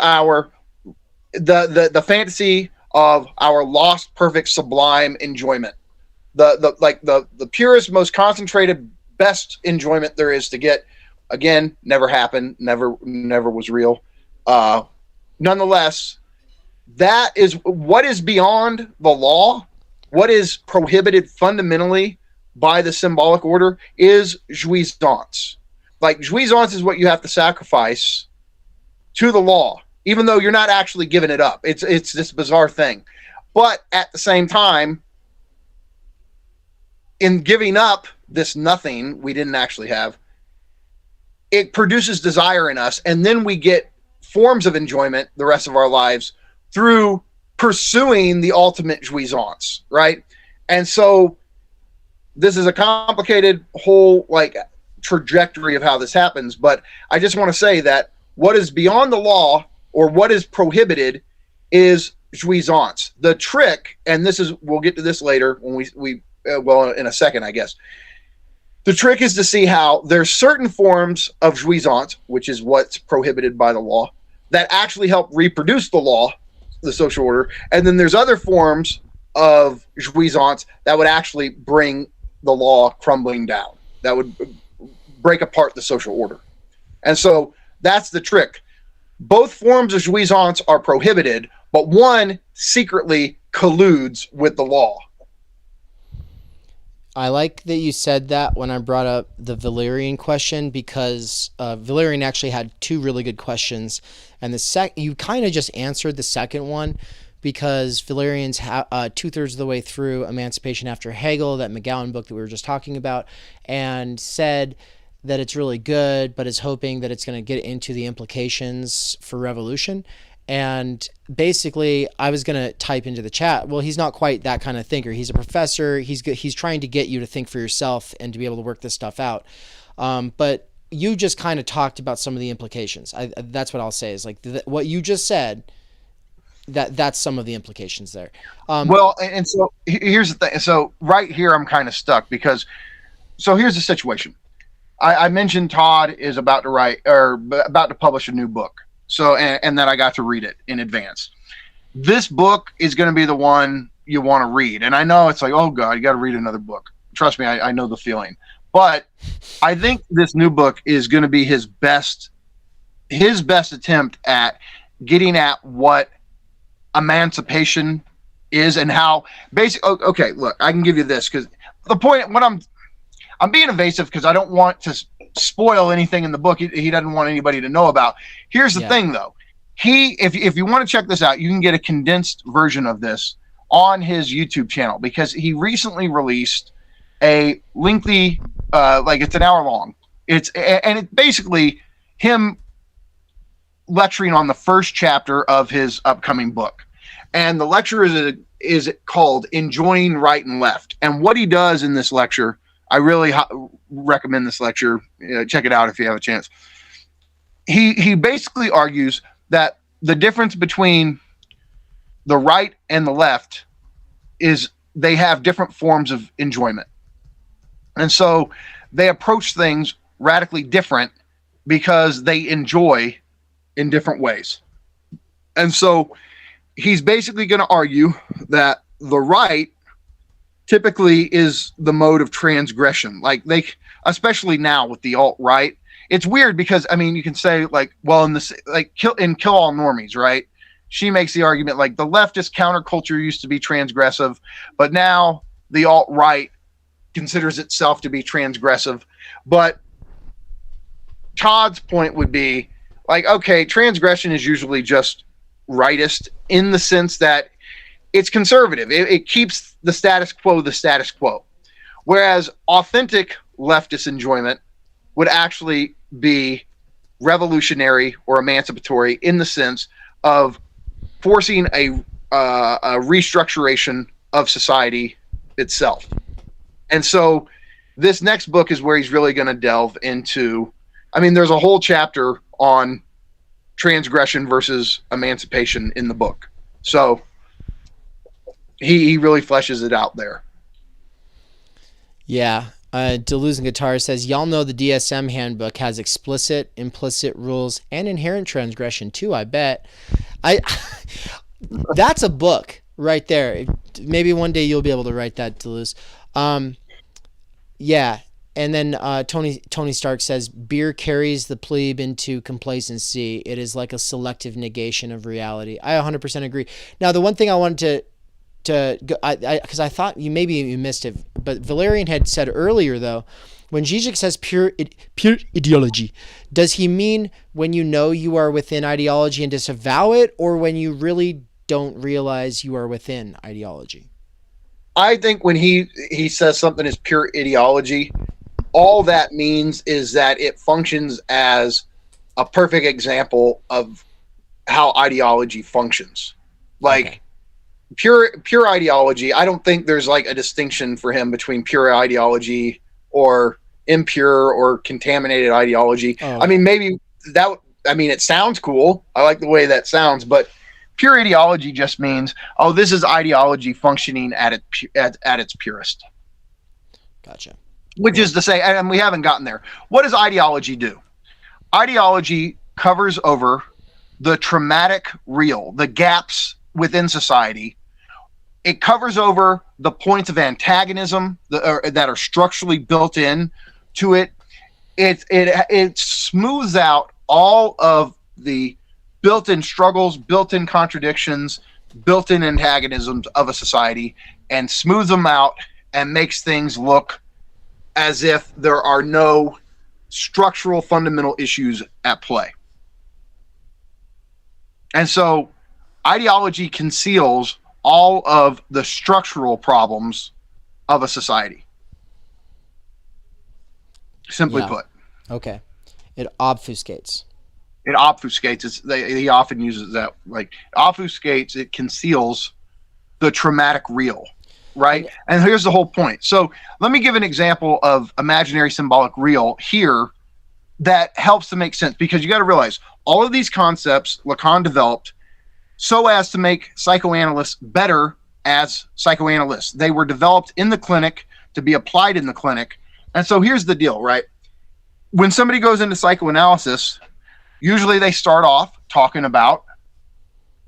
the fantasy of our lost, perfect, sublime enjoyment. The purest, most concentrated, best enjoyment there is to get. Again, never happened, never was real. Nonetheless, that is what is beyond the law, what is prohibited fundamentally by the symbolic order, is jouissance. Like, jouissance is what you have to sacrifice to the law, even though you're not actually giving it up. It's this bizarre thing. But at the same time, in giving up this nothing we didn't actually have, it produces desire in us, and then we get forms of enjoyment the rest of our lives through pursuing the ultimate jouissance, right? And so this is a complicated whole trajectory of how this happens, but I just want to say that what is beyond the law, or what is prohibited, is jouissance. The trick, and we'll get to this later when we in a second, I guess. The trick is to see how there's certain forms of jouissance, which is what's prohibited by the law, that actually help reproduce the law, the social order, and then there's other forms of jouissance that would actually bring the law crumbling down, that would break apart the social order. And so that's the trick. Both forms of jouissance are prohibited, but one secretly colludes with the law. I like that you said that when I brought up the Valerian question, because Valerian actually had two really good questions, and you kind of just answered the second one, because Valerian's 2/3 of the way through Emancipation after Hegel, that McGowan book that we were just talking about, and said that it's really good, but is hoping that it's going to get into the implications for revolution. And basically, I was going to type into the chat, well, he's not quite that kind of thinker. He's a professor. He's trying to get you to think for yourself and to be able to work this stuff out. But you just kind of talked about some of the implications. That's what I'll say is what you just said, that's some of the implications there. Well, and so here's the thing. So right here, I'm kind of stuck because, so here's the situation. I mentioned Todd is about to publish a new book. So, and then I got to read it in advance. This book is going to be the one you want to read. And I know it's like, oh God, you got to read another book. Trust me, I know the feeling. But I think this new book is going to be his best attempt at getting at what emancipation is and how basic. Okay, look, I can give you this, because the point, I'm being evasive because I don't want to spoil anything in the book he doesn't want anybody to know about. Here's the thing, though. If you want to check this out, you can get a condensed version of this on his YouTube channel, because he recently released a lengthy, it's an hour long. It's basically him lecturing on the first chapter of his upcoming book. And the lecture is called Enjoying Right and Left. And what he does in this lecture, I really recommend this lecture. Check it out if you have a chance. He basically argues that the difference between the right and the left is they have different forms of enjoyment. And so they approach things radically different because they enjoy in different ways. And so he's basically going to argue that the right typically is the mode of transgression. Especially now with the alt-right, it's weird because, I mean, you can say Kill All Normies, right? She makes the argument the leftist counterculture used to be transgressive, but now the alt-right considers itself to be transgressive. But Todd's point would be like, okay, transgression is usually just rightist in the sense that it's conservative. It keeps the status quo. Whereas authentic leftist enjoyment would actually be revolutionary or emancipatory in the sense of forcing a restructuration of society itself. And so this next book is where he's really going to delve into, I mean, there's a whole chapter on transgression versus emancipation in the book. So he really fleshes it out there. Yeah. Deleuze and Guitar says, y'all know the DSM handbook has explicit, implicit rules, and inherent transgression too, I bet. That's a book right there. Maybe one day you'll be able to write that, Deleuze. Yeah. And then Tony Stark says, beer carries the plebe into complacency. It is like a selective negation of reality. I 100% agree. Now, the one thing I wanted because I thought you missed it, but Valerian had said earlier, though, when Žižek says pure ideology, does he mean when you know you are within ideology and disavow it, or when you really don't realize you are within ideology? I think when he says something is pure ideology, all that means is that it functions as a perfect example of how ideology functions. Like, okay. Pure ideology, I don't think there's like a distinction for him between pure ideology or impure or contaminated ideology. Oh. I mean, maybe it sounds cool. I like the way that sounds, but pure ideology just means, oh, this is ideology functioning at its purest. Gotcha. Which is to say, and we haven't gotten there. What does ideology do? Ideology covers over the traumatic real, the gaps within society. It covers over the points of antagonism that are structurally built in to it. It smooths out all of the built-in struggles, built-in contradictions, built-in antagonisms of a society, and smooths them out and makes things look as if there are no structural fundamental issues at play. And so ideology conceals all of the structural problems of a society. Simply put. Okay. It obfuscates. It obfuscates. He often uses that. Like, obfuscates, it conceals the traumatic real, right? And here's the whole point. So let me give an example of imaginary symbolic real here that helps to make sense, because you got to realize all of these concepts Lacan developed so as to make psychoanalysts better as psychoanalysts. They were developed in the clinic to be applied in the clinic. And so here's the deal, right? When somebody goes into psychoanalysis, usually they start off talking about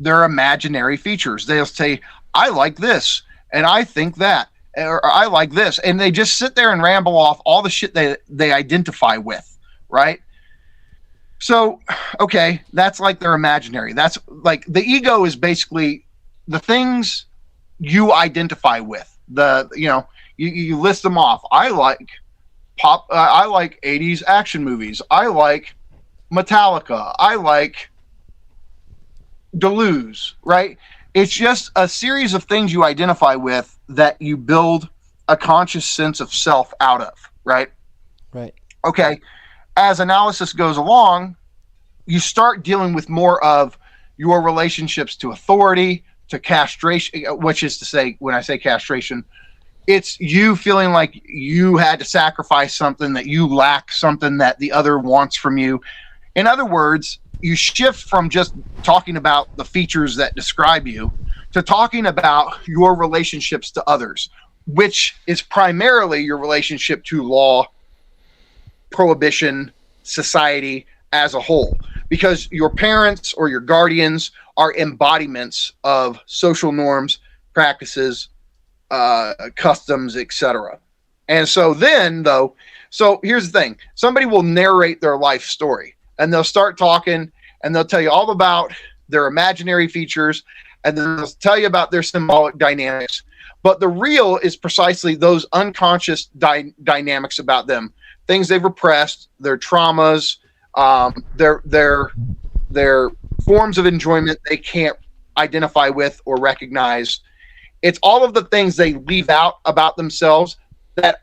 their imaginary features. They'll say, I like this, and I think that, or I like this. And they just sit there and ramble off all the shit they identify with, right? So, okay, that's like their imaginary. That's like the ego is basically the things you identify with. You list them off. I like pop. I like 80s action movies. I like Metallica. I like Deleuze, right? It's just a series of things you identify with that you build a conscious sense of self out of, right? Right. Okay. As analysis goes along, you start dealing with more of your relationships to authority, to castration, which is to say, when I say castration, it's you feeling like you had to sacrifice something, that you lack something that the other wants from you. In other words, you shift from just talking about the features that describe you to talking about your relationships to others, which is primarily your relationship to law, prohibition, society as a whole, because your parents or your guardians are embodiments of social norms, practices, customs, etc. And so then, though, so here's the thing. Somebody will narrate their life story, and they'll start talking, and they'll tell you all about their imaginary features, and then they'll tell you about their symbolic dynamics. But the real is precisely those unconscious dynamics about them, things they've repressed, their traumas, Their forms of enjoyment they can't identify with or recognize. It's all of the things they leave out about themselves that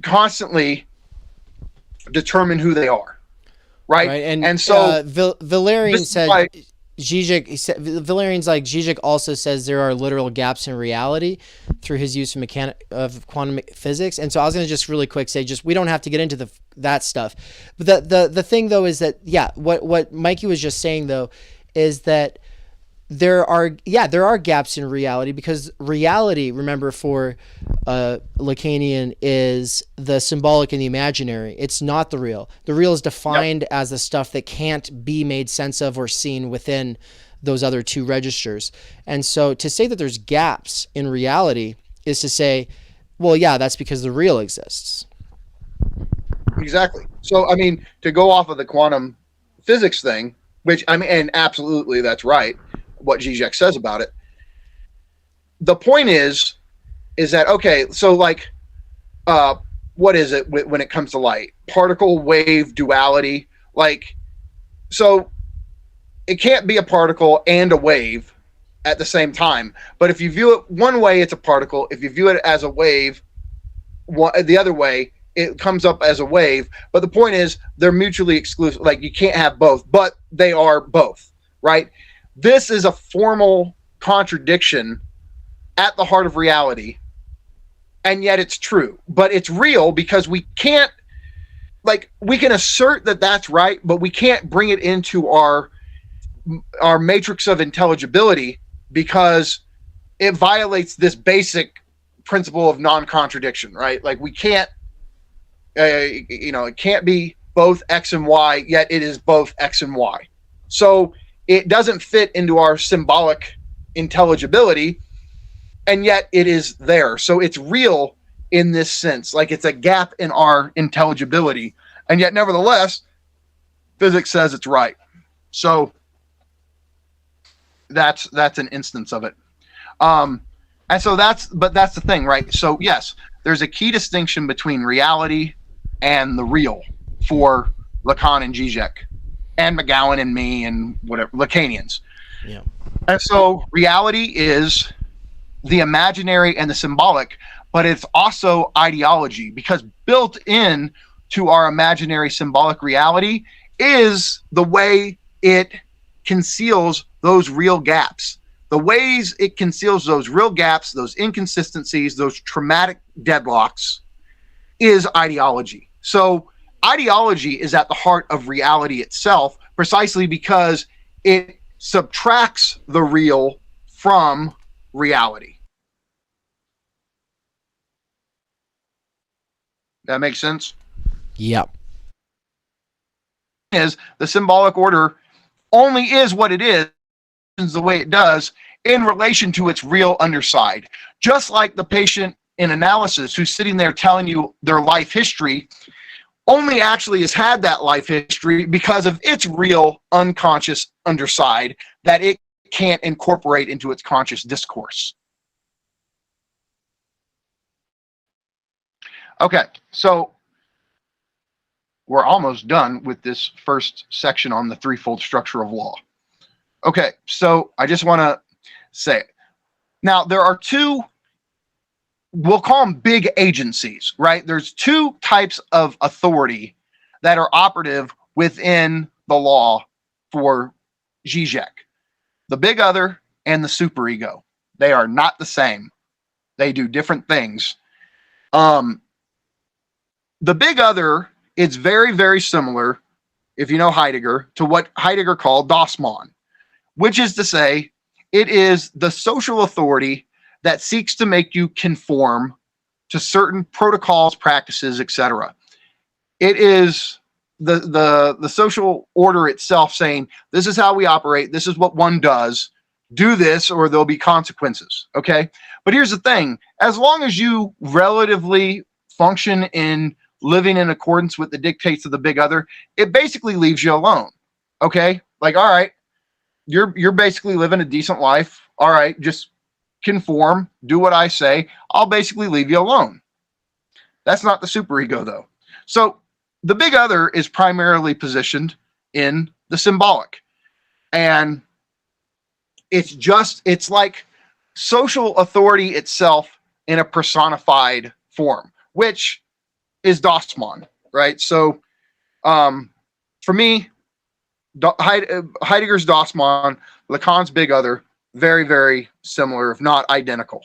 constantly determine who they are, right? And so Valerian said Valerian's like Žižek also says there are literal gaps in reality through his use of quantum physics. And so I was going to just really quick say, we don't have to get into that stuff. But the thing though is that, what Mikey was just saying though, is that there are gaps in reality, because reality, remember, for Lacanian is the symbolic and the imaginary. It's not the real. The real is defined as the stuff that can't be made sense of or seen within those other two registers. And so to say that there's gaps in reality is to say, well, yeah, that's because the real exists. Exactly. So, I mean, to go off of the quantum physics thing, which, I mean, and absolutely that's right, what Žižek says about it. The point is that, okay, so like, what is it when it comes to light? Particle wave duality. Like, so it can't be a particle and a wave at the same time. But if you view it one way, it's a particle. If you view it as a wave, the other way, it comes up as a wave. But the point is they're mutually exclusive. Like, you can't have both, but they are both, right? This is a formal contradiction at the heart of reality, and yet it's true. But it's real because we can't, like, we can assert that that's right, but we can't bring it into our matrix of intelligibility because it violates this basic principle of non-contradiction, right? Like, we can't, it can't be both X and Y, yet it is both X and Y. So it doesn't fit into our symbolic intelligibility, and yet it is there. So it's real in this sense. Like, it's a gap in our intelligibility, and yet nevertheless, physics says it's right. So that's an instance of it. And so that's the thing, right? So yes, there's a key distinction between reality and the real for Lacan and Žižek, and McGowan and me and whatever, Lacanians. Yeah. And so reality is the imaginary and the symbolic, but it's also ideology, because built in to our imaginary symbolic reality is the way it conceals those real gaps. The ways it conceals those real gaps, those inconsistencies, those traumatic deadlocks is ideology. So ideology is at the heart of reality itself, precisely because it subtracts the real from reality. That makes sense? Yep. Is the symbolic order only is what it is the way it does in relation to its real underside. Just like the patient in analysis who's sitting there telling you their life history only actually has had that life history because of its real unconscious underside that it can't incorporate into its conscious discourse. Okay, so we're almost done with this first section on the threefold structure of law. Okay, so I just want to say, now there are two, we'll call them big agencies, right? There's two types of authority that are operative within the law for Žižek: the big other and the superego. They are not the same. They do different things. The big other is very, very similar, if you know Heidegger, to what Heidegger called das Man, which is to say, it is the social authority that seeks to make you conform to certain protocols, practices, etc. It is the social order itself saying, this is how we operate, this is what one does, do this or there'll be consequences, okay? But here's the thing, as long as you relatively function in living in accordance with the dictates of the big other, it basically leaves you alone, okay? Like, all right, you're basically living a decent life, all right, just conform, do what I say, I'll basically leave you alone. That's not the superego, though. So the big other is primarily positioned in the symbolic. And it's like social authority itself in a personified form, which is Dossmann, right? So for me, Heidegger's Dossmann, Lacan's Big Other, very, very similar, if not identical.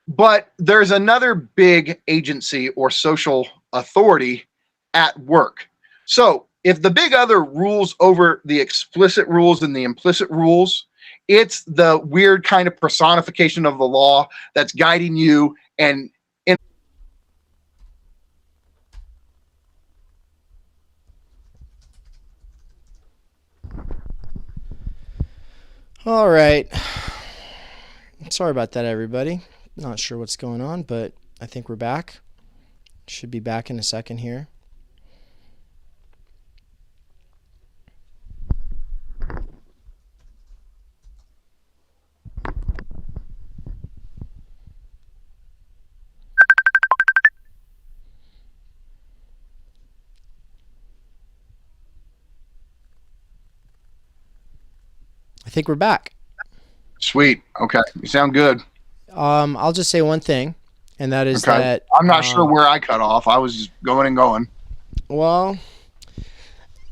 But there's another big agency or social authority at work. So if the Big Other rules over the explicit rules and the implicit rules, it's the weird kind of personification of the law that's guiding you. And All right. Sorry about that, everybody. Not sure what's going on, but I think we're back. Should be back in a second here. I think we're back. Sweet. Okay. You sound good. I'll just say one thing, and that is that I'm not sure where I cut off. I was just going and going. Well,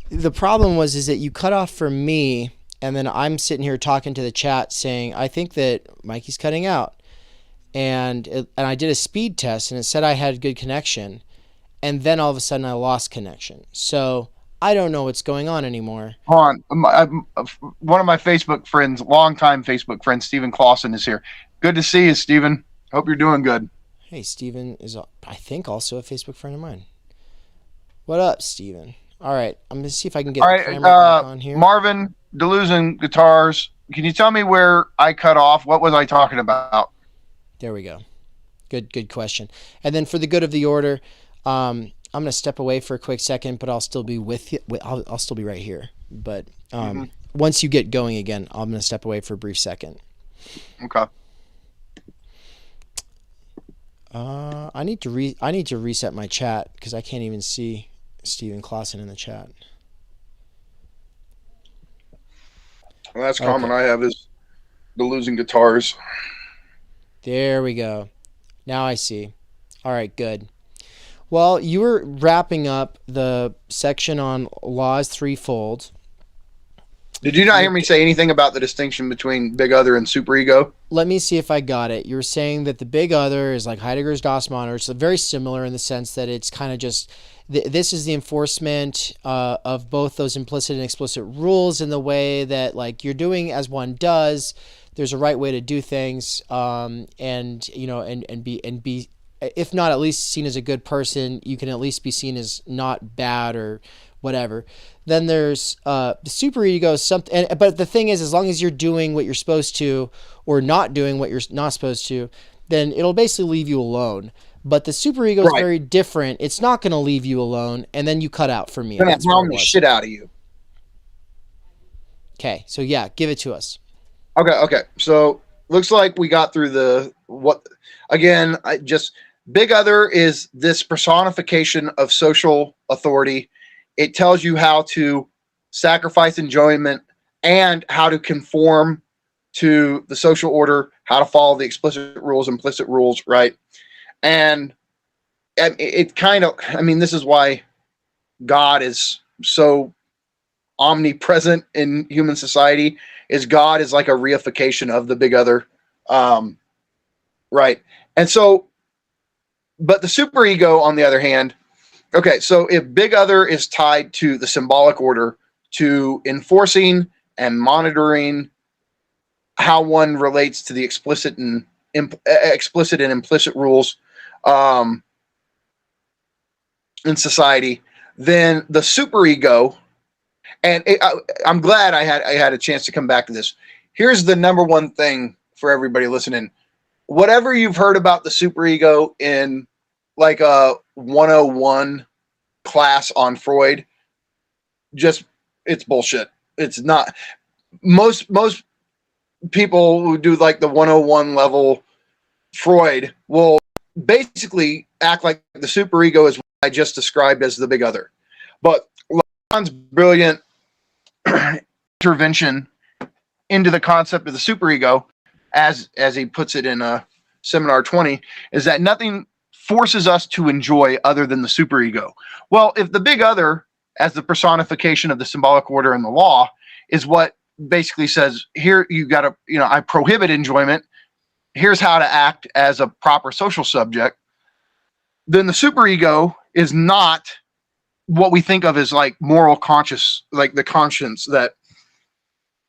the problem is that you cut off for me, and then I'm sitting here talking to the chat saying, I think that Mikey's cutting out. And I did a speed test, and it said I had good connection. And then all of a sudden I lost connection. So I don't know what's going on anymore. Hold on. One of my Facebook friends, longtime Facebook friend, Stephen Clausen, is here. Good to see you, Stephen. Hope you're doing good. Hey, Stephen is, I think, also a Facebook friend of mine. What up, Stephen? All right, I'm going to see if I can get the camera back on here. Marvin, Delusion Guitars, can you tell me where I cut off? What was I talking about? There we go. Good question. And then for the good of the order, I'm going to step away for a quick second, but I'll still be with you. I'll still be right here. But once you get going again, I'm going to step away for a brief second. Okay. I need to reset my chat because I can't even see Stephen Clausen in the chat. Well, that's common. I have is the losing guitars. There we go. Now I see. All right, good. Well, you were wrapping up the section on laws threefold. Did you not hear me say anything about the distinction between Big Other and superego? Let me see if I got it. You were saying that the Big Other is like Heidegger's Dossmann, or it's very similar in the sense that it's kind of just this is the enforcement of both those implicit and explicit rules in the way that like you're doing as one does. There's a right way to do things, and you know, and be if not at least seen as a good person, you can at least be seen as not bad or whatever. Then there's the superego, something. But the thing is, as long as you're doing what you're supposed to or not doing what you're not supposed to, then it'll basically leave you alone. But the superego is very different. It's not going to leave you alone, and then you cut out for me. It's going to pound the shit out of you. Okay, so yeah, give it to us. Okay. So looks like we got through Big Other is this personification of social authority. It tells you how to sacrifice enjoyment and how to conform to the social order, how to follow the explicit rules, implicit rules, right? And it kind of, this is why God is so omnipresent in human society, is God is like a reification of the Big Other. Right. And so, but the superego, on the other hand, okay, so if Big Other is tied to the symbolic order, to enforcing and monitoring how one relates to the explicit and implicit rules in society, then the superego, and I'm glad I had a chance to come back to this. Here's the number one thing for everybody listening. Whatever you've heard about the superego in like a 101 class on Freud, it's bullshit. It's not. Most people who do like the 101 level Freud will basically act like the superego is what I just described as the Big Other. But Lacan's brilliant intervention into the concept of the superego, as he puts it in Seminar 20, is that nothing forces us to enjoy other than the superego. Well, if the big other, as the personification of the symbolic order and the law, is what basically says, here you got to, I prohibit enjoyment, here's how to act as a proper social subject, then the superego is not what we think of as like moral conscious, like the conscience that,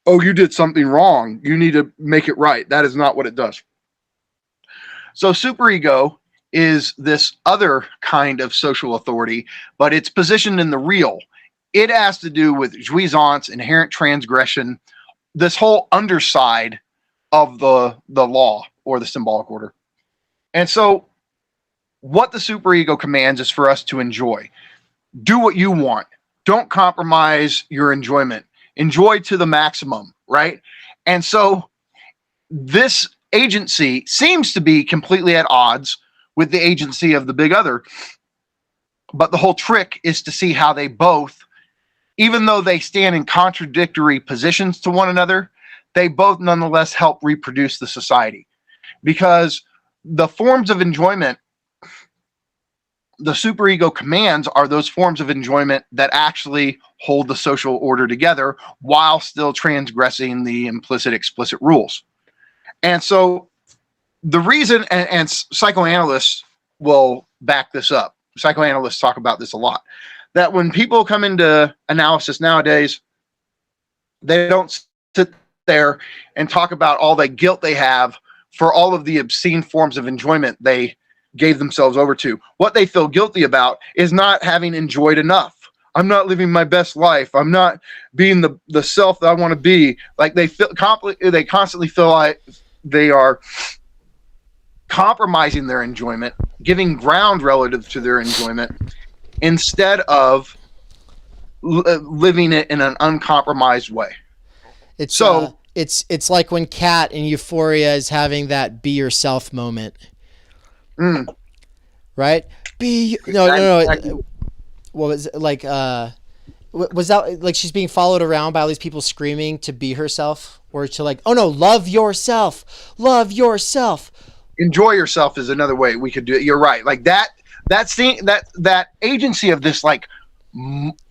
oh, you did something wrong, you need to make it right. That is not what it does. So superego is this other kind of social authority, but it's positioned in the real. It has to do with jouissance, inherent transgression, this whole underside of the law or the symbolic order. And so what the superego commands is for us to enjoy. Do what you want. Don't compromise your enjoyment. Enjoy to the maximum, right? And so this agency seems to be completely at odds with the agency of the big other. But the whole trick is to see how they both, even though they stand in contradictory positions to one another, they both nonetheless help reproduce the society. Because the forms of enjoyment the superego commands are those forms of enjoyment that actually hold the social order together while still transgressing the implicit, explicit rules. And so the reason, and psychoanalysts will back this up, psychoanalysts talk about this a lot, that when people come into analysis nowadays, they don't sit there and talk about all the guilt they have for all of the obscene forms of enjoyment they gave themselves over to. What they feel guilty about is not having enjoyed enough. I'm not living my best life. I'm not being the self that I want to be. Like they constantly feel like they are compromising their enjoyment, giving ground relative to their enjoyment, instead of living it in an uncompromised way. It's like when Kat in Euphoria is having that be yourself moment. Right? No. What was it, like? Was that like she's being followed around by all these people screaming to be herself, or to like, oh no, love yourself, love yourself, enjoy yourself is another way we could do it. You're right. Like that agency of this like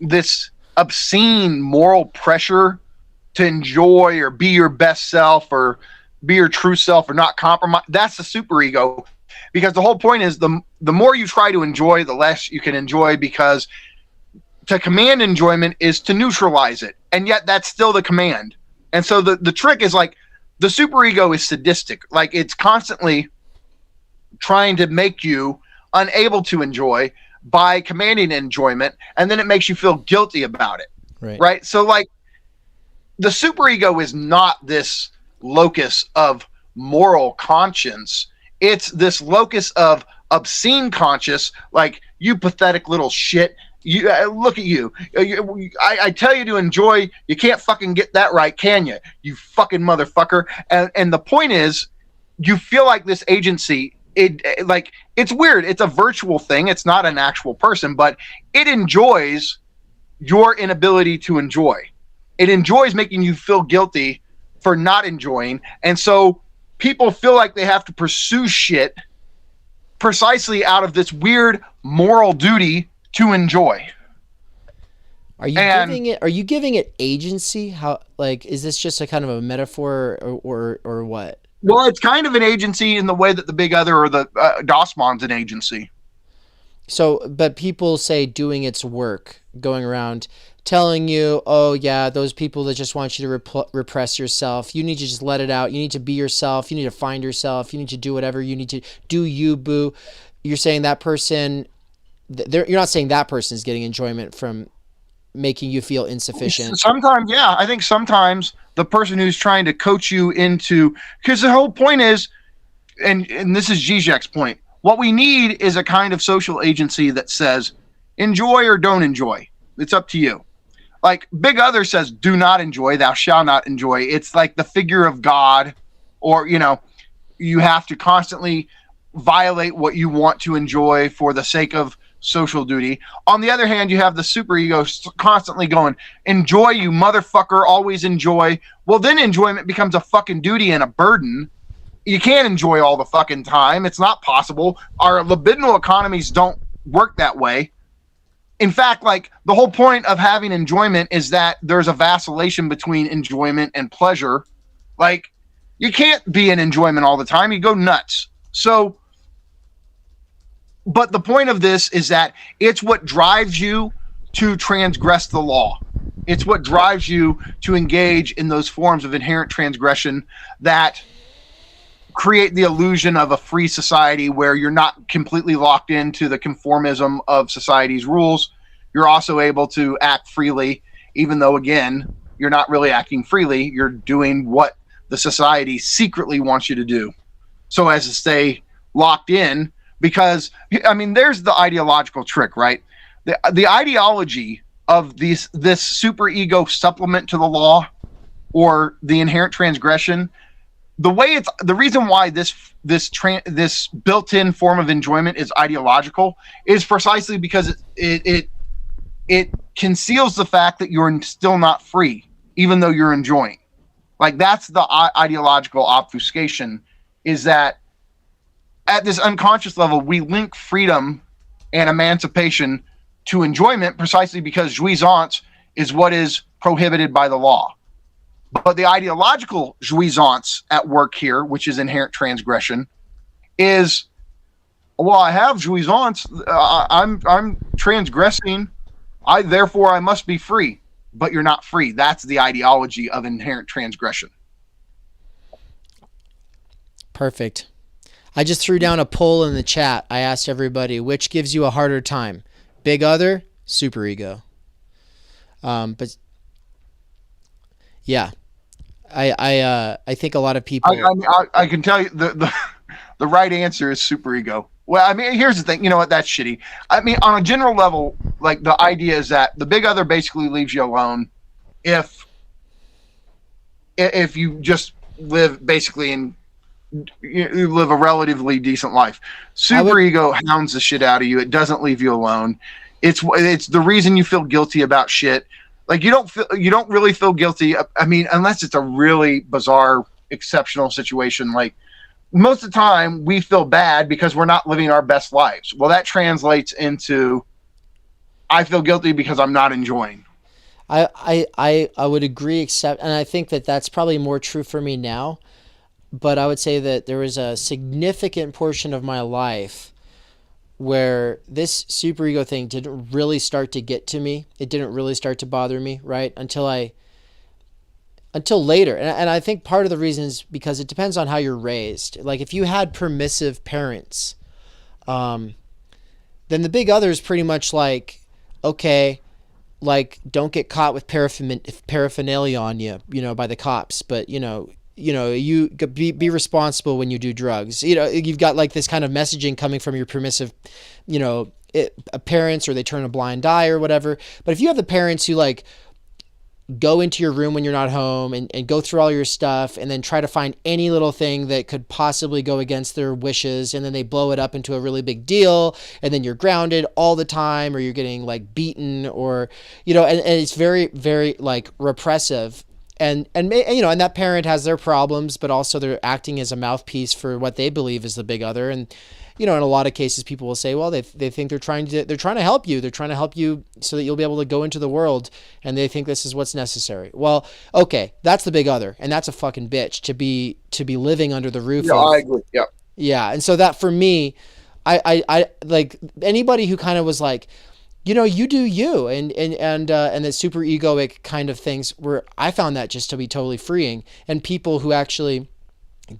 this obscene moral pressure to enjoy or be your best self or be your true self or not compromise. That's the superego. Because the whole point is the more you try to enjoy, the less you can enjoy, because to command enjoyment is to neutralize it. And yet that's still the command. And so the trick is like the superego is sadistic. Like it's constantly trying to make you unable to enjoy by commanding enjoyment. And then it makes you feel guilty about it. Right? So like the superego is not this locus of moral conscience. It's this locus of obscene conscience, like, you pathetic little shit. You look at you. I tell you to enjoy. You can't fucking get that right, can you? You fucking motherfucker. And the point is, you feel like this agency. It's weird. It's a virtual thing. It's not an actual person, but it enjoys your inability to enjoy. It enjoys making you feel guilty for not enjoying, and so people feel like they have to pursue shit precisely out of this weird moral duty to enjoy. Are you giving it agency? How, like, is this just a kind of a metaphor or what? Well, it's kind of an agency in the way that the big other or the Dossman's an agency. So, but people say doing its work, going around telling you, oh yeah, those people that just want you to repress yourself, you need to just let it out, you need to be yourself, you need to find yourself, you need to do whatever you need to do, you boo. You're saying that person, you're not saying that person is getting enjoyment from making you feel insufficient. Sometimes, yeah, I think sometimes the person who's trying to coach you into, because the whole point is, and this is Žižek's point, what we need is a kind of social agency that says, enjoy or don't enjoy. It's up to you. Like Big Other says, do not enjoy, thou shalt not enjoy. It's like the figure of God, or, you have to constantly violate what you want to enjoy for the sake of social duty. On the other hand, you have the superego constantly going, enjoy, you motherfucker, always enjoy. Well, then enjoyment becomes a fucking duty and a burden. You can't enjoy all the fucking time. It's not possible. Our libidinal economies don't work that way. In fact, like, the whole point of having enjoyment is that there's a vacillation between enjoyment and pleasure. Like, you can't be in enjoyment all the time. You go nuts. So, but the point of this is that it's what drives you to transgress the law. It's what drives you to engage in those forms of inherent transgression that create the illusion of a free society where you're not completely locked into the conformism of society's rules. You're also able to act freely, even though, again, you're not really acting freely. You're doing what the society secretly wants you to do, so as to stay locked in. Because, I mean, there's the ideological trick, right? The ideology of this superego supplement to the law, or the inherent transgression, the reason why this built-in form of enjoyment is ideological is precisely because it conceals the fact that you're still not free, even though you're enjoying. Like, that's the ideological obfuscation, is that at this unconscious level, we link freedom and emancipation to enjoyment precisely because jouissance is what is prohibited by the law. But the ideological jouissance at work here, which is inherent transgression, is, well, I have jouissance. I'm transgressing. Therefore I must be free. But you're not free. That's the ideology of inherent transgression. Perfect. I just threw down a poll in the chat. I asked everybody, which gives you a harder time? Big other, superego. But yeah, I think a lot of people. I can tell you the right answer is superego. Well, I mean, here's the thing. You know what? That's shitty. I mean, on a general level, like, the idea is that the big other basically leaves you alone if you just live basically in. You live a relatively decent life. Superego hounds the shit out of you. It doesn't leave you alone. It's the reason you feel guilty about shit. Like, you don't really feel guilty. I mean, unless it's a really bizarre, exceptional situation. Like, most of the time we feel bad because we're not living our best lives. Well, that translates into, I feel guilty because I'm not enjoying. I would agree, and I think that that's probably more true for me now. But I would say that there was a significant portion of my life where this superego thing didn't really start to get to me. It didn't really start to bother me, right? Until later. And I think part of the reason is because it depends on how you're raised. Like, if you had permissive parents, then the big other is pretty much like, okay, like, don't get caught with paraphernalia on you, by the cops. But, you be responsible when you do drugs. You've got like this kind of messaging coming from your permissive, parents, or they turn a blind eye or whatever. But if you have the parents who like go into your room when you're not home and go through all your stuff and then try to find any little thing that could possibly go against their wishes, and then they blow it up into a really big deal, and then you're grounded all the time, or you're getting like beaten, or, and it's very, very like repressive. And that parent has their problems, but also they're acting as a mouthpiece for what they believe is the big other. And, in a lot of cases, people will say, well, they think they're trying to help you. They're trying to help you so that you'll be able to go into the world, and they think this is what's necessary. Well, okay, that's the big other, and that's a fucking bitch to be living under the roof. Yeah, I agree. Yeah. Yeah, and so that for me, I like anybody who kind of was like, you do you, and the super egoic kind of things, where I found that just to be totally freeing. And people who actually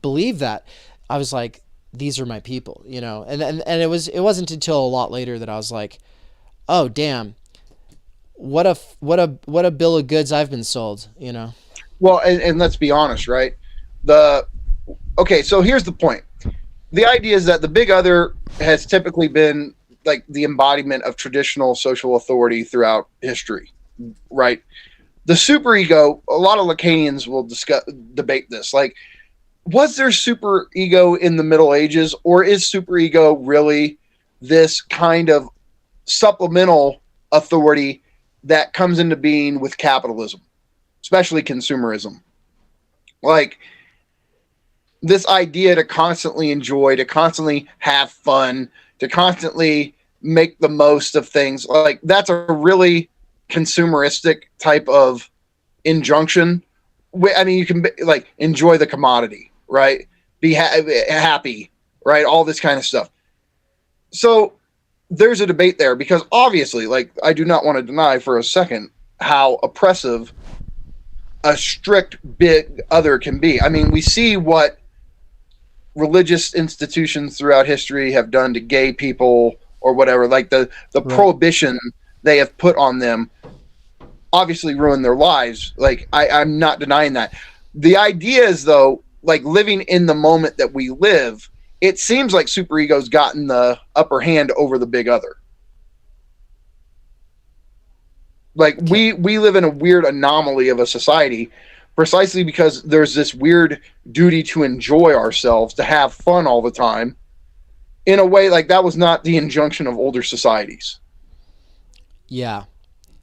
believe that, I was like, these are my people, and it wasn't until a lot later that I was like, oh damn, what a bill of goods I've been sold, Well, and let's be honest, right? Okay, so here's the point. The idea is that the big other has typically been like the embodiment of traditional social authority throughout history, right? The superego, a lot of Lacanians will debate this. Like, was there superego in the Middle Ages, or is superego really this kind of supplemental authority that comes into being with capitalism, especially consumerism. Like this idea to constantly enjoy, to constantly have fun, to constantly make the most of things. Like that's a really consumeristic type of injunction. I mean, you can like enjoy the commodity, right? Be happy, right? All this kind of stuff. So there's a debate there because obviously, like, I do not want to deny for a second how oppressive a strict big other can be. I mean, we see what religious institutions throughout history have done to gay people or whatever, like the right. Prohibition they have put on them obviously ruined their lives. Like I'm not denying that. The idea is though, like living in the moment that we live, it seems like superego's gotten the upper hand over the big other. Like we live in a weird anomaly of a society precisely because there's this weird duty to enjoy ourselves, to have fun all the time in a way like that was not the injunction of older societies. Yeah.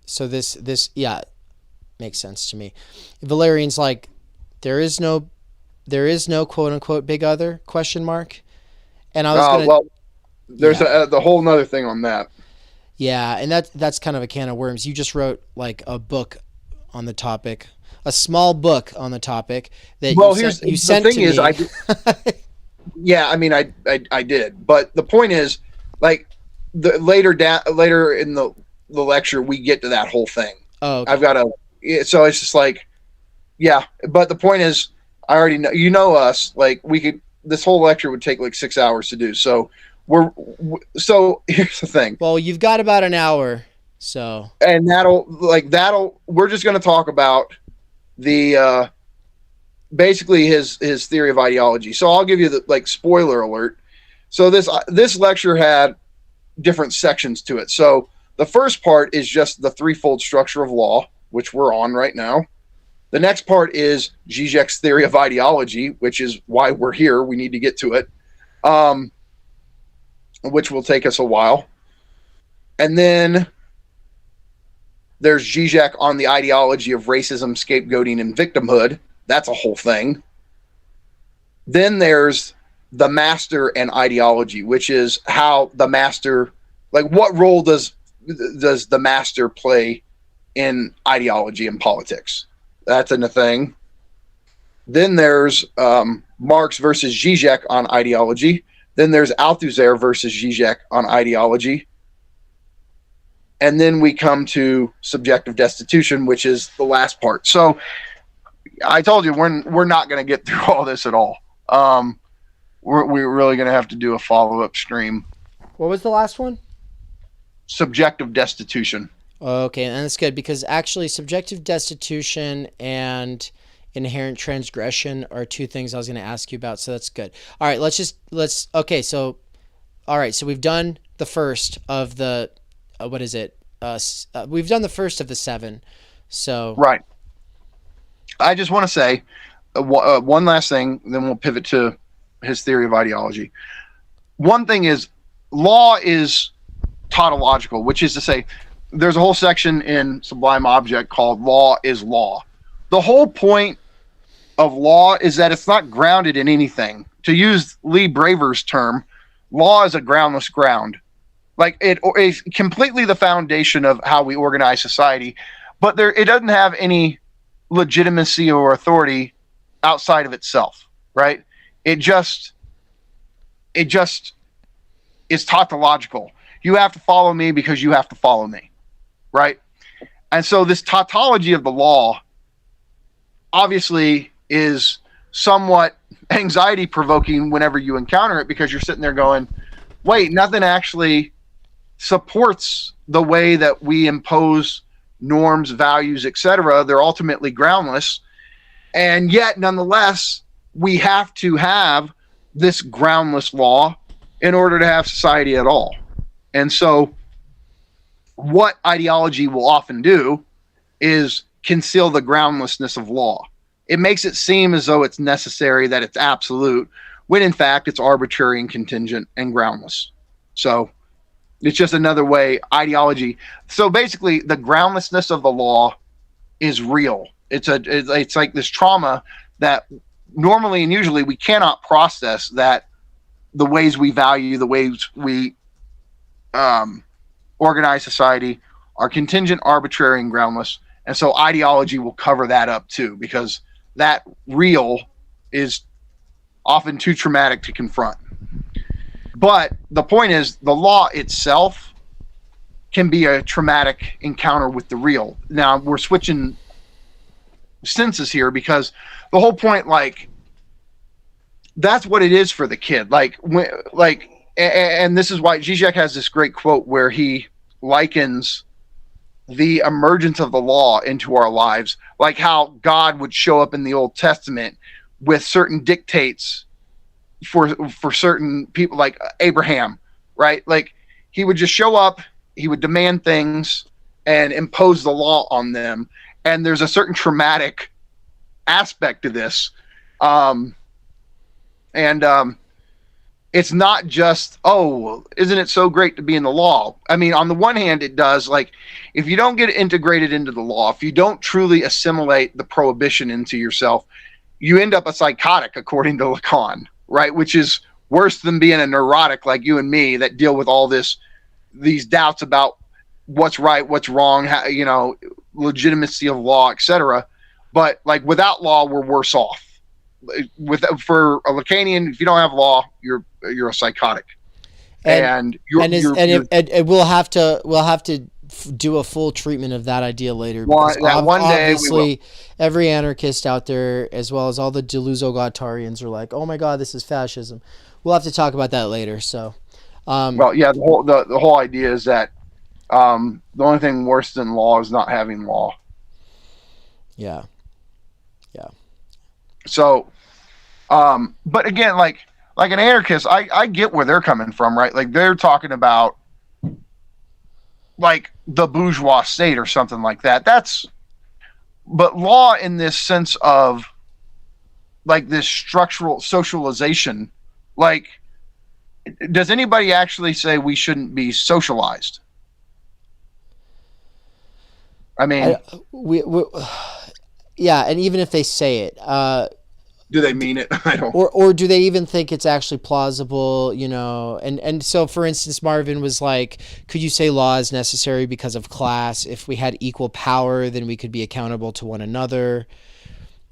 So this yeah, makes sense to me. Valerian's like, there is no quote unquote big other ? And I was gonna there's the whole nother thing on that. Yeah, and that's kind of a can of worms. You just wrote like a book on the topic, a small book on the topic that you sent to me. Yeah, I mean, I did, but the point is, like, later in the lecture we get to that whole thing. Oh, okay. I've got so it's just like, yeah, but the point is, I already know, us, like this whole lecture would take like 6 hours to do. So so here's the thing. Well, you've got about an hour, so. And we're just going to talk about the, basically his theory of ideology. So I'll give you the spoiler alert. So this lecture had different sections to it. So the first part is just the threefold structure of law, which we're on right now. The next part is Žižek's theory of ideology, which is why we're here. We need to get to it, which will take us a while. And then there's Žižek on the ideology of racism, scapegoating, and victimhood. That's a whole thing. Then there's the master and ideology, which is how the master, like what role does the master play in ideology and politics? That's a thing. Then there's Marx versus Žižek on ideology. Then there's Althusser versus Žižek on ideology. And then we come to subjective destitution, which is the last part. So I told you we're not going to get through all this at all. We're really going to have to do a follow-up stream. What was the last one? Subjective destitution. Okay, and that's good because actually subjective destitution and inherent transgression are two things I was going to ask you about, so that's good. All right, so we've done the first of the we've done the first of the 7. So right. I just want to say one last thing, then we'll pivot to his theory of ideology. One thing is law is tautological, which is to say there's a whole section in Sublime Object called Law is Law. The whole point of law is that it's not grounded in anything. To use Lee Braver's term, law is a groundless ground. Like it is completely the foundation of how we organize society, but it doesn't have any legitimacy or authority outside of itself, right? It just is tautological. You have to follow me because you have to follow me, right? And so this tautology of the law obviously is somewhat anxiety provoking whenever you encounter it, because you're sitting there going, wait, nothing actually supports the way that we impose norms, values, etc. They're ultimately groundless. And yet, nonetheless, we have to have this groundless law in order to have society at all. And so what ideology will often do is conceal the groundlessness of law. It makes it seem as though it's necessary, that it's absolute, when in fact it's arbitrary and contingent and groundless. So It's just another way, ideology. So basically, the groundlessness of the law is real. It's like this trauma that normally and usually we cannot process, that the ways we value, the ways we organize society are contingent, arbitrary, and groundless. And so ideology will cover that up too, because that real is often too traumatic to confront. But the point is, the law itself can be a traumatic encounter with the real. Now, we're switching senses here, because the whole point, like, that's what it is for the kid. And this is why Žižek has this great quote where he likens the emergence of the law into our lives, like how God would show up in the Old Testament with certain dictates for certain people, like Abraham, right? Like, he would just show up, he would demand things and impose the law on them. And there's a certain traumatic aspect to this. It's not just, oh, isn't it so great to be in the law? I mean, on the one hand, it does. Like, if you don't get integrated into the law, if you don't truly assimilate the prohibition into yourself, you end up a psychotic, according to Lacan, right? Which is worse than being a neurotic like you and me that deal with all these doubts about what's right, what's wrong, how, legitimacy of law, etc. But like, without law, we're worse off. For a Lacanian, if you don't have law, you're a psychotic, and we'll have to do a full treatment of that idea later. One day, obviously, every anarchist out there, as well as all the Deleuze-Guattarians, are like, "Oh my God, this is fascism." We'll have to talk about that later. So, the whole idea is that the only thing worse than law is not having law. Yeah. So, but again, like an anarchist, I get where they're coming from, right? Like, they're talking about like the bourgeois state or something like that. But law in this sense of like this structural socialization, like, does anybody actually say we shouldn't be socialized? I mean, yeah, and even if they say it, do they mean it? I don't. Or do they even think it's actually plausible? And so, for instance, Marvin was like, "Could you say law is necessary because of class? If we had equal power, then we could be accountable to one another."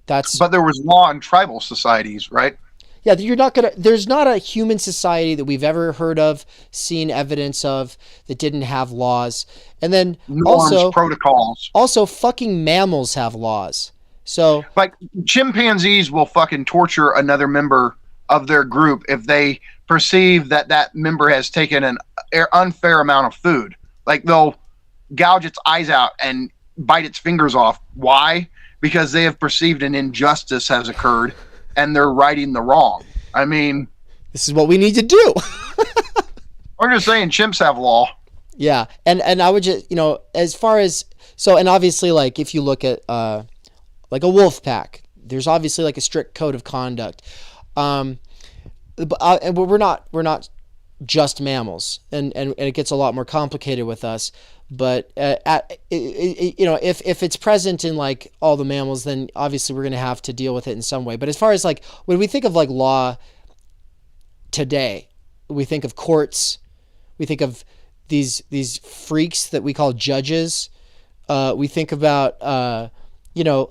But there was law in tribal societies, right? Yeah, there's not a human society that we've ever heard of, seen evidence of, that didn't have laws. And then norms, protocols. Also, fucking mammals have laws. So, like, chimpanzees will fucking torture another member of their group if they perceive that member has taken an unfair amount of food. Like, they'll gouge its eyes out and bite its fingers off. Why? Because they have perceived an injustice has occurred and they're righting the wrong. I mean, this is what we need to do. I'm just saying, chimps have law. Yeah, and I would just, as far as, so, and obviously, like, if you look at like a wolf pack, there's obviously like a strict code of conduct. But we're not just mammals, and it gets a lot more complicated with us. But if it's present in like all the mammals, then obviously we're going to have to deal with it in some way. But as far as like when we think of like law today, we think of courts, we think of these freaks that we call judges. We think about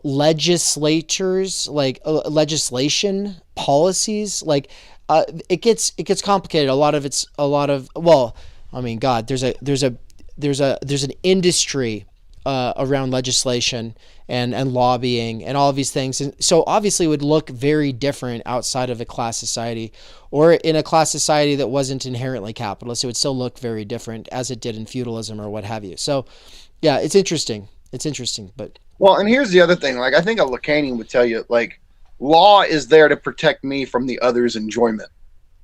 legislatures, like legislation, policies, like it gets complicated. Well, I mean, God, there's an industry around legislation and lobbying and all of these things, and so obviously it would look very different outside of a class society, or in a class society that wasn't inherently capitalist. It would still look very different as it did in feudalism or what have you. So, yeah, it's interesting. But well, and here's the other thing. Like, I think a Lacanian would tell you, like, law is there to protect me from the other's enjoyment.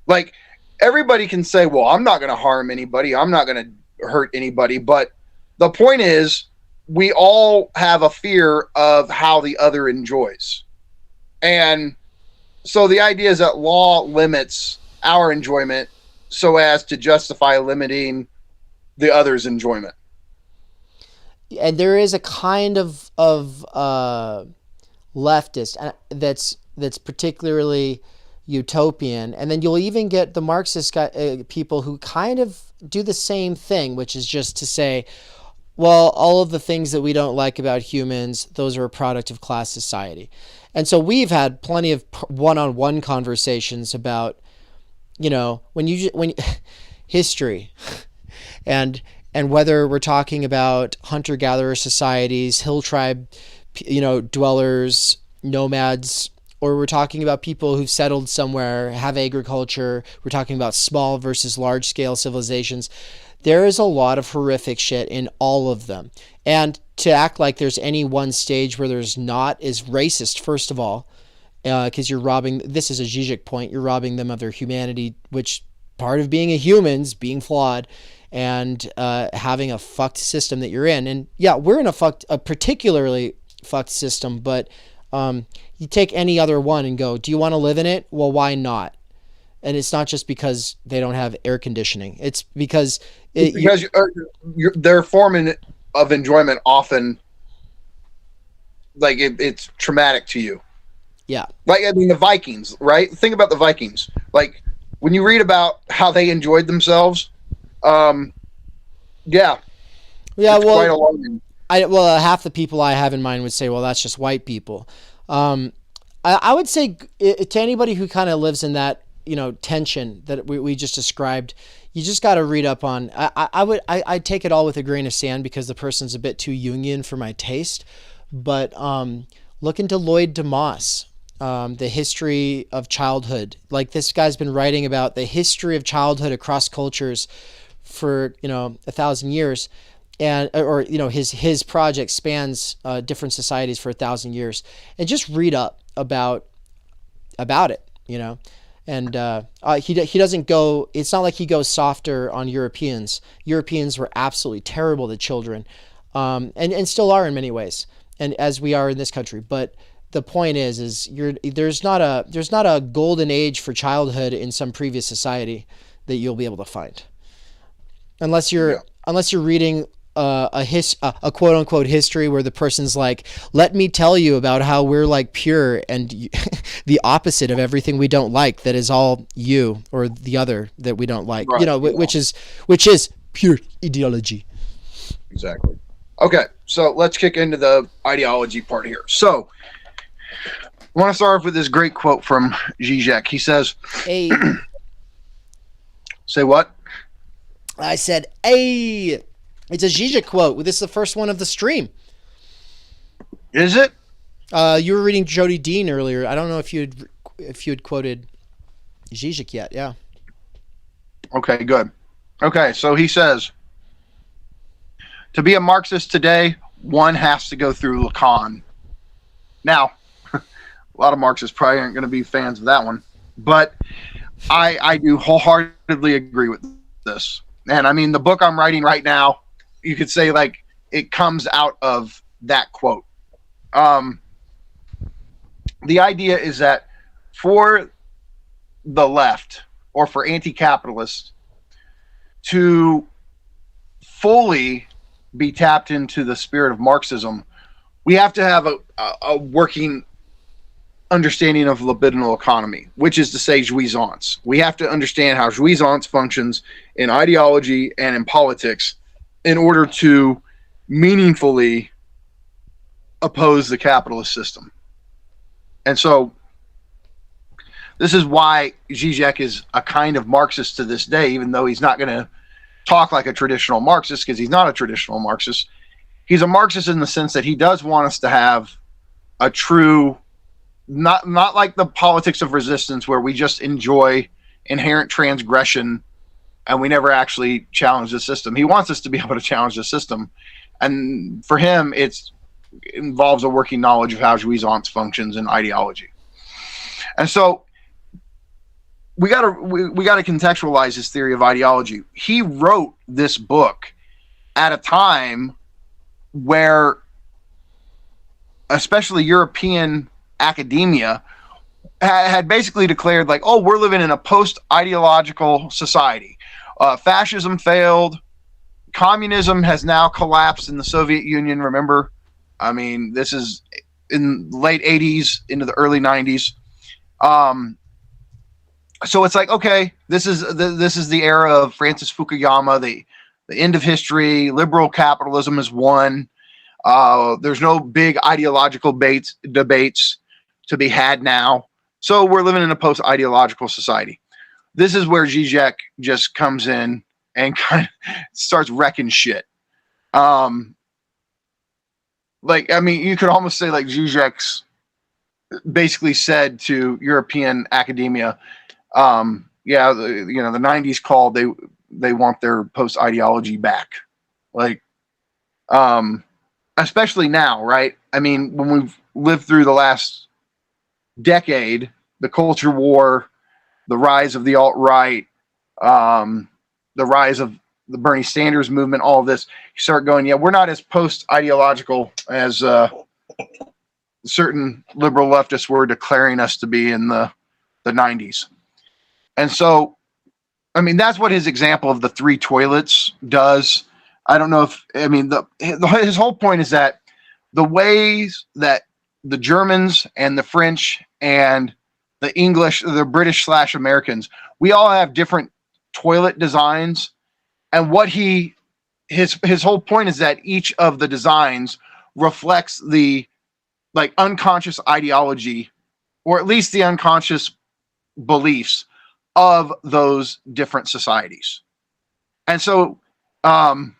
Like, everybody can say, well, I'm not going to harm anybody, I'm not going to hurt anybody, but the point is, we all have a fear of how the other enjoys. And so the idea is that law limits our enjoyment so as to justify limiting the other's enjoyment. And there is a kind of leftist that's particularly utopian, and then you'll even get the Marxist people who kind of do the same thing, which is just to say, well, all of the things that we don't like about humans, those are a product of class society. And so we've had plenty of one-on-one conversations about, when history and whether we're talking about hunter-gatherer societies, hill tribe, dwellers, nomads, or we're talking about people who've settled somewhere, have agriculture, we're talking about small versus large-scale civilizations. There is a lot of horrific shit in all of them. And to act like there's any one stage where there's not is racist, first of all, because you're robbing, this is a Žižek point, you're robbing them of their humanity, which part of being a human's being flawed and having a fucked system that you're in. And yeah, we're in a particularly fucked system, but you take any other one and go, do you want to live in it? Well, why not? And it's not just because they don't have air conditioning. It's because their form of enjoyment often, like it's traumatic to you. Yeah. Like, I mean, the Vikings, right? Think about the Vikings. Like, when you read about how they enjoyed themselves, yeah. Yeah, it's well, quite alarming. Half the people I have in mind would say, well, that's just white people. I would say to anybody who kind of lives in that, tension that we just described, you just got to read up on, I'd take it all with a grain of sand because the person's a bit too Jungian for my taste, but look into Lloyd DeMoss, the history of childhood. Like, this guy's been writing about the history of childhood across cultures for 1,000 years, and his project spans different societies for 1,000 years, and just read up about it, and he doesn't go, it's not like he goes softer on Europeans. Europeans were absolutely terrible to children, and still are in many ways, and as we are in this country. But the point is there's not a golden age for childhood in some previous society that you'll be able to find, unless you're reading a quote unquote history where the person's like, let me tell you about how we're like pure and the opposite of everything we don't like, that is all you or the other that we don't like, right. Which is pure ideology. Exactly. Okay, so let's kick into the ideology part here. So I want to start off with this great quote from Žižek. He says, Hey. Say what? I said, hey. It's a Žižek quote. This is the first one of the stream. Is it? You were reading Jody Dean earlier. I don't know if you had quoted Žižek yet. Yeah. Okay, good. Okay, so he says, to be a Marxist today, one has to go through Lacan. Now, a lot of Marxists probably aren't going to be fans of that one, but I do wholeheartedly agree with this. And I mean, the book I'm writing right now, you could say, like, it comes out of that quote. The idea is that for the left, or for anti-capitalists, to fully be tapped into the spirit of Marxism, we have to have a working understanding of libidinal economy, which is to say jouissance. We have to understand how jouissance functions in ideology and in politics in order to meaningfully oppose the capitalist system. And so this is why Žižek is a kind of Marxist to this day, even though he's not going to talk like a traditional Marxist, because he's not a traditional Marxist. He's a Marxist in the sense that he does want us to have a true, not like the politics of resistance where we just enjoy inherent transgression and we never actually challenge the system. He wants us to be able to challenge the system. And for him, it involves a working knowledge of how jouissance functions in ideology. And so we got to contextualize his theory of ideology. He wrote this book at a time where especially European academia had basically declared, like, oh, we're living in a post-ideological society. Fascism failed, communism has now collapsed in the Soviet Union. Remember, I mean, this is in the late 80s into the early 90s. So it's like, okay, this is the era of Francis Fukuyama, the end of history. Liberal capitalism is won. There's no big ideological debates to be had now. So we're living in a post-ideological society. This is where Žižek just comes in and kind of starts wrecking shit. Like, I mean, you could almost say like Žižek's basically said to European academia, the 90s called, they want their post ideology back. Like, especially now, right? I mean, when we've lived through the last decade, the culture war, the rise of the alt-right, the rise of the Bernie Sanders movement, all of this, you start going, yeah, we're not as post-ideological as certain liberal leftists were declaring us to be in the 90s. And so, I mean, that's what his example of the three toilets does. I don't know if, I mean, his whole point is that the ways that the Germans and the French and the English, the British/Americans, we all have different toilet designs. And what his whole point is that each of the designs reflects the like unconscious ideology, or at least the unconscious beliefs of those different societies. And so the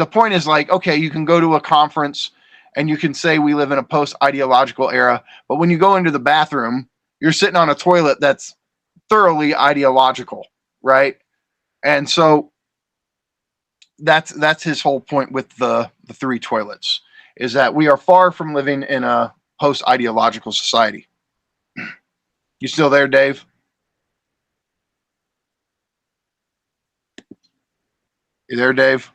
point is like, okay, you can go to a conference and you can say we live in a post-ideological era, but when you go into the bathroom, you're sitting on a toilet that's thoroughly ideological, right? And so that's his whole point with the three toilets, is that we are far from living in a post-ideological society. You still there, Dave? You there, Dave?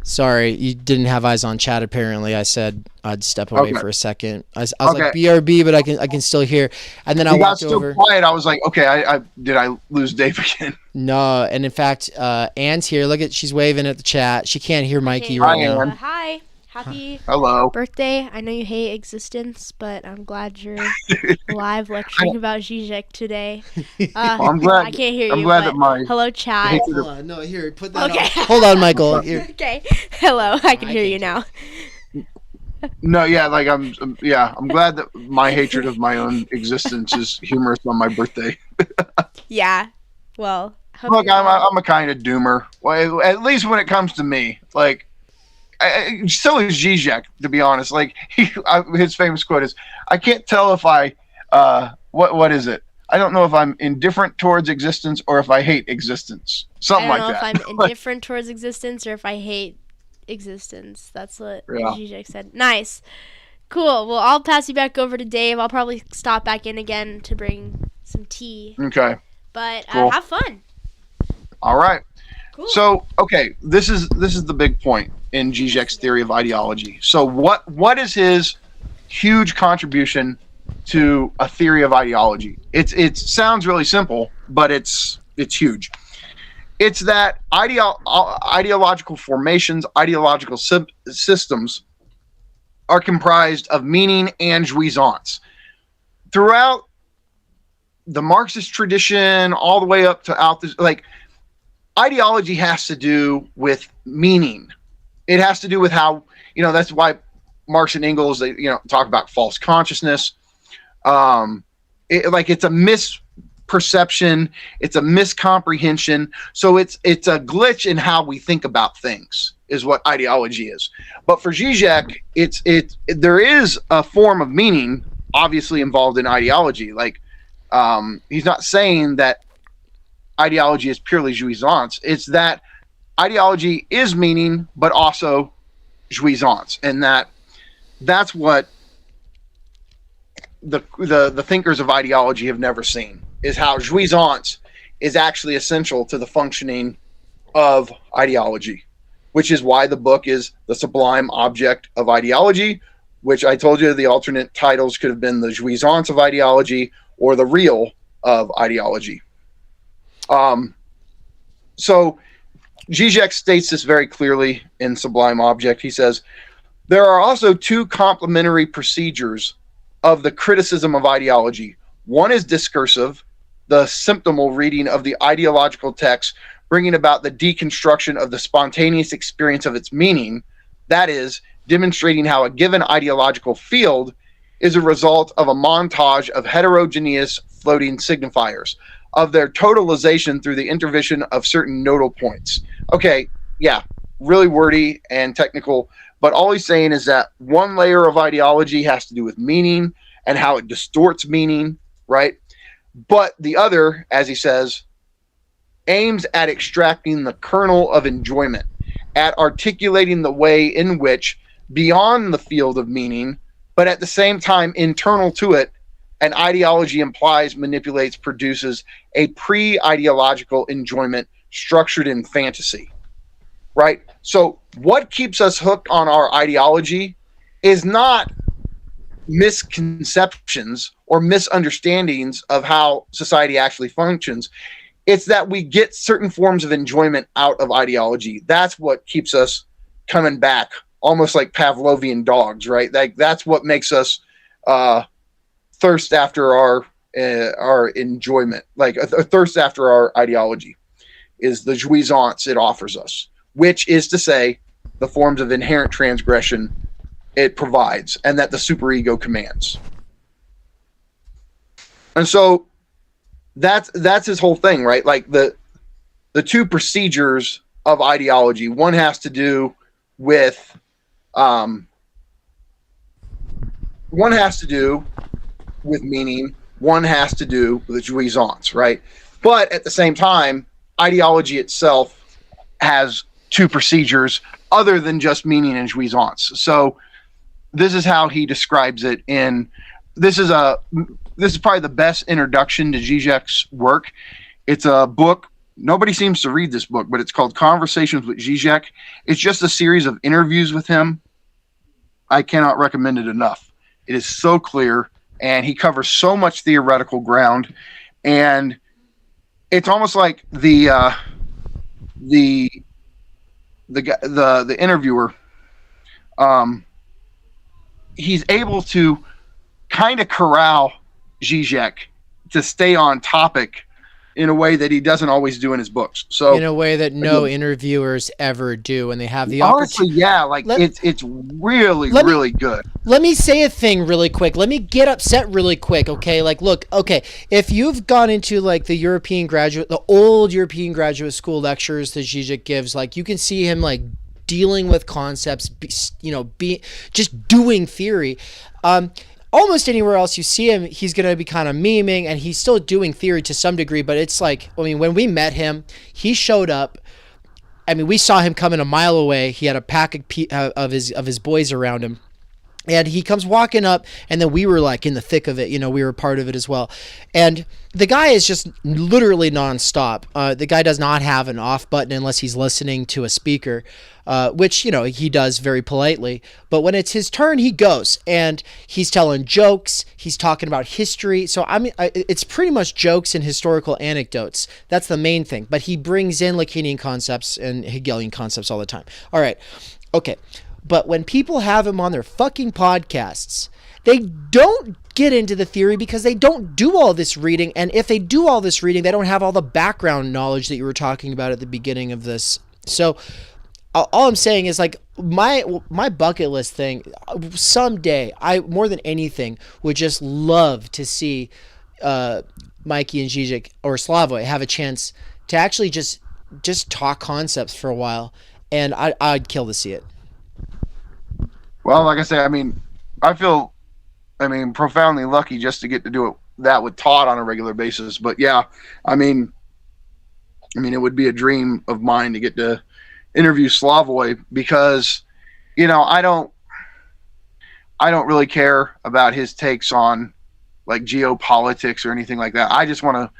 Sorry, you didn't have eyes on chat. Apparently, I said I'd step away Okay. for a second. I was like BRB, but I can still hear. And then I walked got so over. quiet. I was like, okay, I did I lose Dave again? No, and in fact, Anne's here. Look she's waving at the chat. She can't hear Mikey right Hi, now. Ann. Hi. Happy Hello. birthday. I know you hate existence, but I'm glad you're live lecturing about Žižek today. I'm glad. I can't hear I'm you. glad but that my hello, chat. hatred Hold on, no, here, put that Okay. on. Hold on, Michael. Here. Okay. Hello. I can I hear can you now. No, yeah, like I'm glad that my hatred of my own existence is humorous on my birthday. Yeah. Well, hope Look, you're glad. I'm a kind of doomer. Well, at least when it comes to me, like. So is Žižek, to be honest. Like his famous quote is, "I can't tell if I what is it? I don't know if I'm indifferent towards existence or if I hate existence." Something I like don't know that. if I'm indifferent towards existence or if I hate existence. That's what Yeah. Žižek said. Nice. Cool. Well, I'll pass you back over to Dave. I'll probably stop back in again to bring some tea. Okay. But Cool. have fun. All right. Cool. So, okay, this is the big point in Žižek's theory of ideology. So, what is his huge contribution to a theory of ideology? It sounds really simple, but it's huge. It's that ideological formations, ideological systems are comprised of meaning and jouissance. Throughout the Marxist tradition, all the way up to ideology has to do with meaning. It has to do with how, that's why Marx and Engels, they, talk about false consciousness. It's a misperception. It's a miscomprehension. So it's a glitch in how we think about things is what ideology is. But for Žižek, there is a form of meaning obviously involved in ideology. Like, he's not saying that ideology is purely jouissance. It's that ideology is meaning, but also jouissance, and that's what the thinkers of ideology have never seen, is how jouissance is actually essential to the functioning of ideology, which is why the book is The Sublime Object of Ideology, which I told you the alternate titles could have been The Jouissance of Ideology or The Real of Ideology. So Žižek states this very clearly in Sublime Object. He says, there are also two complementary procedures of the criticism of ideology. One is discursive, the symptomal reading of the ideological text, bringing about the deconstruction of the spontaneous experience of its meaning. That is, demonstrating how a given ideological field is a result of a montage of heterogeneous floating signifiers, of their totalization through the intervention of certain nodal points. Okay, yeah, really wordy and technical, but all he's saying is that one layer of ideology has to do with meaning and how it distorts meaning, right? But the other, as he says, aims at extracting the kernel of enjoyment, at articulating the way in which, beyond the field of meaning, but at the same time internal to it, an ideology implies, manipulates, produces a pre-ideological enjoyment structured in fantasy, right? So what keeps us hooked on our ideology is not misconceptions or misunderstandings of how society actually functions. It's that we get certain forms of enjoyment out of ideology. That's what keeps us coming back, almost like Pavlovian dogs, right? Like that's what makes us thirst after our enjoyment, like a thirst after our ideology, is the jouissance it offers us, which is to say, the forms of inherent transgression it provides, and that the superego commands. And so that's his whole thing, right? Like the two procedures of ideology. One has to do with meaning. One has to do with jouissance, right? But at the same time, ideology itself has two procedures other than just meaning and jouissance. So this is how he describes it this is probably the best introduction to Žižek's work. It's a book. Nobody seems to read this book, but it's called Conversations with Žižek. It's just a series of interviews with him. I cannot recommend it enough. It is so clear, and he covers so much theoretical ground, and it's almost like the interviewer, he's able to kind of corral Žižek to stay on topic in a way that he doesn't always do in his books. So in a way that no interviewers ever do when they have the honestly, opportunity. yeah, like it's really good. Let me say a thing really quick. Let me get upset really quick, okay? Like, look, okay, if you've gone into like the old European graduate school lectures that Žižek gives, like you can see him like dealing with concepts, just doing theory. Almost anywhere else you see him, he's going to be kind of memeing, and he's still doing theory to some degree, but it's like, I mean, when we met him, he showed up. I mean, we saw him coming a mile away. He had a pack of his boys around him. And he comes walking up, and then we were like in the thick of it. You know, we were part of it as well. And the guy is just literally nonstop. The guy does not have an off button unless he's listening to a speaker, which, you know, he does very politely. But when it's his turn, he goes, and he's telling jokes. He's talking about history. So, I mean, it's pretty much jokes and historical anecdotes. That's the main thing. But he brings in Lacanian concepts and Hegelian concepts all the time. All right. Okay. But when people have him on their fucking podcasts, they don't get into the theory because they don't do all this reading. And if they do all this reading, they don't have all the background knowledge that you were talking about at the beginning of this. So all I'm saying is, like, my bucket list thing, someday, I more than anything would just love to see Mikey and Žižek or Slavoj have a chance to actually just talk concepts for a while. And I'd kill to see it. Well, like I say, I mean, I feel, profoundly lucky just to get to do that with Todd on a regular basis. But yeah, I mean, it would be a dream of mine to get to interview Slavoj because, you know, I don't really care about his takes on like geopolitics or anything like that. I just want to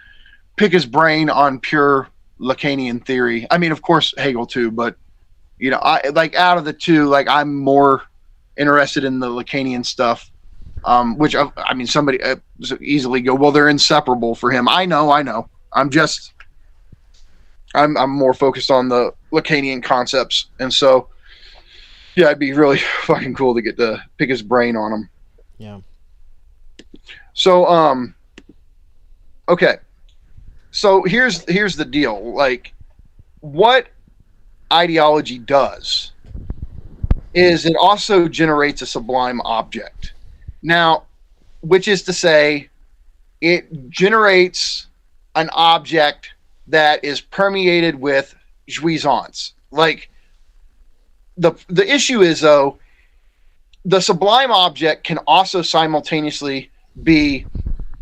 pick his brain on pure Lacanian theory. I mean, of course, Hegel too, but you know, I like out of the two, like I'm more interested in the Lacanian stuff, which somebody easily go, well, they're inseparable for him. I know. I'm just I'm more focused on the Lacanian concepts, and so yeah, it'd be really fucking cool to get to pick his brain on them. Yeah. So okay, so here's the deal. Like, what ideology does is it also generates a sublime object. Now, which is to say, it generates an object that is permeated with jouissance. Like, the issue is, though, the sublime object can also simultaneously be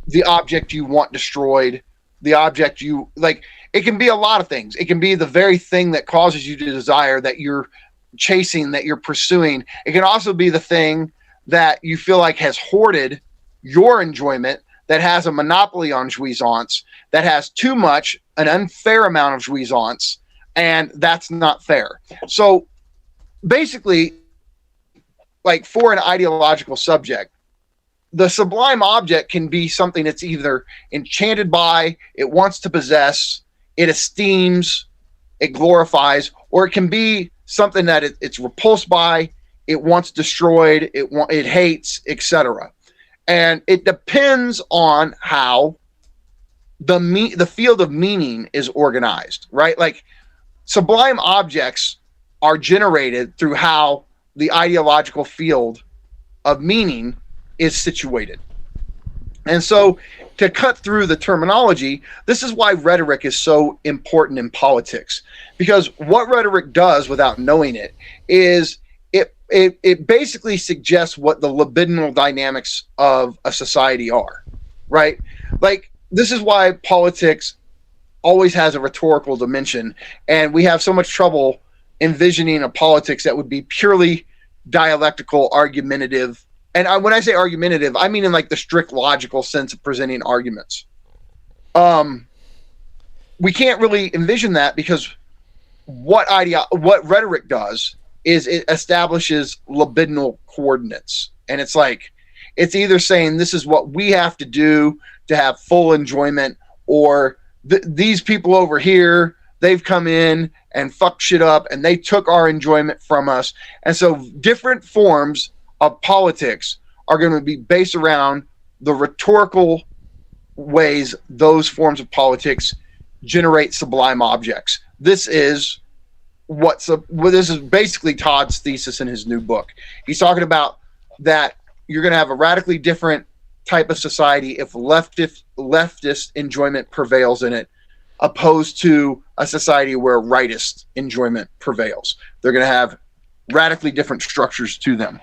the object you want destroyed, the object you like. It can be a lot of things. It can be the very thing that causes you to desire, that you're chasing, that you're pursuing. It can also be the thing that you feel like has hoarded your enjoyment, that has a monopoly on jouissance, that has too much, an unfair amount of jouissance, and that's not fair. So basically, like, for an ideological subject, the sublime object can be something it's either enchanted by, it wants to possess, it esteems, it glorifies, or it can be something that it's repulsed by, it wants destroyed, it hates, etc. And it depends on how the field of meaning is organized, right? Like, sublime objects are generated through how the ideological field of meaning is situated. And so, to cut through the terminology, this is why rhetoric is so important in politics. Because what rhetoric does, without knowing it, is it basically suggests what the libidinal dynamics of a society are, right? Like, this is why politics always has a rhetorical dimension, and we have so much trouble envisioning a politics that would be purely dialectical, argumentative. And when I say argumentative, I mean in like the strict logical sense of presenting arguments. We can't really envision that, because what rhetoric does is it establishes libidinal coordinates. And it's like, it's either saying this is what we have to do to have full enjoyment, or these people over here, they've come in and fucked shit up and they took our enjoyment from us. And so different forms of politics are going to be based around the rhetorical ways those forms of politics generate sublime objects. This is this is basically Todd's thesis in his new book. He's talking about that you're going to have a radically different type of society if leftist enjoyment prevails in it, opposed to a society where rightist enjoyment prevails. They're going to have radically different structures to them.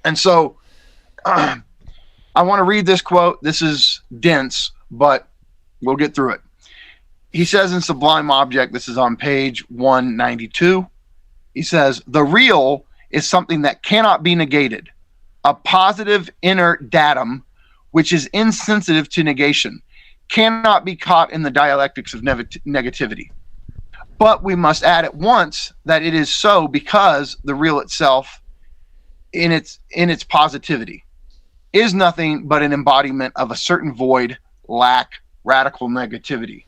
And so I want to read this quote. This is dense, but we'll get through it. He says in Sublime Object, this is on page 192, he says, "The real is something that cannot be negated, a positive inner datum which is insensitive to negation, cannot be caught in the dialectics of negativity. But we must add at once that it is so because the real itself, in its positivity, is nothing but an embodiment of a certain void, lack, radical negativity.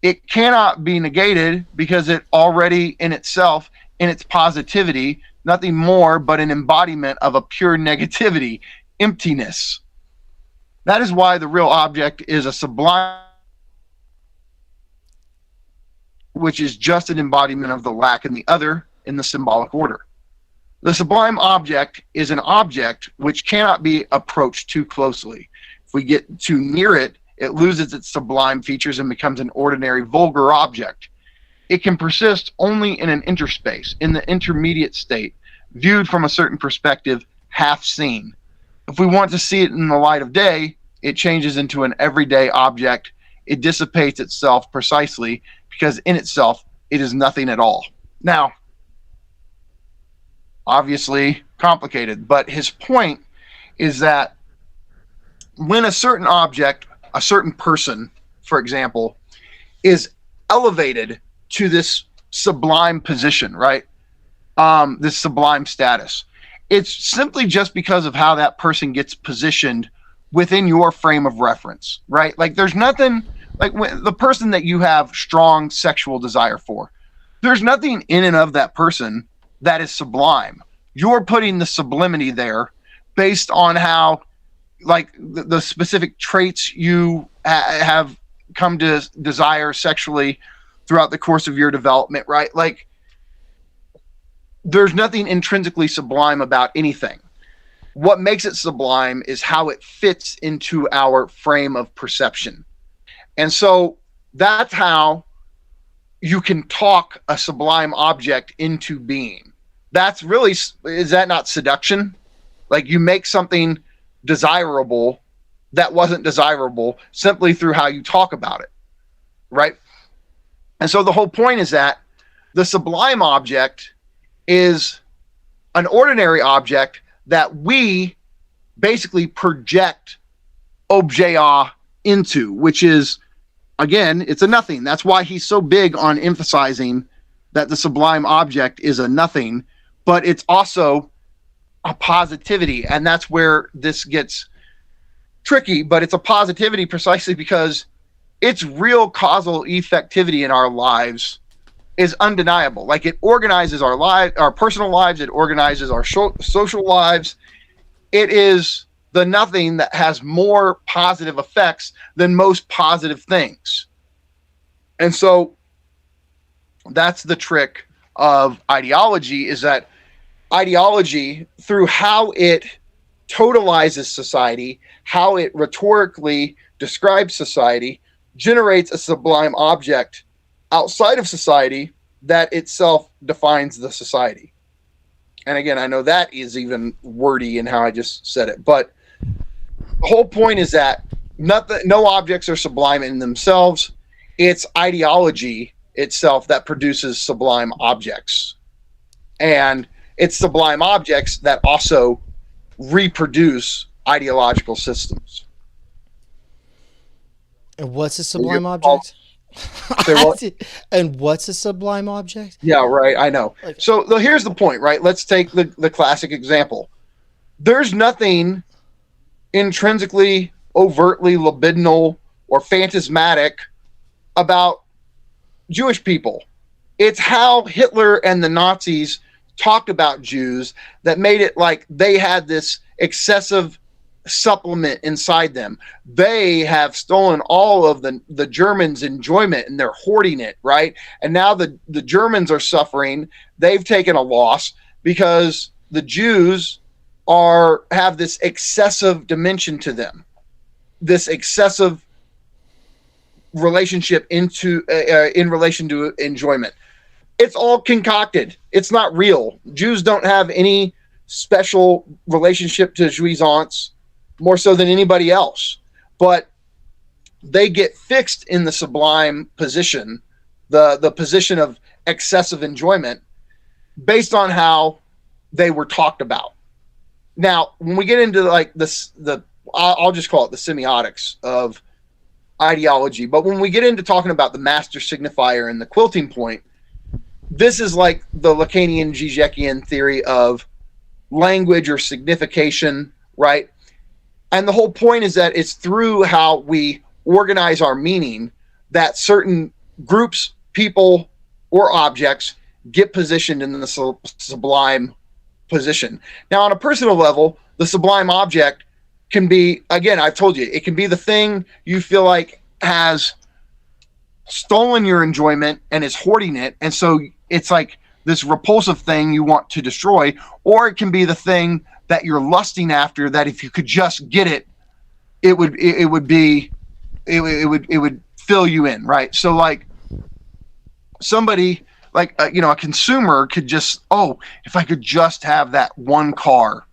It cannot be negated because it already in itself, in its positivity, nothing more but an embodiment of a pure negativity, emptiness. That is why the real object is a sublime, which is just an embodiment of the lack in the other in the symbolic order. The sublime object is an object which cannot be approached too closely. If we get too near it, it loses its sublime features and becomes an ordinary, vulgar object. It can persist only in an interspace, in the intermediate state, viewed from a certain perspective, half seen. If we want to see it in the light of day, it changes into an everyday object. It dissipates itself precisely because in itself, it is nothing at all." Now, obviously complicated, but his point is that when a certain object, a certain person, for example, is elevated to this sublime position, right? This sublime status, it's simply just because of how that person gets positioned within your frame of reference, right? Like, there's nothing like when the person that you have strong sexual desire for, there's nothing in and of that person that is sublime. You're putting the sublimity there based on how, like, the specific traits you have come to desire sexually throughout the course of your development, right? Like, there's nothing intrinsically sublime about anything. What makes it sublime is how it fits into our frame of perception. And so that's how you can talk a sublime object into being. That's really, is that not seduction? Like, you make something desirable that wasn't desirable simply through how you talk about it, right? And so the whole point is that the sublime object is an ordinary object that we basically project objet into, which is, again, it's a nothing. That's why he's so big on emphasizing that the sublime object is a nothing, but it's also a positivity. And that's where this gets tricky, but it's a positivity precisely because its real causal effectivity in our lives is undeniable. Like, it organizes our lives, our personal lives, it organizes our social lives. It is the nothing that has more positive effects than most positive things. And so that's the trick of ideology, is that ideology, through how it totalizes society, how it rhetorically describes society, generates a sublime object outside of society that itself defines the society. And again, I know that is even wordy in how I just said it, but the whole point is that no objects are sublime in themselves. It's ideology itself that produces sublime objects. And it's sublime objects that also reproduce ideological systems. And what's a sublime object? And what's a sublime object? Yeah, right. I know. So here's the point, right? Let's take the classic example. There's nothing intrinsically, overtly libidinal or phantasmatic about Jewish people. It's how Hitler and the Nazis talked about Jews that made it like they had this excessive supplement inside them. They have stolen all of the Germans' enjoyment and they're hoarding it, right? And now the Germans are suffering. They've taken a loss because the Jews have this excessive dimension to them, this excessive relationship in relation to enjoyment. It's all concocted. It's not real. Jews don't have any special relationship to jouissance, more so than anybody else. But they get fixed in the sublime position, the position of excessive enjoyment, based on how they were talked about. Now, when we get into like this, I'll just call it the semiotics of ideology. But when we get into talking about the master signifier and the quilting point, this is like the Lacanian Žižekian theory of language or signification, right? And the whole point is that it's through how we organize our meaning that certain groups, people, or objects get positioned in the sublime position. Now, on a personal level, the sublime object can be, again, I've told you, it can be the thing you feel like has stolen your enjoyment and is hoarding it, and so it's like this repulsive thing you want to destroy, or it can be the thing that you're lusting after, that if you could just get it, it would fill you in, right? So like somebody like a consumer could just, if I could just have that one car,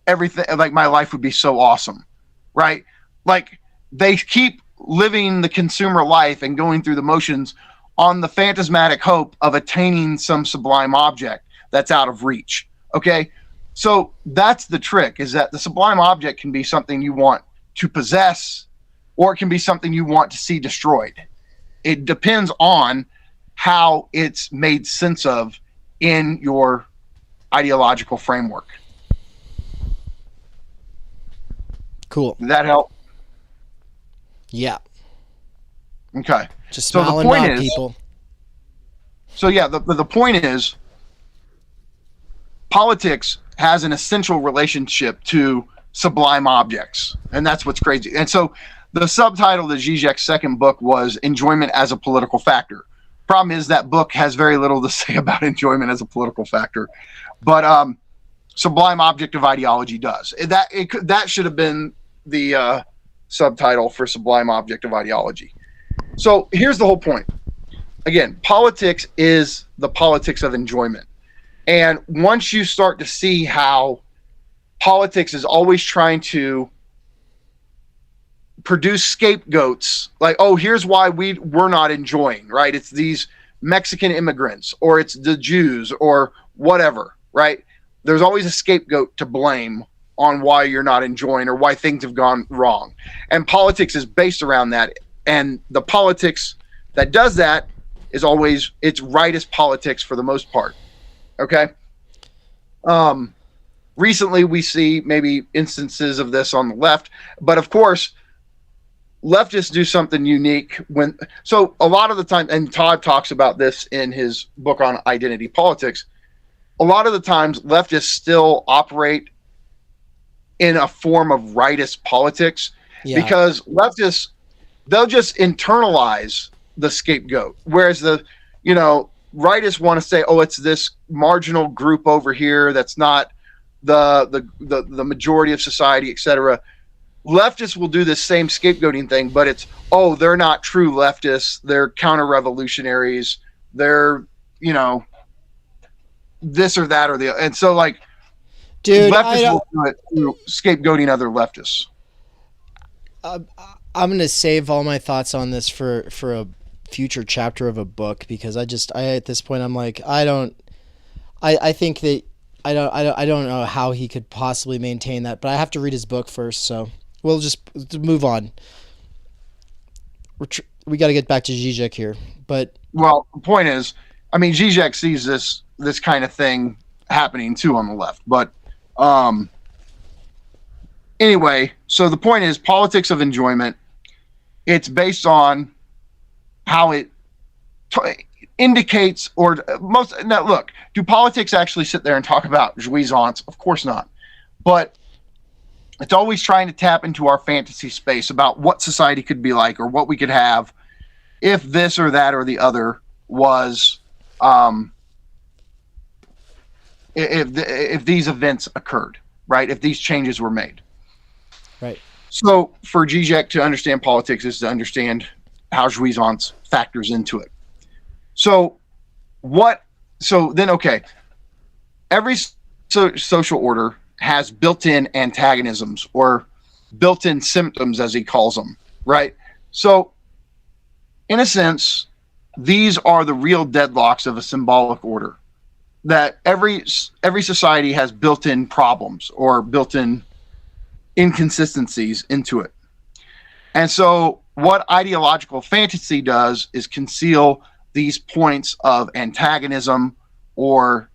everything, like my life would be so awesome, right? Like they keep living the consumer life and going through the motions on the phantasmatic hope of attaining some sublime object that's out of reach. Okay. So that's the trick, is that the sublime object can be something you want to possess, or it can be something you want to see destroyed. It depends on how it's made sense of in your ideological framework. Cool. Did that help? Yeah. Okay. Just So the smile and point nod, is- people. So yeah, the point is, politics has an essential relationship to sublime objects, and that's what's crazy. And so the subtitle of Žižek's second book was Enjoyment as a Political Factor. Problem is that book has very little to say about enjoyment as a political factor, but sublime object of ideology does. That should have been the subtitle for sublime object of ideology. So here's the whole point. Again, politics is the politics of enjoyment. And once you start to see how politics is always trying to produce scapegoats, like, oh, here's why we're not enjoying, right? It's these Mexican immigrants, or it's the Jews, or whatever, right? There's always a scapegoat to blame on why you're not enjoying or why things have gone wrong. And politics is based around that. And the politics that does that is always, it's rightist politics for the most part. Okay. Recently we see maybe instances of this on the left, but of course, leftists do something unique so a lot of the time, and Todd talks about this in his book on identity politics, a lot of the times leftists still operate in a form of rightist politics because leftists, they'll just internalize the scapegoat, whereas the rightists want to say, oh, it's this marginal group over here that's not the majority of society, etc. Leftists will do this same scapegoating thing, but it's, oh, they're not true leftists, they're counter-revolutionaries, they're this or that or the other. And so, like, Dude, leftists will do it through scapegoating other leftists. I'm going to save all my thoughts on this for a future chapter of a book, because I at this point I'm like, I don't know how he could possibly maintain that, but I have to read his book first, so we'll just move on. We got to get back to Žižek here, but well, the point is, I mean, Žižek sees this kind of thing happening too on the left, but anyway, so the point is, politics of enjoyment, it's based on how it indicates, or now look, do politics actually sit there and talk about jouissance? Of course not. But it's always trying to tap into our fantasy space about what society could be like, or what we could have if this or that or the other was, if these events occurred, right? If these changes were made. right. So for Žižek to understand politics is to understand how jouissance factors into it. So every social order has built-in antagonisms, or built-in symptoms, as he calls them, right? So in a sense, these are the real deadlocks of a symbolic order, that every society has built-in problems or built-in inconsistencies into it. And so what ideological fantasy does is conceal these points of antagonism or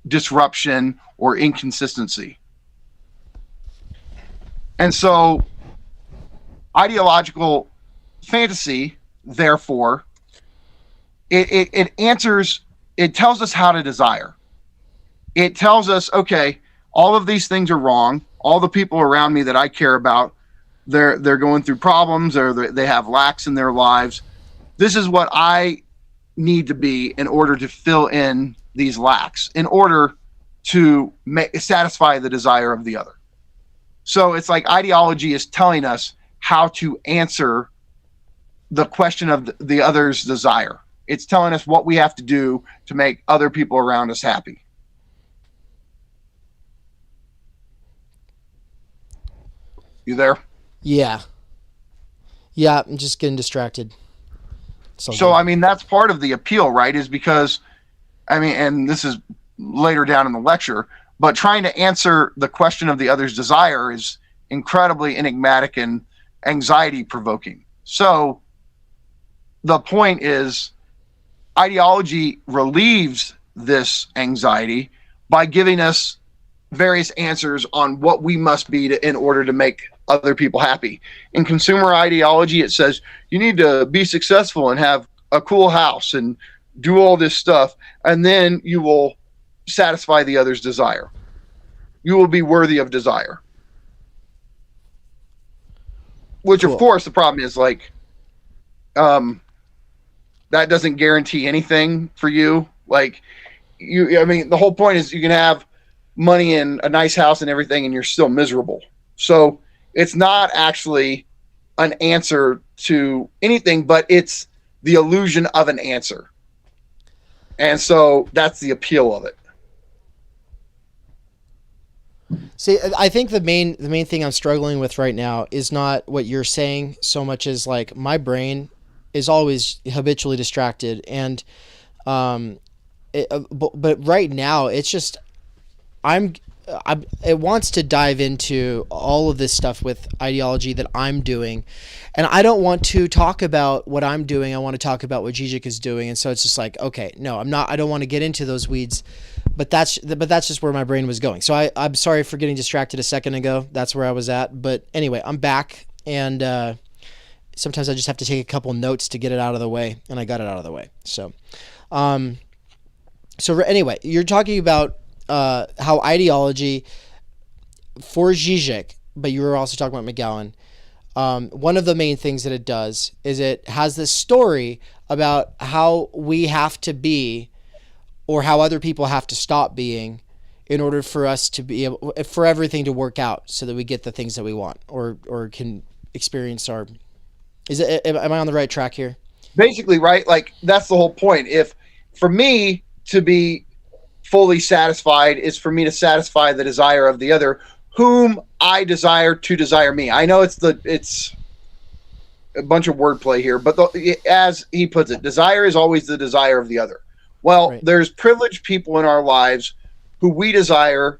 disruption or inconsistency. And so ideological fantasy, therefore, it answers, it tells us how to desire. It tells us, okay, all of these things are wrong. All the people around me that I care about, they're going through problems, or they have lacks in their lives. This is what I need to be in order to fill in these lacks, in order to satisfy the desire of the other. So it's like ideology is telling us how to answer the question of the other's desire. It's telling us what we have to do to make other people around us happy. You there? Yeah, I'm just getting distracted. So, I mean, that's part of the appeal, right? Is because, I mean, and this is later down in the lecture, but trying to answer the question of the other's desire is incredibly enigmatic and anxiety provoking. So the point is, ideology relieves this anxiety by giving us various answers on what we must be in order to make other people happy. In consumer ideology, it says you need to be successful and have a cool house and do all this stuff, and then you will satisfy the other's desire. You will be worthy of desire. Which, Cool. of course, the problem is like, that doesn't guarantee anything for you. Like, I mean, the whole point is you can have money and a nice house and everything, and you're still miserable. So it's not actually an answer to anything, but it's the illusion of an answer. And so that's the appeal of it. See, I think the main thing I'm struggling with right now is not what you're saying so much as like my brain is always habitually distracted, and but right now it's just it wants to dive into all of this stuff with ideology that I'm doing, and I don't want to talk about what I'm doing. I want to talk about what Žižek is doing, and so it's just like, okay, no, I don't want to get into those weeds, but that's just where my brain was going. So I'm sorry for getting distracted a second ago. That's where I was at, but anyway, I'm back, and sometimes I just have to take a couple notes to get it out of the way, and I got it out of the way. So, anyway, you're talking about how ideology for Žižek, but you were also talking about McGowan. One of the main things that it does is it has this story about how we have to be, or how other people have to stop being, in order for us to be able, for everything to work out, so that we get the things that we want, or can experience our. Am I on the right track here? Basically, right? Like, that's the whole point. If for me to be fully satisfied is for me to satisfy the desire of the other, whom I desire to desire me. I know it's a bunch of wordplay here, but as he puts it, desire is always the desire of the other. Well, Right. There's privileged people in our lives who we desire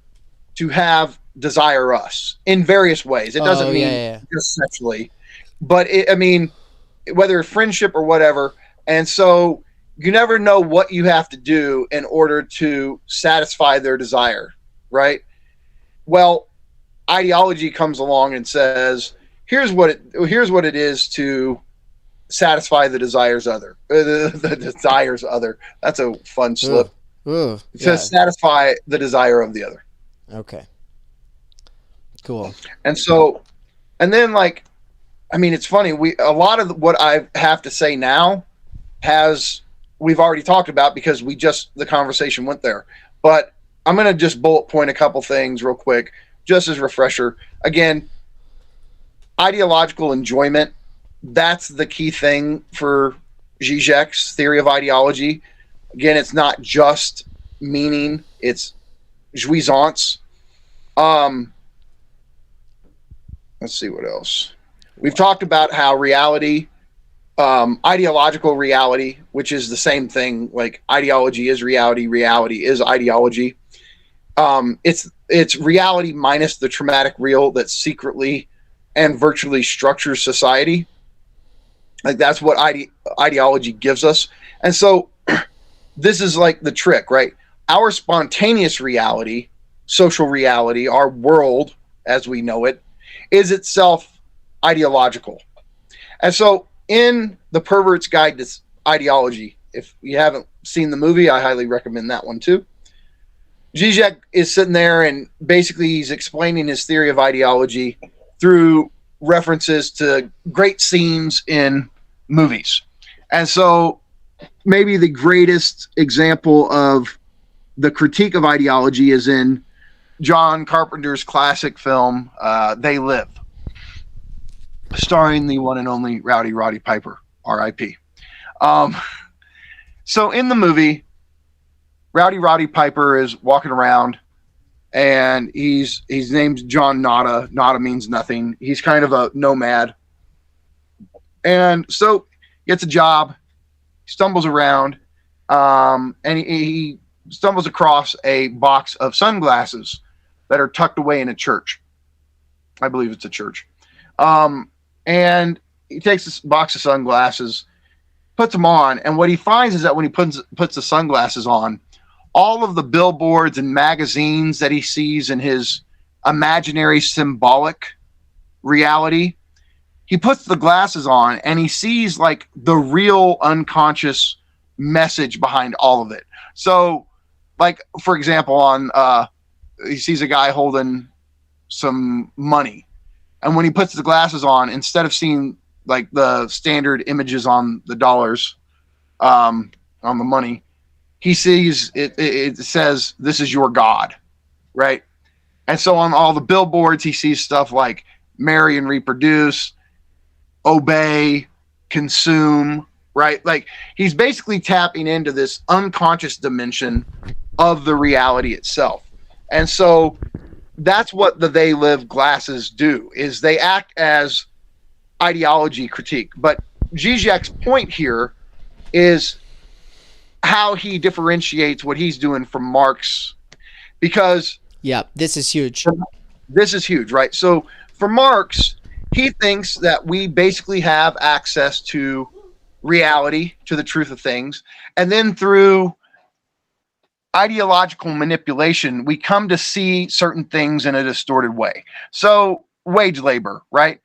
to have desire us in various ways. It doesn't mean just sexually, but I mean, whether friendship or whatever. And so you never know what you have to do in order to satisfy their desire, right? Well, ideology comes along and says, here's what it is to satisfy the desires other. The desires other. That's a fun slip. Ooh, To satisfy the desire of the other. Okay. Cool. And so, and then like, I mean, it's funny. A lot of what I have to say now we've already talked about, because the conversation went there. But I'm going to just bullet point a couple things real quick, just as refresher. Again, ideological enjoyment. That's the key thing for Žižek's theory of ideology. Again, it's not just meaning, it's jouissance. Let's see what else. We've talked about how reality, ideological reality, which is the same thing, like ideology is reality, reality is ideology. It's reality minus the traumatic real that secretly and virtually structures society. Like, that's what ideology gives us. And so this is like the trick, right? Our spontaneous reality, social reality, our world as we know it, is itself ideological. And so in The Pervert's Guide to Ideology, if you haven't seen the movie, I highly recommend that one too. Žižek is sitting there and basically he's explaining his theory of ideology through references to great scenes in movies. And so maybe the greatest example of the critique of ideology is in John Carpenter's classic film, They Live, starring the one and only Rowdy Roddy Piper, R.I.P. So in the movie, Rowdy Roddy Piper is walking around, and he's named John Nada. Nada means nothing. He's kind of a nomad. And so he gets a job, stumbles around, and he stumbles across a box of sunglasses that are tucked away in a church. I believe it's a church. And he takes this box of sunglasses, puts them on, and what he finds is that when he puts the sunglasses on, all of the billboards and magazines that he sees in his imaginary symbolic reality, he puts the glasses on and he sees like the real unconscious message behind all of it. So, like, for example, he sees a guy holding some money, and when he puts the glasses on, instead of seeing like the standard images on the dollars, on the money, he sees it says, "This is your God," right? And so on all the billboards, he sees stuff like marry and reproduce, obey, consume, right? Like, he's basically tapping into this unconscious dimension of the reality itself. And so that's what the they live glasses do, is they act as ideology critique. But Žižek's point here is how he differentiates what he's doing from Marx, because Yeah, this is huge. this is huge, right? So for Marx, he thinks that we basically have access to reality, to the truth of things, and then through ideological manipulation, we come to see certain things in a distorted way. So wage labor, right?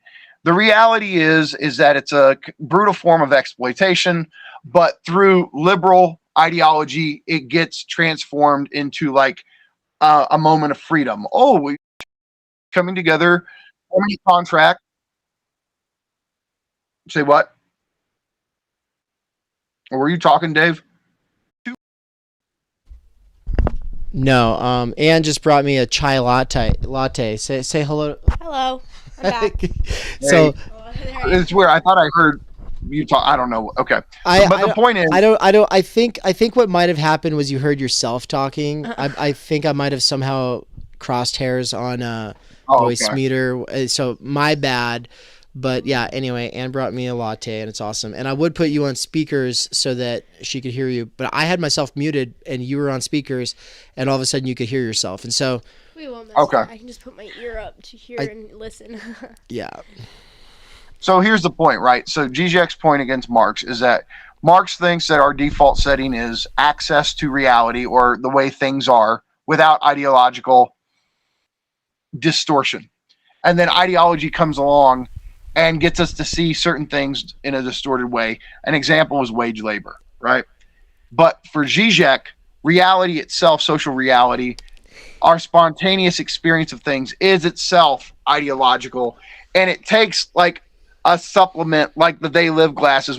The reality is that it's a brutal form of exploitation, but through liberal ideology, it gets transformed into like a moment of freedom. Oh, we coming together, forming a contract. Say what? Or were you talking, Dave? No, Anne just brought me a chai latte. Say hello. Hello. I'm back. So Oh, there I am. It's weird. I thought I heard you talk. I don't know. Okay. But the point is, I think what might have happened was you heard yourself talking. I think I might have somehow crossed hairs on voice okay. meter. So my bad. But yeah, anyway, Anne brought me a latte and it's awesome. And I would put you on speakers so that she could hear you. But I had myself muted and you were on speakers and all of a sudden you could hear yourself. And so, We won't mess Okay. up. I can just put my ear up to hear and listen. yeah. so here's the point, right? So Žižek's point against Marx is that Marx thinks that our default setting is access to reality, or the way things are, without ideological distortion. And then ideology comes along and gets us to see certain things in a distorted way. An example is wage labor, right? But for Žižek, reality itself, social reality, our spontaneous experience of things is itself ideological, and it takes like a supplement, like the they live glasses.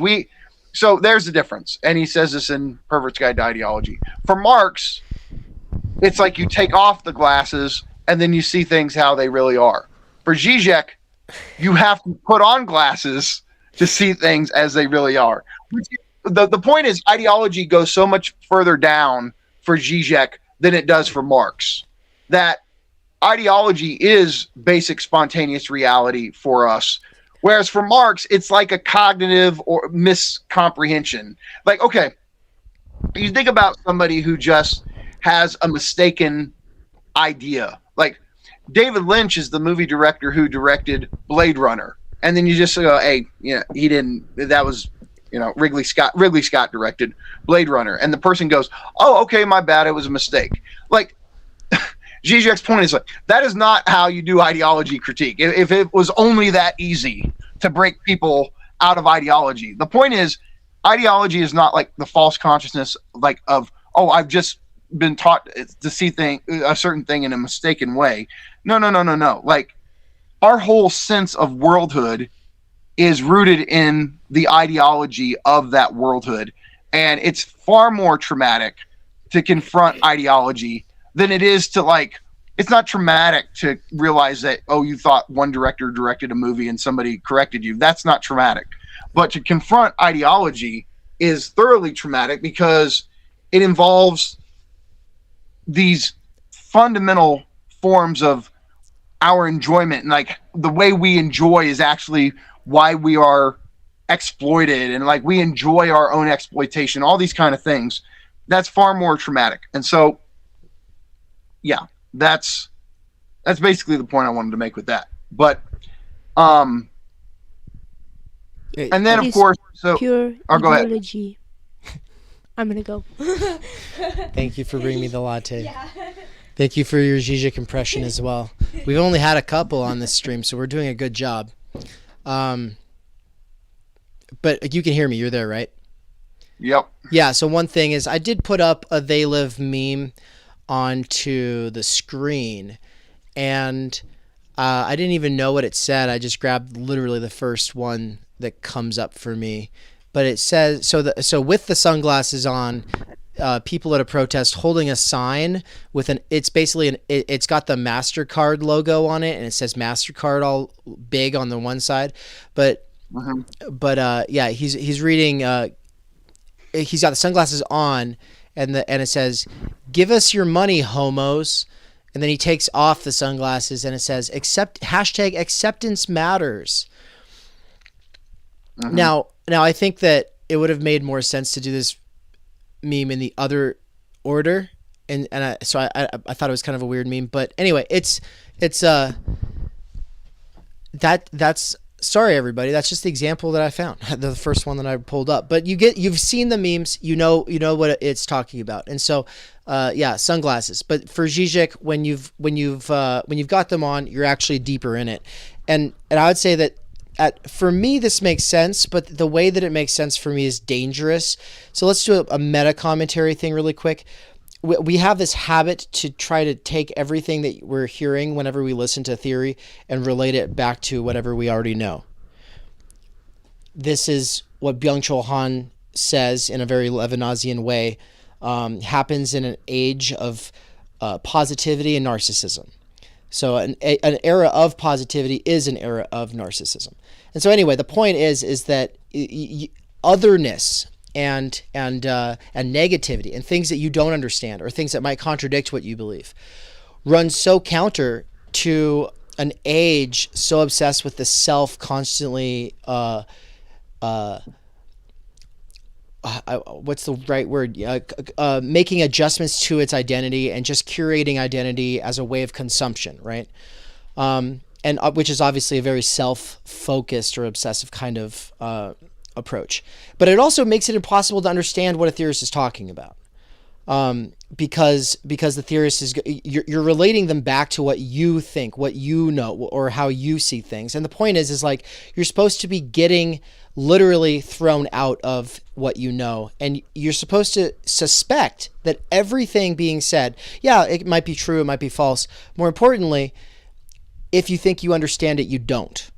So there's the difference, and he says this in Pervert's Guide to Ideology. For Marx, it's like you take off the glasses and then you see things how they really are. For Žižek, you have to put on glasses to see things as they really are. The point is, ideology goes so much further down for Žižek than it does for Marx. That ideology is basic spontaneous reality for us. Whereas for Marx, it's like a cognitive or miscomprehension. Like, okay, you think about somebody who just has a mistaken idea. Like, David Lynch is the movie director who directed Blade Runner. And then you just go, hey, he didn't, that was, Ridley Scott directed Blade Runner. And the person goes, oh, okay, my bad, it was a mistake. Like, Žižek's point is like, that is not how you do ideology critique. If it was only that easy to break people out of ideology. The point is, ideology is not like the false consciousness like of, oh, I've just been taught to see a certain thing in a mistaken way. No. Like, our whole sense of worldhood is rooted in the ideology of that worldhood. And it's far more traumatic to confront ideology than it is to, like, it's not traumatic to realize that, oh, you thought one director directed a movie and somebody corrected you. That's not traumatic. But to confront ideology is thoroughly traumatic because it involves these fundamental forms of our enjoyment, and like the way we enjoy is actually why we are exploited, and like we enjoy our own exploitation, all these kind of things. That's far more traumatic. And so, yeah, that's basically the point I wanted to make with that. But and then of course, so Pure go ahead. ideology. I'm gonna go. Thank you for bringing me the latte. Thank you for your Žižek impression as well. We've only had a couple on this stream, so we're doing a good job. But you can hear me. You're there, right? Yep. Yeah, so one thing is I did put up a They Live meme onto the screen, and I didn't even know what it said. I just grabbed literally the first one that comes up for me. But it says, so with the sunglasses on, people at a protest holding a sign with it's basically it's got the MasterCard logo on it, and it says MasterCard all big on the one side. But yeah, he's reading, he's got the sunglasses on, and it says, "Give us your money, homos." And then he takes off the sunglasses, and it says, hashtag acceptance matters. Now I think that it would have made more sense to do this meme in the other order, so I thought it was kind of a weird meme. But anyway, that's sorry everybody, that's just the example that I found, the first one that I pulled up. But you've seen the memes, you know what it's talking about. And so yeah, sunglasses. But for Žižek, when you've got them on, you're actually deeper in it. And I would say that for me this makes sense, but the way that it makes sense for me is dangerous. So let's do a meta commentary thing really quick. We have this habit to try to take everything that we're hearing whenever we listen to theory and relate it back to whatever we already know. This is what Byung-Chul Han says in a very Levinasian way, happens in an age of positivity and narcissism. So an era of positivity is an era of narcissism. And so anyway, the point is that otherness and negativity and things that you don't understand or things that might contradict what you believe run so counter to an age so obsessed with the self, constantly what's the right word? Making adjustments to its identity and just curating identity as a way of consumption, right? And which is obviously a very self-focused or obsessive kind of approach. But it also makes it impossible to understand what a theorist is talking about, because the theorist is you're relating them back to what you think, what you know, or how you see things. And the point is like you're supposed to be getting literally thrown out of what you know, and you're supposed to suspect that everything being said, yeah, it might be true, it might be false. More importantly, if you think you understand it, you don't.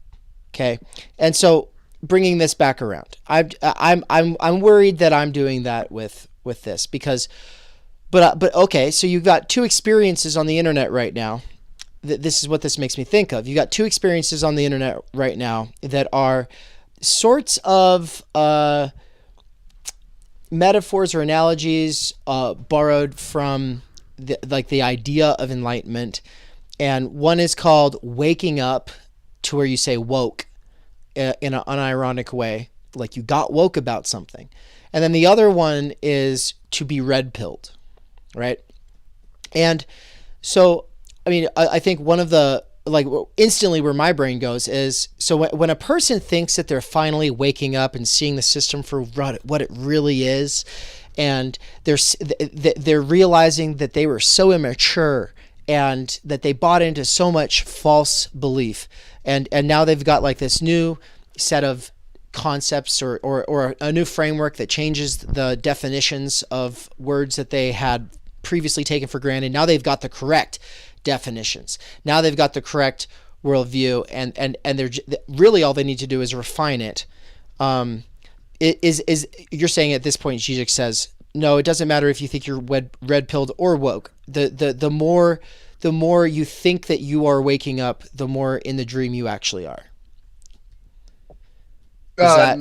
Okay, and so bringing this back around, I'm worried that I'm doing that with this because, but okay, so you've got two experiences on the internet right now. This is what this makes me think of. You got two experiences on the internet right now that are sorts of metaphors or analogies borrowed from the idea of enlightenment. And one is called waking up, to where you say woke in an unironic way, like you got woke about something. And then the other one is to be red-pilled, right? And so, I mean, I think one of the, like, instantly where my brain goes is, so when a person thinks that they're finally waking up and seeing the system for what it really is, and they're realizing that they were so immature and that they bought into so much false belief, and now they've got like this new set of concepts or a new framework that changes the definitions of words that they had previously taken for granted. Now they've got the correct definitions. Now they've got the correct worldview, and they're really all they need to do is refine it. Is you're saying at this point, Žižek says, no, it doesn't matter if you think you're red-pilled or woke. The more you think that you are waking up, the more in the dream you actually are. Is that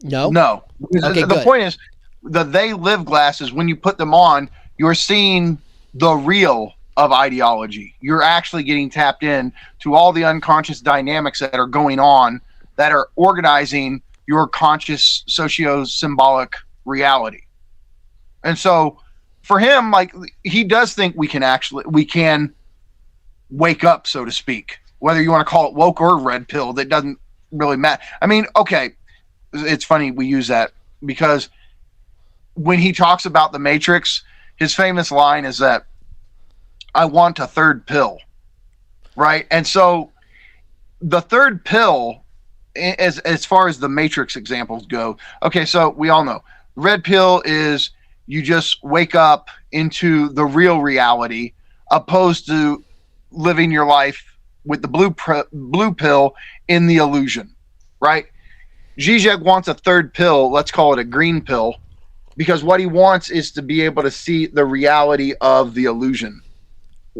no? No. Okay, the good. point is, the they live glasses, when you put them on, you're seeing the real of ideology. You're actually getting tapped in to all the unconscious dynamics that are going on that are organizing your conscious socio-symbolic reality. And so for him, like, he does think we can wake up, so to speak, whether you want to call it woke or red pill, that doesn't really matter. I mean, okay, it's funny we use that because when he talks about the Matrix, his famous line is that I want a third pill. right? And so the third pill, as far as the Matrix examples go, okay, so we all know red pill is you just wake up into the real reality, opposed to living your life with the blue pill in the illusion, right? Žižek wants a third pill, let's call it a green pill, because what he wants is to be able to see the reality of the illusion.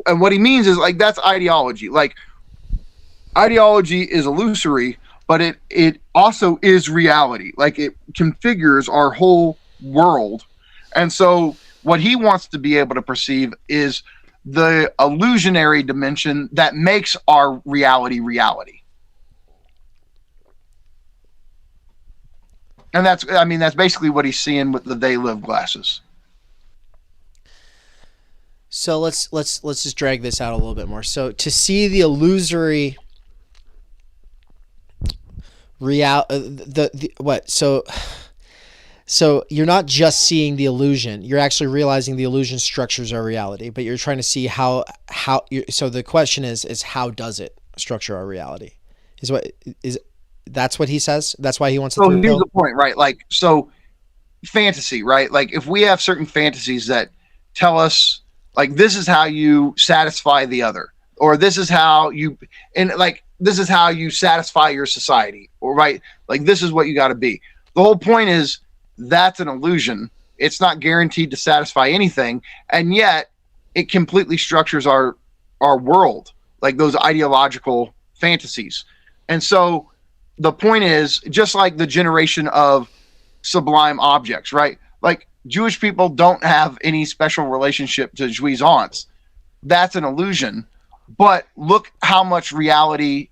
And what he means is, like, that's ideology. Like, ideology is illusory, but it also is reality. Like, it configures our whole world. And so what he wants to be able to perceive is the illusionary dimension that makes our reality reality. And that's basically what he's seeing with the they live glasses. So let's just drag this out a little bit more. So to see the illusory So you're not just seeing the illusion. You're actually realizing the illusion structures our reality, but you're trying to see how so the question is how does it structure our reality? That's what he says? That's why he wants to So here's the point, right? Like, so fantasy, right? Like, if we have certain fantasies that tell us, like, this is how you satisfy the other, or this is how you satisfy your society, or, right? Like, this is what you got to be. The whole point is that's an illusion. It's not guaranteed to satisfy anything, and yet it completely structures our world, like those ideological fantasies. And so the point is, just like the generation of sublime objects, right? Like, Jewish people don't have any special relationship to jouissance. That's an illusion. But look how much reality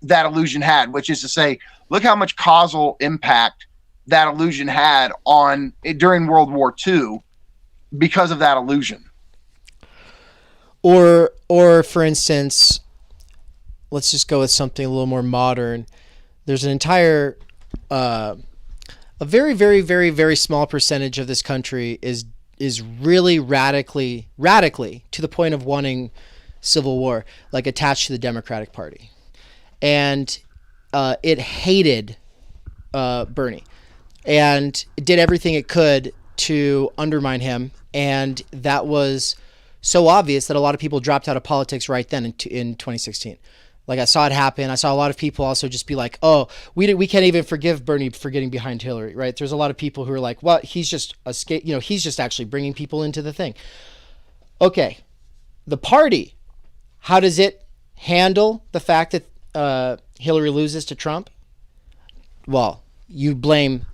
that illusion had, which is to say, look how much causal impact that illusion had on during World War II because of that illusion. Or for instance, let's just go with something a little more modern. There's an entire, a very, very, very, very small percentage of this country is really radically to the point of wanting civil war, like attached to the Democratic Party, and it hated Bernie, and it did everything it could to undermine him, and that was so obvious that a lot of people dropped out of politics right then in 2016. Like, I saw it happen. I saw a lot of people also just be like, oh, we can't even forgive Bernie for getting behind Hillary, right? There's a lot of people who are like, well, he's just he's just actually bringing people into the thing. Okay, the party, how does it handle the fact that Hillary loses to Trump? Well, you blame...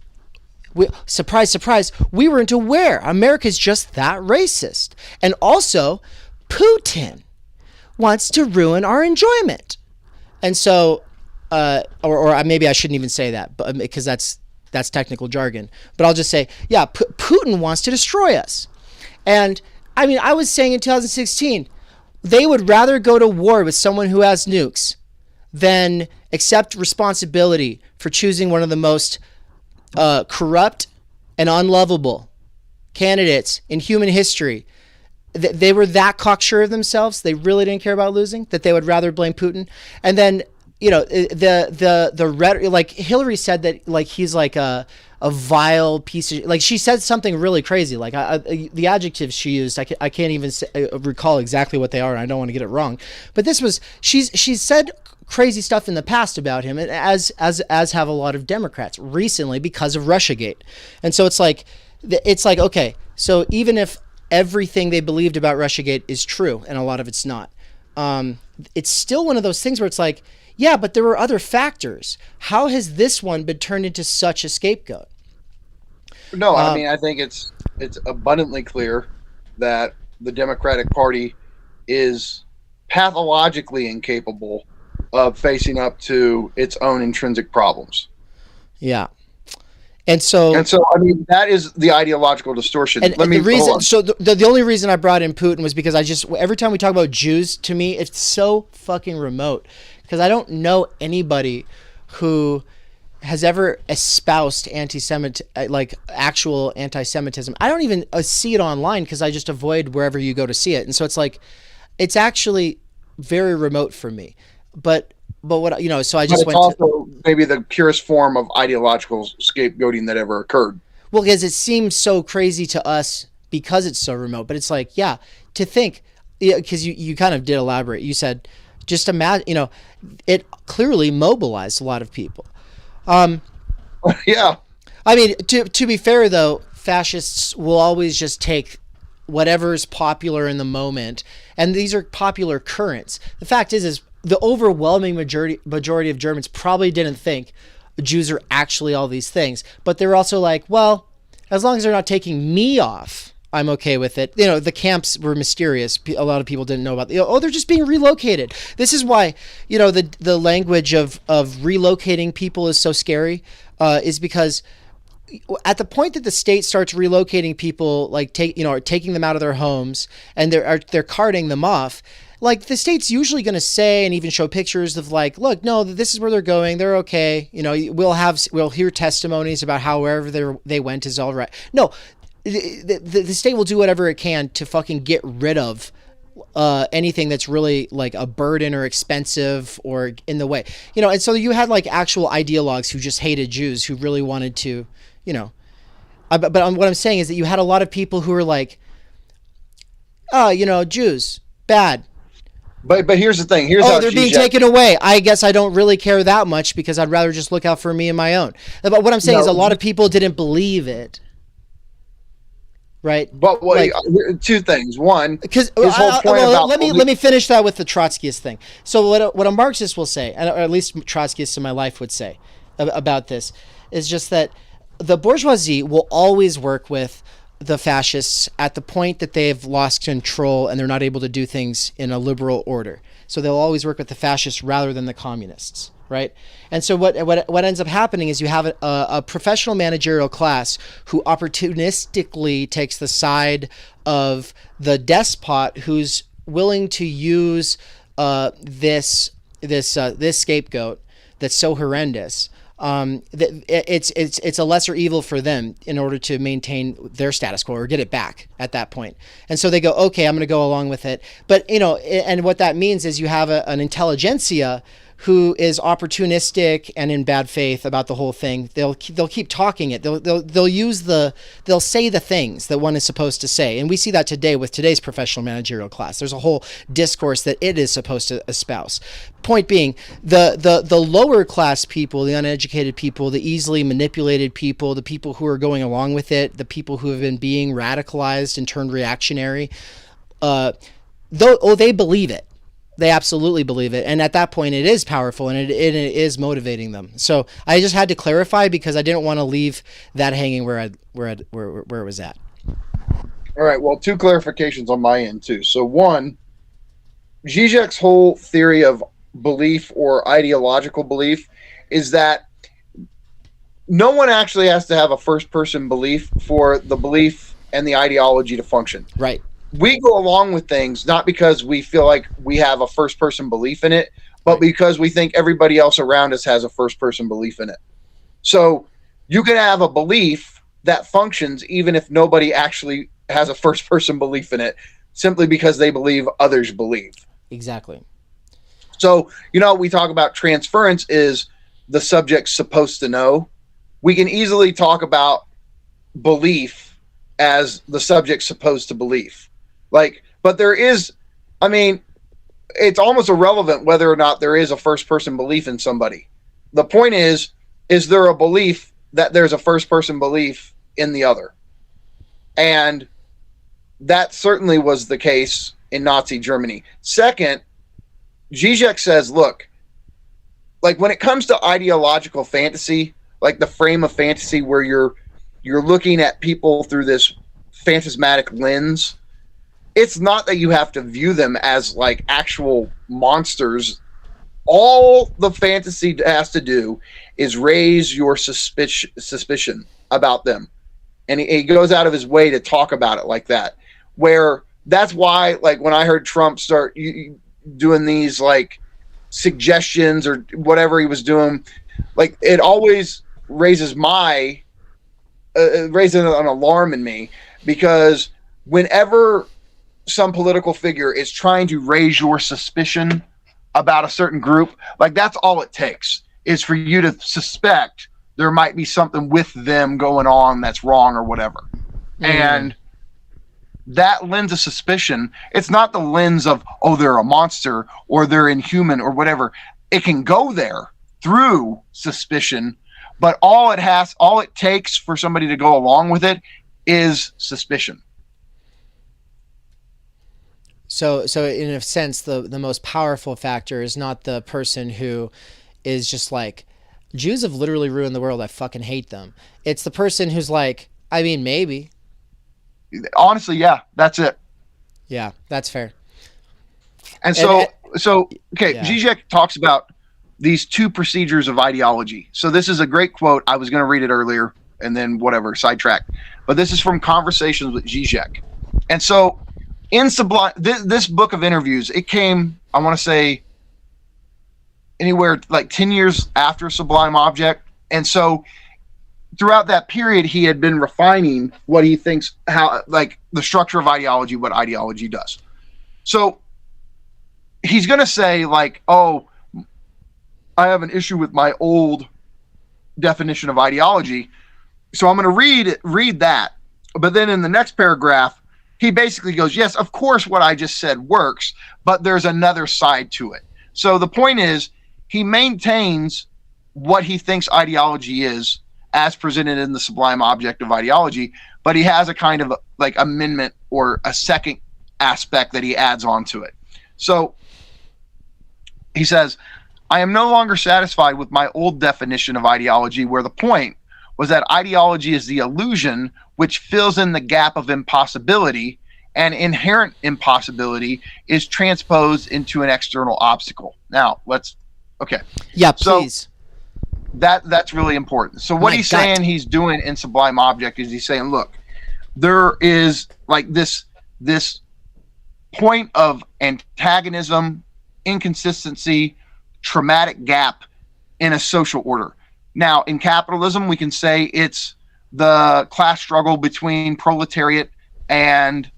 surprise, surprise, we weren't aware. America's just that racist. And also, Putin wants to ruin our enjoyment. And so, or maybe I shouldn't even say that, but because that's technical jargon. But I'll just say, yeah, Putin wants to destroy us. And I mean, I was saying in 2016, they would rather go to war with someone who has nukes than accept responsibility for choosing one of the most corrupt and unlovable candidates in human history. They were that cocksure of themselves. They really didn't care about losing, that they would rather blame Putin. And then, the rhetoric, like Hillary said that, like, he's like a vile piece of, like, she said something really crazy. Like, the adjectives she used, I can't even recall exactly what they are, and I don't want to get it wrong. But this was, she's said crazy stuff in the past about him, as have a lot of Democrats recently because of Russiagate. And so it's like, okay, so even if everything they believed about Russiagate is true, and a lot of it's not, it's still one of those things where it's like, yeah, but there were other factors. How has this one been turned into such a scapegoat? No, I mean, I think it's abundantly clear that the Democratic Party is pathologically incapable of facing up to its own intrinsic problems. Yeah. And so, I mean, that is the ideological distortion. And the only reason I brought in Putin was because every time we talk about Jews, to me, it's so fucking remote, because I don't know anybody who has ever espoused actual anti-Semitism. I don't even see it online because I just avoid wherever you go to see it. And so it's like, it's actually very remote for me. But what, you know, so I But just it's went also maybe the purest form of ideological scapegoating that ever occurred. well, because it seems so crazy to us because it's so remote. But it's like, yeah, to think, because you kind of did elaborate. You said, just imagine, you know, it clearly mobilized a lot of people. Yeah. I mean, to be fair though, fascists will always just take whatever's popular in the moment, and these are popular currents. The fact is the overwhelming majority of Germans probably didn't think Jews are actually all these things, but they're also like, well, as long as they're not taking me off, I'm okay with it. You know, the camps were mysterious. A lot of people didn't know about the, oh, they're just being relocated. This is why, you know, the language of relocating people is so scary, is because at the point that the state starts relocating people, like taking them out of their homes, and they're carting them off, like the state's usually going to say and even show pictures of like, look, no, this is where they're going. They're okay. You know, we'll hear testimonies about how wherever they went is all right. No, the state will do whatever it can to fucking get rid of anything that's really like a burden or expensive or in the way, you know. And so you had like actual ideologues who just hated Jews, who really wanted to, you know, but what I'm saying is that you had a lot of people who were like, oh, you know, Jews, bad. But here's the thing. Here's how they're being taken away. I guess I don't really care that much because I'd rather just look out for me and my own. But what I'm saying is a lot of people didn't believe it. Right. But two things. One, because his whole point about let me finish that with the Trotskyist thing. So what a Marxist will say, or at least Trotskyists in my life would say about this, is just that the bourgeoisie will always work with the fascists at the point that they've lost control and they're not able to do things in a liberal order. So they'll always work with the fascists rather than the communists, right? And so what ends up happening is you have a professional managerial class who opportunistically takes the side of the despot, who's willing to use this scapegoat that's so horrendous. It's a lesser evil for them in order to maintain their status quo or get it back at that point. And so they go, okay, I'm going to go along with it. But, you know, and what that means is you have an intelligentsia who is opportunistic and in bad faith about the whole thing. They'll keep talking it. They'll say the things that one is supposed to say. And we see that today with today's professional managerial class. There's a whole discourse that it is supposed to espouse. Point being, the lower class people, the uneducated people, the easily manipulated people, the people who are going along with it, the people who have been being radicalized and turned reactionary, they believe it. They absolutely believe it. And at that point, it is powerful and it is motivating them. So I just had to clarify because I didn't want to leave that hanging where it was at. All right. Well, two clarifications on my end, too. So, one, Žižek's whole theory of belief or ideological belief is that no one actually has to have a first-person belief for the belief and the ideology to function. Right. We go along with things not because we feel like we have a first-person belief in it, but because we think everybody else around us has a first-person belief in it. So you can have a belief that functions even if nobody actually has a first-person belief in it, simply because they believe others believe. Exactly. So, you know, we talk about transference is the subject's supposed to know. We can easily talk about belief as the subject's supposed to believe. But there is, I mean, it's almost irrelevant whether or not there is a first-person belief in somebody. The point is there a belief that there's a first-person belief in the other? And that certainly was the case in Nazi Germany. Second, Žižek says, look, like when it comes to ideological fantasy, like the frame of fantasy where you're looking at people through this phantasmatic lens, it's not that you have to view them as like actual monsters. All the fantasy has to do is raise your suspicion about them. And he goes out of his way to talk about it like that, where that's why, like, when I heard Trump start doing these like suggestions or whatever he was doing, like it always raises raises an alarm in me, because whenever some political figure is trying to raise your suspicion about a certain group, like that's all it takes is for you to suspect there might be something with them going on that's wrong or whatever. And that lens of suspicion, it's not the lens of, oh, they're a monster or they're inhuman or whatever. It can go there through suspicion, but all it takes for somebody to go along with it is suspicion. So in a sense, the most powerful factor is not the person who is just like, Jews have literally ruined the world, I fucking hate them. It's the person who's like, I mean, maybe. Honestly, yeah, that's it. Yeah, that's fair. And okay, yeah. Žižek talks about these two procedures of ideology. So this is a great quote. I was going to read it earlier and then whatever, sidetrack. But this is from Conversations with Žižek. And so in Sublime, this book of interviews, it came, I want to say, anywhere like 10 years after Sublime Object. And so throughout that period, he had been refining what he thinks, how, like the structure of ideology, what ideology does. So he's going to say like, oh, I have an issue with my old definition of ideology. So I'm going to read that. But then in the next paragraph, he basically goes, yes, of course, what I just said works, but there's another side to it. So the point is, he maintains what he thinks ideology is as presented in the Sublime Object of Ideology, but he has a kind of like amendment or a second aspect that he adds onto it. So he says, I am no longer satisfied with my old definition of ideology, where the point was that ideology is the illusion which fills in the gap of impossibility, and inherent impossibility is transposed into an external obstacle. Now, okay. Yeah, please. So that's really important. So what he's saying he's doing in Sublime Object is he's saying, look, there is like this point of antagonism, inconsistency, traumatic gap in a social order. Now, in capitalism, we can say it's the class struggle between proletariat and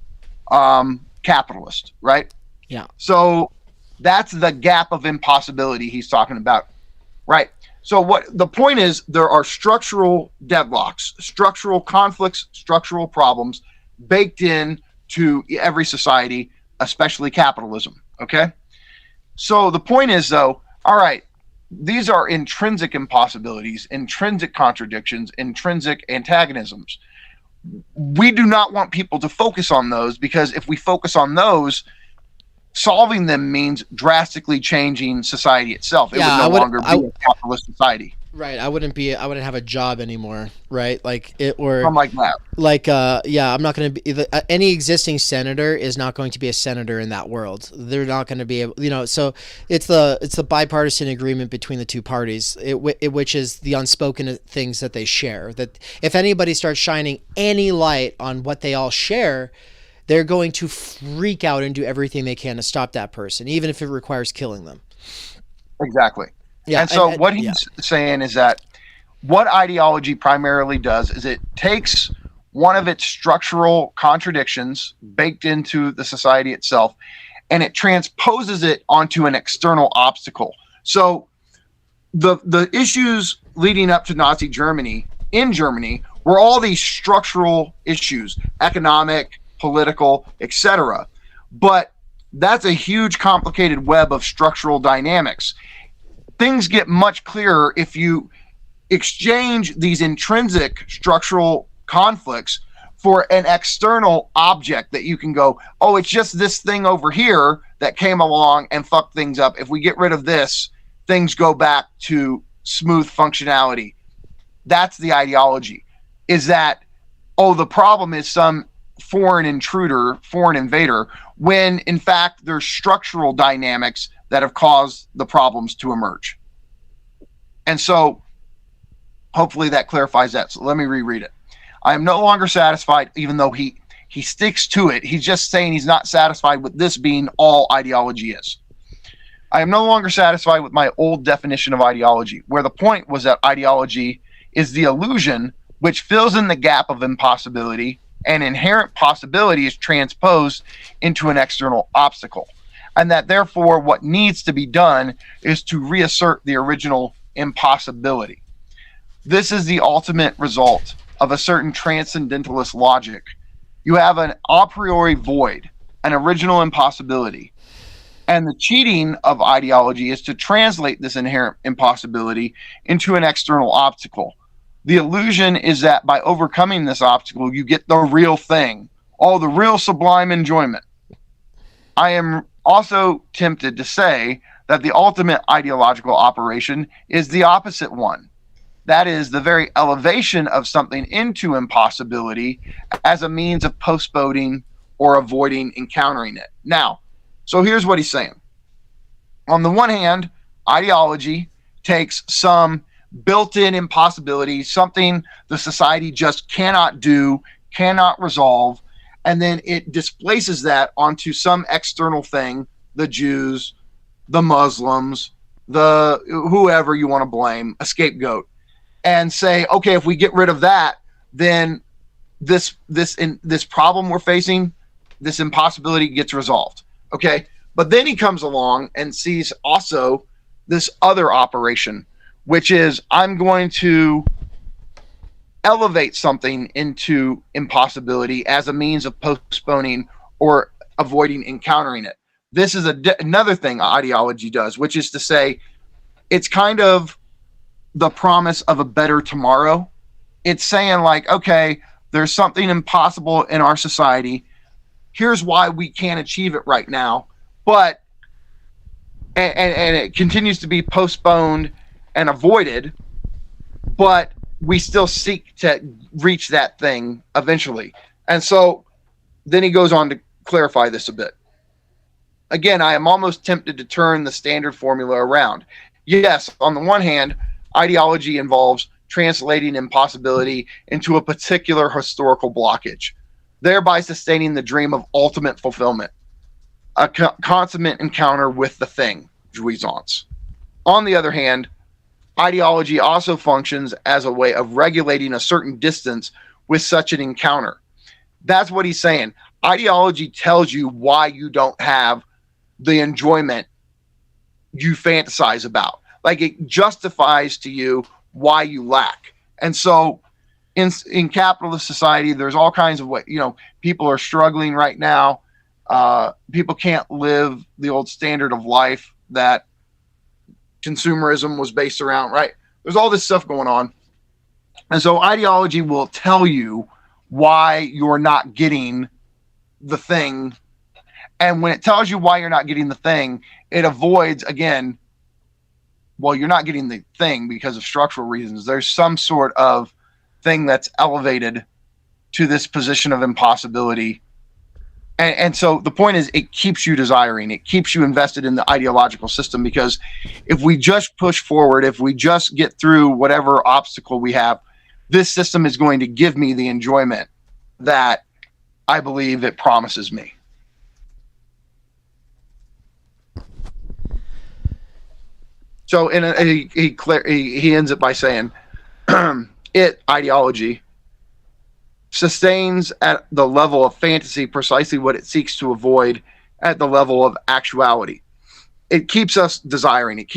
capitalist, right? Yeah. So that's the gap of impossibility he's talking about, right? So what the point is, there are structural deadlocks, structural conflicts, structural problems baked in to every society, especially capitalism, okay? So the point is, though, all right, these are intrinsic impossibilities, intrinsic contradictions, intrinsic antagonisms. We do not want people to focus on those, because if we focus on those, solving them means drastically changing society itself. It would no longer be a capitalist society. Right. I wouldn't have a job anymore. Right. Like it, or something like that. Like, yeah, I'm not going to be, any existing senator is not going to be a senator in that world. They're not going to be able, so it's the bipartisan agreement between the two parties, which is the unspoken things that they share, that if anybody starts shining any light on what they all share, they're going to freak out and do everything they can to stop that person, even if it requires killing them. Exactly. Yeah. And so what he's saying is that what ideology primarily does is it takes one of its structural contradictions baked into the society itself, and it transposes it onto an external obstacle. So the issues leading up to Nazi Germany, in Germany, were all these structural issues, economic, political, etc. But that's a huge, complicated web of structural dynamics. Things get much clearer if you exchange these intrinsic structural conflicts for an external object that you can go, oh, it's just this thing over here that came along and fucked things up. If we get rid of this, things go back to smooth functionality. That's the ideology, is that, oh, the problem is some foreign intruder, foreign invader, when in fact there's structural dynamics that have caused the problems to emerge. And so hopefully that clarifies that. So let me reread it. I am no longer satisfied, even though he sticks to it. He's just saying he's not satisfied with this being all ideology is. I am no longer satisfied with my old definition of ideology, where the point was that ideology is the illusion which fills in the gap of impossibility, an inherent possibility is transposed into an external obstacle. And that therefore what needs to be done is to reassert the original impossibility. This is the ultimate result of a certain transcendentalist logic. You have an a priori void, an original impossibility. And the cheating of ideology is to translate this inherent impossibility into an external obstacle. The illusion is that by overcoming this obstacle, you get the real thing, the real sublime enjoyment. I am also tempted to say that the ultimate ideological operation is the opposite one. That is the very elevation of something into impossibility as a means of postponing or avoiding encountering it. Now, so here's what he's saying. On the one hand, ideology takes some built-in impossibility, something the society just cannot do, cannot resolve, and then it displaces that onto some external thing, the Jews, the Muslims, the whoever you want to blame, a scapegoat, and say, okay, if we get rid of that, then this problem we're facing, this impossibility gets resolved. Okay, but then he comes along and sees also this other operation, which is I'm going to elevate something into impossibility as a means of postponing or avoiding encountering it. This is another thing ideology does, which is to say it's kind of the promise of a better tomorrow. It's saying like, okay, there's something impossible in our society. Here's why we can't achieve it right now. But, and it continues to be postponed and avoided, but we still seek to reach that thing eventually. And so then he goes on to clarify this a bit. Again, I am almost tempted to turn the standard formula around. Yes, on the one hand, ideology involves translating impossibility into a particular historical blockage, thereby sustaining the dream of ultimate fulfillment, a consummate encounter with the thing, jouissance. On the other hand, ideology also functions as a way of regulating a certain distance with such an encounter. That's what he's saying. Ideology tells you why you don't have the enjoyment you fantasize about. Like it justifies to you why you lack. And so in capitalist society, there's all kinds of ways, people are struggling right now. People can't live the old standard of life that consumerism was based around, right? There's all this stuff going on. And so ideology will tell you why you're not getting the thing. And when it tells you why you're not getting the thing, it avoids, again, well, you're not getting the thing because of structural reasons. There's some sort of thing that's elevated to this position of impossibility. And so the point is, it keeps you desiring. It keeps you invested in the ideological system, because if we just push forward, if we just get through whatever obstacle we have, this system is going to give me the enjoyment that I believe it promises me. So he ends it by saying, ideology sustains at the level of fantasy precisely what it seeks to avoid at the level of actuality. It keeps us desiring.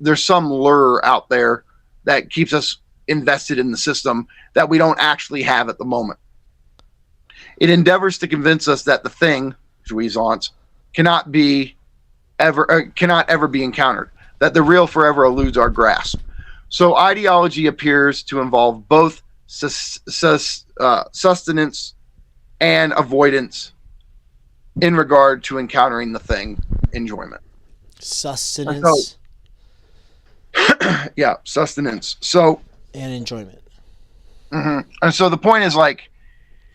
There's some lure out there that keeps us invested in the system that we don't actually have at the moment. It endeavors to convince us that the thing, jouissance, cannot ever be encountered, that the real forever eludes our grasp. So ideology appears to involve both sustenance and avoidance in regard to encountering the thing, enjoyment. Sustenance. Yeah, sustenance. So and enjoyment. Mm-hmm. And so the point is, like,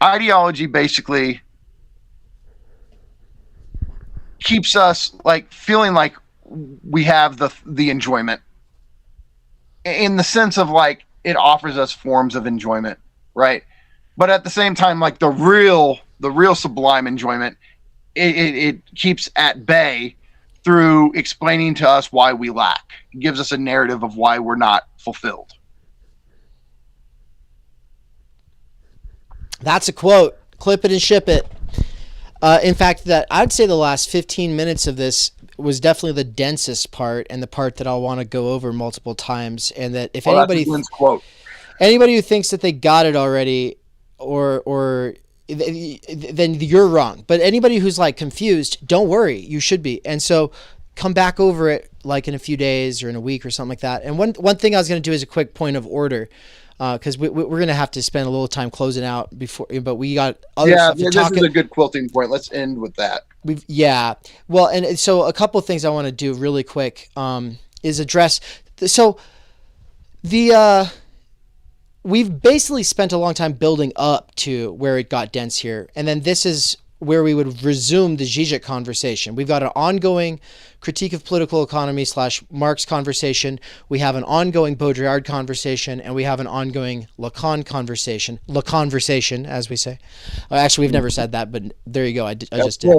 ideology basically keeps us like feeling like we have the enjoyment, in the sense of like it offers us forms of enjoyment, right? But at the same time, like the real sublime enjoyment, it keeps at bay through explaining to us why we lack. It gives us a narrative of why we're not fulfilled. That's a quote. Clip it and ship it. In fact, that I'd say the last 15 minutes of this was definitely the densest part and the part that I'll want to go over multiple times. And that if anybody, quote. Anybody who thinks that they got it already, or then you're wrong. But anybody who's like confused, don't worry, you should be. And so come back over it like in a few days or in a week or something like that. And one thing I was going to do is a quick point of order. Because we're going to have to spend a little time closing out before, but we got other stuff to talk. This is a good quilting point. Let's end with that. Well, and so a couple of things I want to do really quick is address. So we've basically spent a long time building up to where it got dense here, and then this is where we would resume the Žižek conversation. We've got an ongoing critique of political economy / Marx conversation. We have an ongoing Baudrillard conversation, and we have an ongoing Lacan conversation. La conversation, as we say. Actually, we've never said that, but there you go. I just did.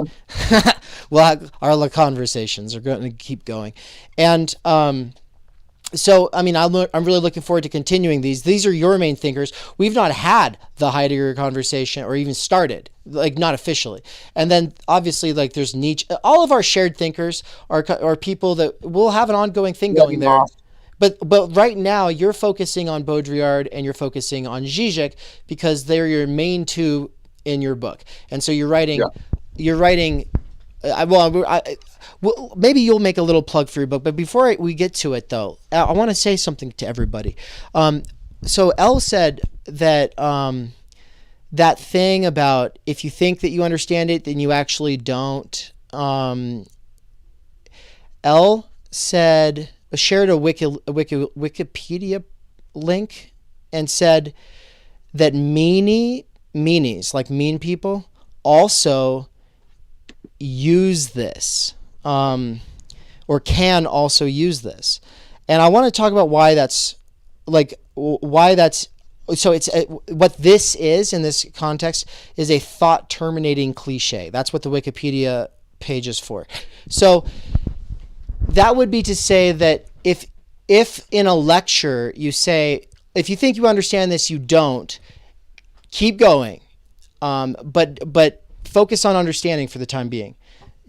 Well, our La conversations are going to keep going. And so, I mean, I'm really looking forward to continuing these. These are your main thinkers. We've not had the Heidegger conversation or even started, like not officially. And then obviously, like there's Nietzsche. All of our shared thinkers are people that will have an ongoing thing going there. But right now, you're focusing on Baudrillard and you're focusing on Žižek because they're your main two in your book. And so you're writing. Well, maybe you'll make a little plug for your book, but before we get to it, though, I want to say something to everybody. So Elle said that that thing about if you think that you understand it, then you actually don't. Elle shared a Wikipedia link and said that meanies, like mean people, also use this. Or can also use this. And I want to talk about why that's so it's what this is in this context is a thought terminating cliche. That's what the Wikipedia page is for. So that would be to say that if in a lecture you say, if you think you understand this, you don't, keep going. But focus on understanding for the time being.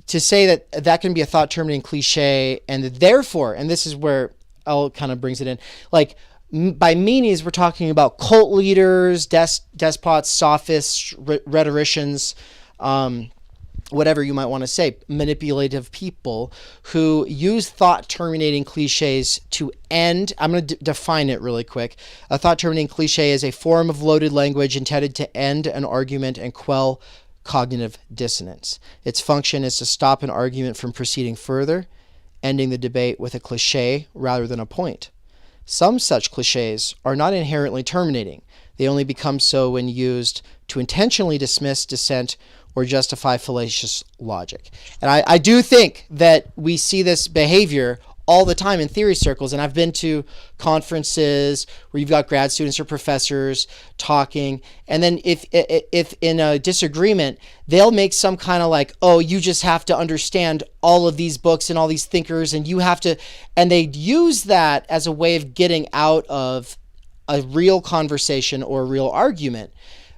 To say that can be a thought terminating cliche, and therefore, and this is where Elle kind of brings it in, like by meanies, we're talking about cult leaders, despots, sophists, rhetoricians, whatever you might want to say, manipulative people who use thought terminating cliches to end. I'm going to define it really quick. A thought terminating cliche is a form of loaded language intended to end an argument and quell cognitive dissonance. Its function is to stop an argument from proceeding further, ending the debate with a cliche rather than a point. Some such cliches are not inherently terminating. They only become so when used to intentionally dismiss dissent or justify fallacious logic. And I do think that we see this behavior all the time in theory circles, and I've been to conferences where you've got grad students or professors talking, and then if in a disagreement, they'll make some kind of like, oh, you just have to understand all of these books and all these thinkers, and you have to, and they use that as a way of getting out of a real conversation or a real argument.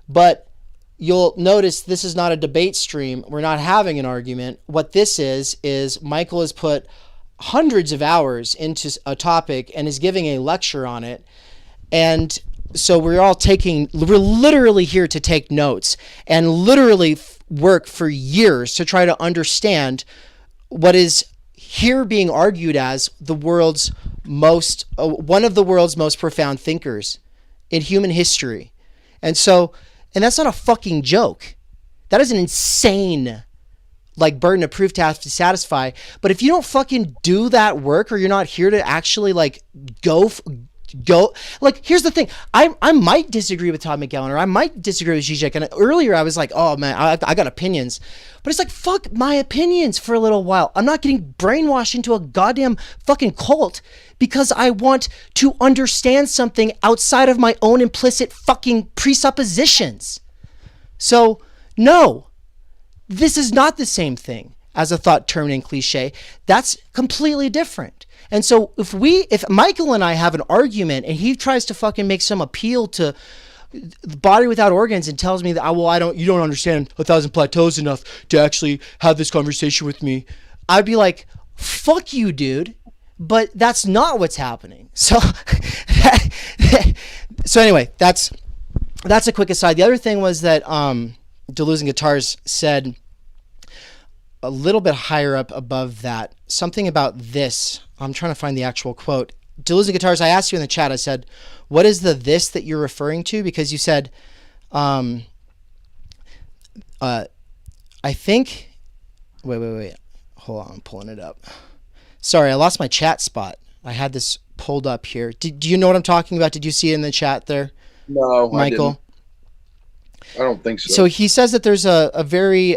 But you'll notice this is not a debate stream. We're not having an argument. What this is Michael has put hundreds of hours into a topic and is giving a lecture on it. And so we're literally here to take notes and literally work for years to try to understand what is here being argued as the world's most, one of the world's most profound thinkers in human history. And that's not a fucking joke. That is an insane burden of proof to have to satisfy. But if you don't fucking do that work, or you're not here to actually go, here's the thing. I might disagree with Todd Mcgowan, or I might disagree with Žižek. And earlier I was like, oh man, I got opinions. But it's like, fuck my opinions for a little while. I'm not getting brainwashed into a goddamn fucking cult because I want to understand something outside of my own implicit fucking presuppositions. So no, this is not the same thing as a thought terminating cliche. That's completely different. And so if Michael and I have an argument and he tries to fucking make some appeal to the body without organs and tells me that, you don't understand 1,000 plateaus enough to actually have this conversation with me, I'd be like, fuck you, dude. But that's not what's happening. So, so anyway, that's a quick aside. The other thing was that Deleuze and Guitars said a little bit higher up above that, something about this. I'm trying to find the actual quote. Deleuze and Guitars, I asked you in the chat, I said, what is the this that you're referring to? Because you said, I think, wait. Hold on, I'm pulling it up. Sorry, I lost my chat spot. I had this pulled up here. Do you know what I'm talking about? Did you see it in the chat there? No, Michael? I don't think so. So he says that there's a very,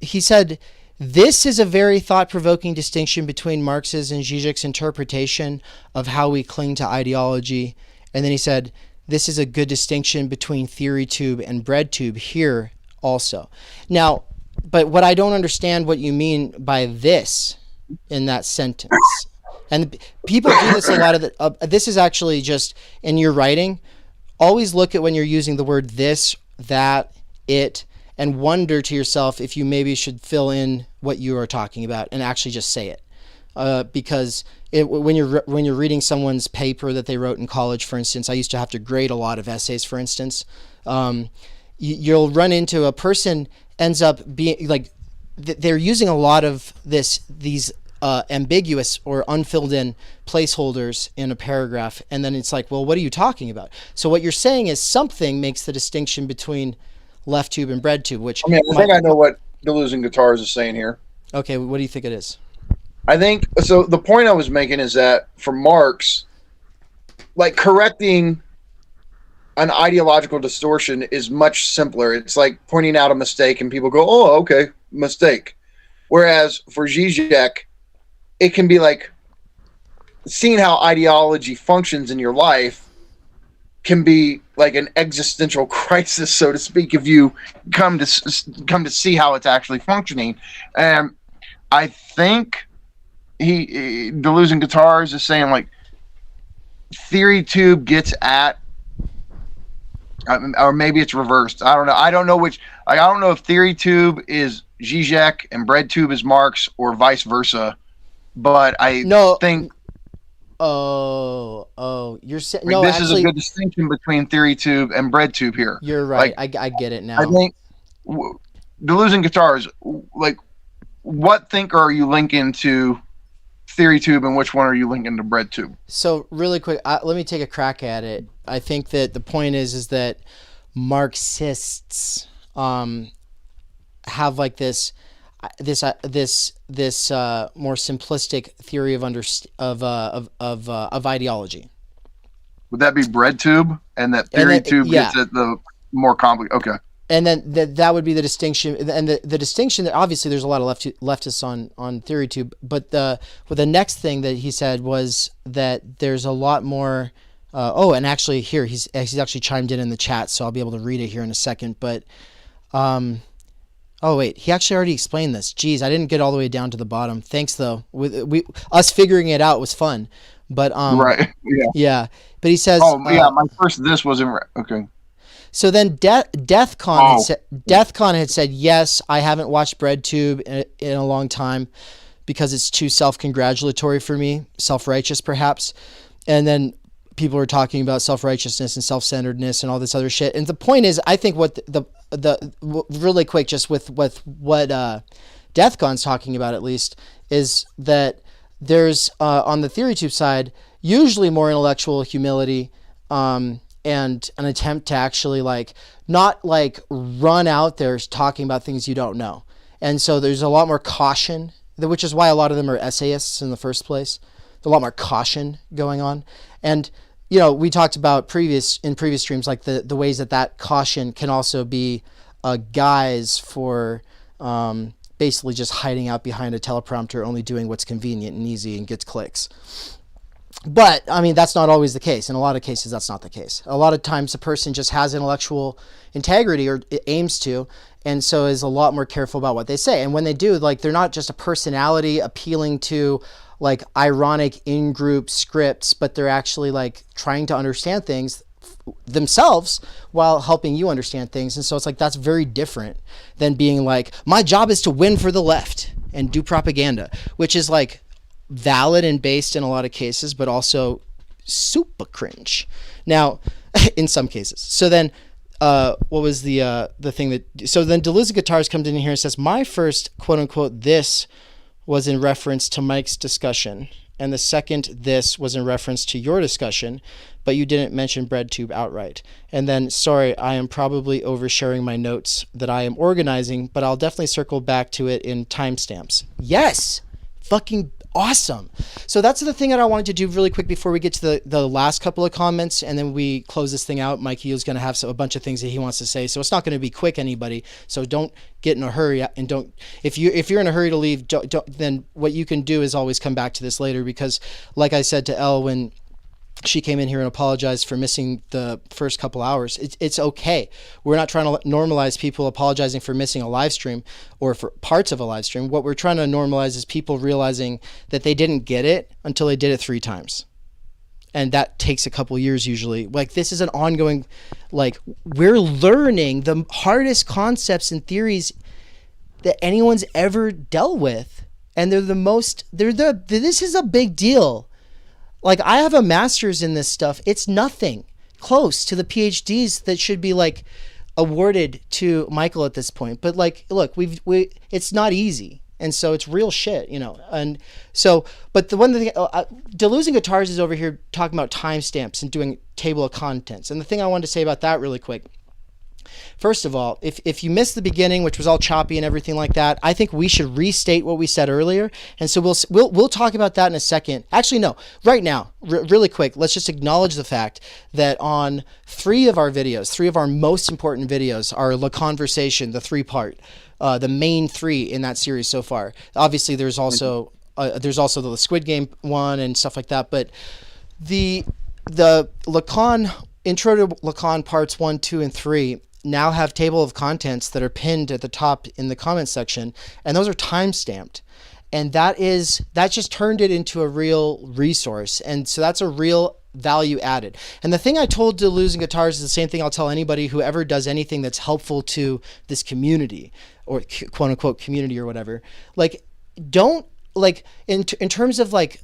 he said, this is a very thought-provoking distinction between Marx's and Žižek's interpretation of how we cling to ideology. And then he said, this is a good distinction between theory tube and bread tube here also. Now, but what I don't understand what you mean by this in that sentence. And people do this a lot of the, this is actually just in your writing. Always look at when you're using the word this, that, it, and wonder to yourself if you maybe should fill in what you are talking about and actually just say it. Because when you're reading someone's paper that they wrote in college, for instance, I used to have to grade a lot of essays, for instance. You'll run into a person ends up being like, they're using a lot of these ambiguous or unfilled in placeholders in a paragraph, and then it's like, well, what are you talking about? So what you're saying is something makes the distinction between left tube and bread tube, which I think I know what Deleuze and Guitars is saying here. Okay, what do you think it is? I think so. The point I was making is that for Marx, like, correcting an ideological distortion is much simpler. It's like pointing out a mistake and people go, oh, okay, mistake. Whereas for Žižek, it can be like seeing how ideology functions in your life can be like an existential crisis, so to speak, if you come to see how it's actually functioning. And I think Deleuze and Guitars is saying, like, theory tube gets at, or maybe it's reversed. I don't know. I don't know which. I don't know if theory tube is Žižek and bread tube is Marx, or vice versa. But I think. Oh, you're saying no. This actually is a good distinction between theory tube and bread tube here. You're right. Like, I get it now. I think Deleuze and Guitars, like, what thinker are you linking to theory tube, and which one are you linking to bread tube? So really quick, let me take a crack at it. I think that the point is that Marxists have like this more simplistic theory of ideology. Would that be bread tube, and that theory tube gets at the more complicated? Okay. And then that would be the distinction, and the distinction that obviously there's a lot of leftists on theory tube, but the next thing that he said was that there's a lot more. And actually here he's actually chimed in the chat, so I'll be able to read it here in a second. But oh wait, he actually already explained this. Geez, I didn't get all the way down to the bottom. Thanks though. Us figuring it out was fun, but right, yeah. But he says, my first this wasn't okay. So then Deathcon had said, yes, I haven't watched BreadTube in a long time because it's too self-congratulatory for me, self-righteous perhaps. And then people were talking about self-righteousness and self-centeredness and all this other shit. And the point is, I think what the really quick, just with what Deathcon's talking about at least, is that there's on the TheoryTube side usually more intellectual humility, and an attempt to actually not run out there talking about things you don't know. And so there's a lot more caution, which is why a lot of them are essayists in the first place. There's a lot more caution going on. And, we talked about in previous streams, like the ways that caution can also be a guise for basically just hiding out behind a teleprompter, only doing what's convenient and easy and gets clicks. But, I mean, that's not always the case. In a lot of cases, that's not the case. A lot of times a person just has intellectual integrity, or aims to, and so is a lot more careful about what they say. And when they do, they're not just a personality appealing to, ironic in-group scripts, but they're actually, trying to understand things themselves while helping you understand things. And so it's like, that's very different than being like, my job is to win for the left and do propaganda, which is like valid and based in a lot of cases, but also super cringe. Now, in some cases. So then, what was the thing that, so then Deleuze Guitars comes in here and says, my first quote unquote this was in reference to Mike's discussion, and the second this was in reference to your discussion, but you didn't mention BreadTube outright. And then, sorry, I am probably oversharing my notes that I am organizing, but I'll definitely circle back to it in timestamps. Yes! Fucking awesome. So that's the thing that I wanted to do really quick before we get to the last couple of comments, and then we close this thing out. Mikey is going to have a bunch of things that he wants to say, so it's not going to be quick, anybody. So don't get in a hurry, and don't, if you're in a hurry to leave, don't, then what you can do is always come back to this later, because like I said to Elle when she came in here and apologized for missing the first couple hours. It's okay. We're not trying to normalize people apologizing for missing a live stream or for parts of a live stream. What we're trying to normalize is people realizing that they didn't get it until they did it 3 times. And that takes a couple years usually. Like, this is an ongoing, like, we're learning the hardest concepts and theories that anyone's ever dealt with. And this is a big deal. Like, I have a master's in this stuff. It's nothing close to the PhDs that should be like awarded to Michael at this point. But like, look, it's not easy. And so it's real shit, you know? And so, but the one thing, Deleuze Guitars is over here talking about timestamps and doing table of contents. And the thing I wanted to say about that really quick, first of all, if you missed the beginning, which was all choppy and everything like that, I think we should restate what we said earlier. And so we'll talk about that in a second. Actually, no, right now, really quick, let's just acknowledge the fact that on 3 of our videos, 3 of our most important videos are La Conversation, the 3-part, the main 3 in that series so far. Obviously, there's also the Squid Game one and stuff like that. But the Lacan, Intro to Lacan parts 1, 2, and 3 now have table of contents that are pinned at the top in the comment section, and those are time stamped, and that just turned it into a real resource, and so that's a real value added. And the thing I told Deleuze Guitars is the same thing I'll tell anybody who ever does anything that's helpful to this community or quote unquote community or whatever. Like, don't, like, in terms of like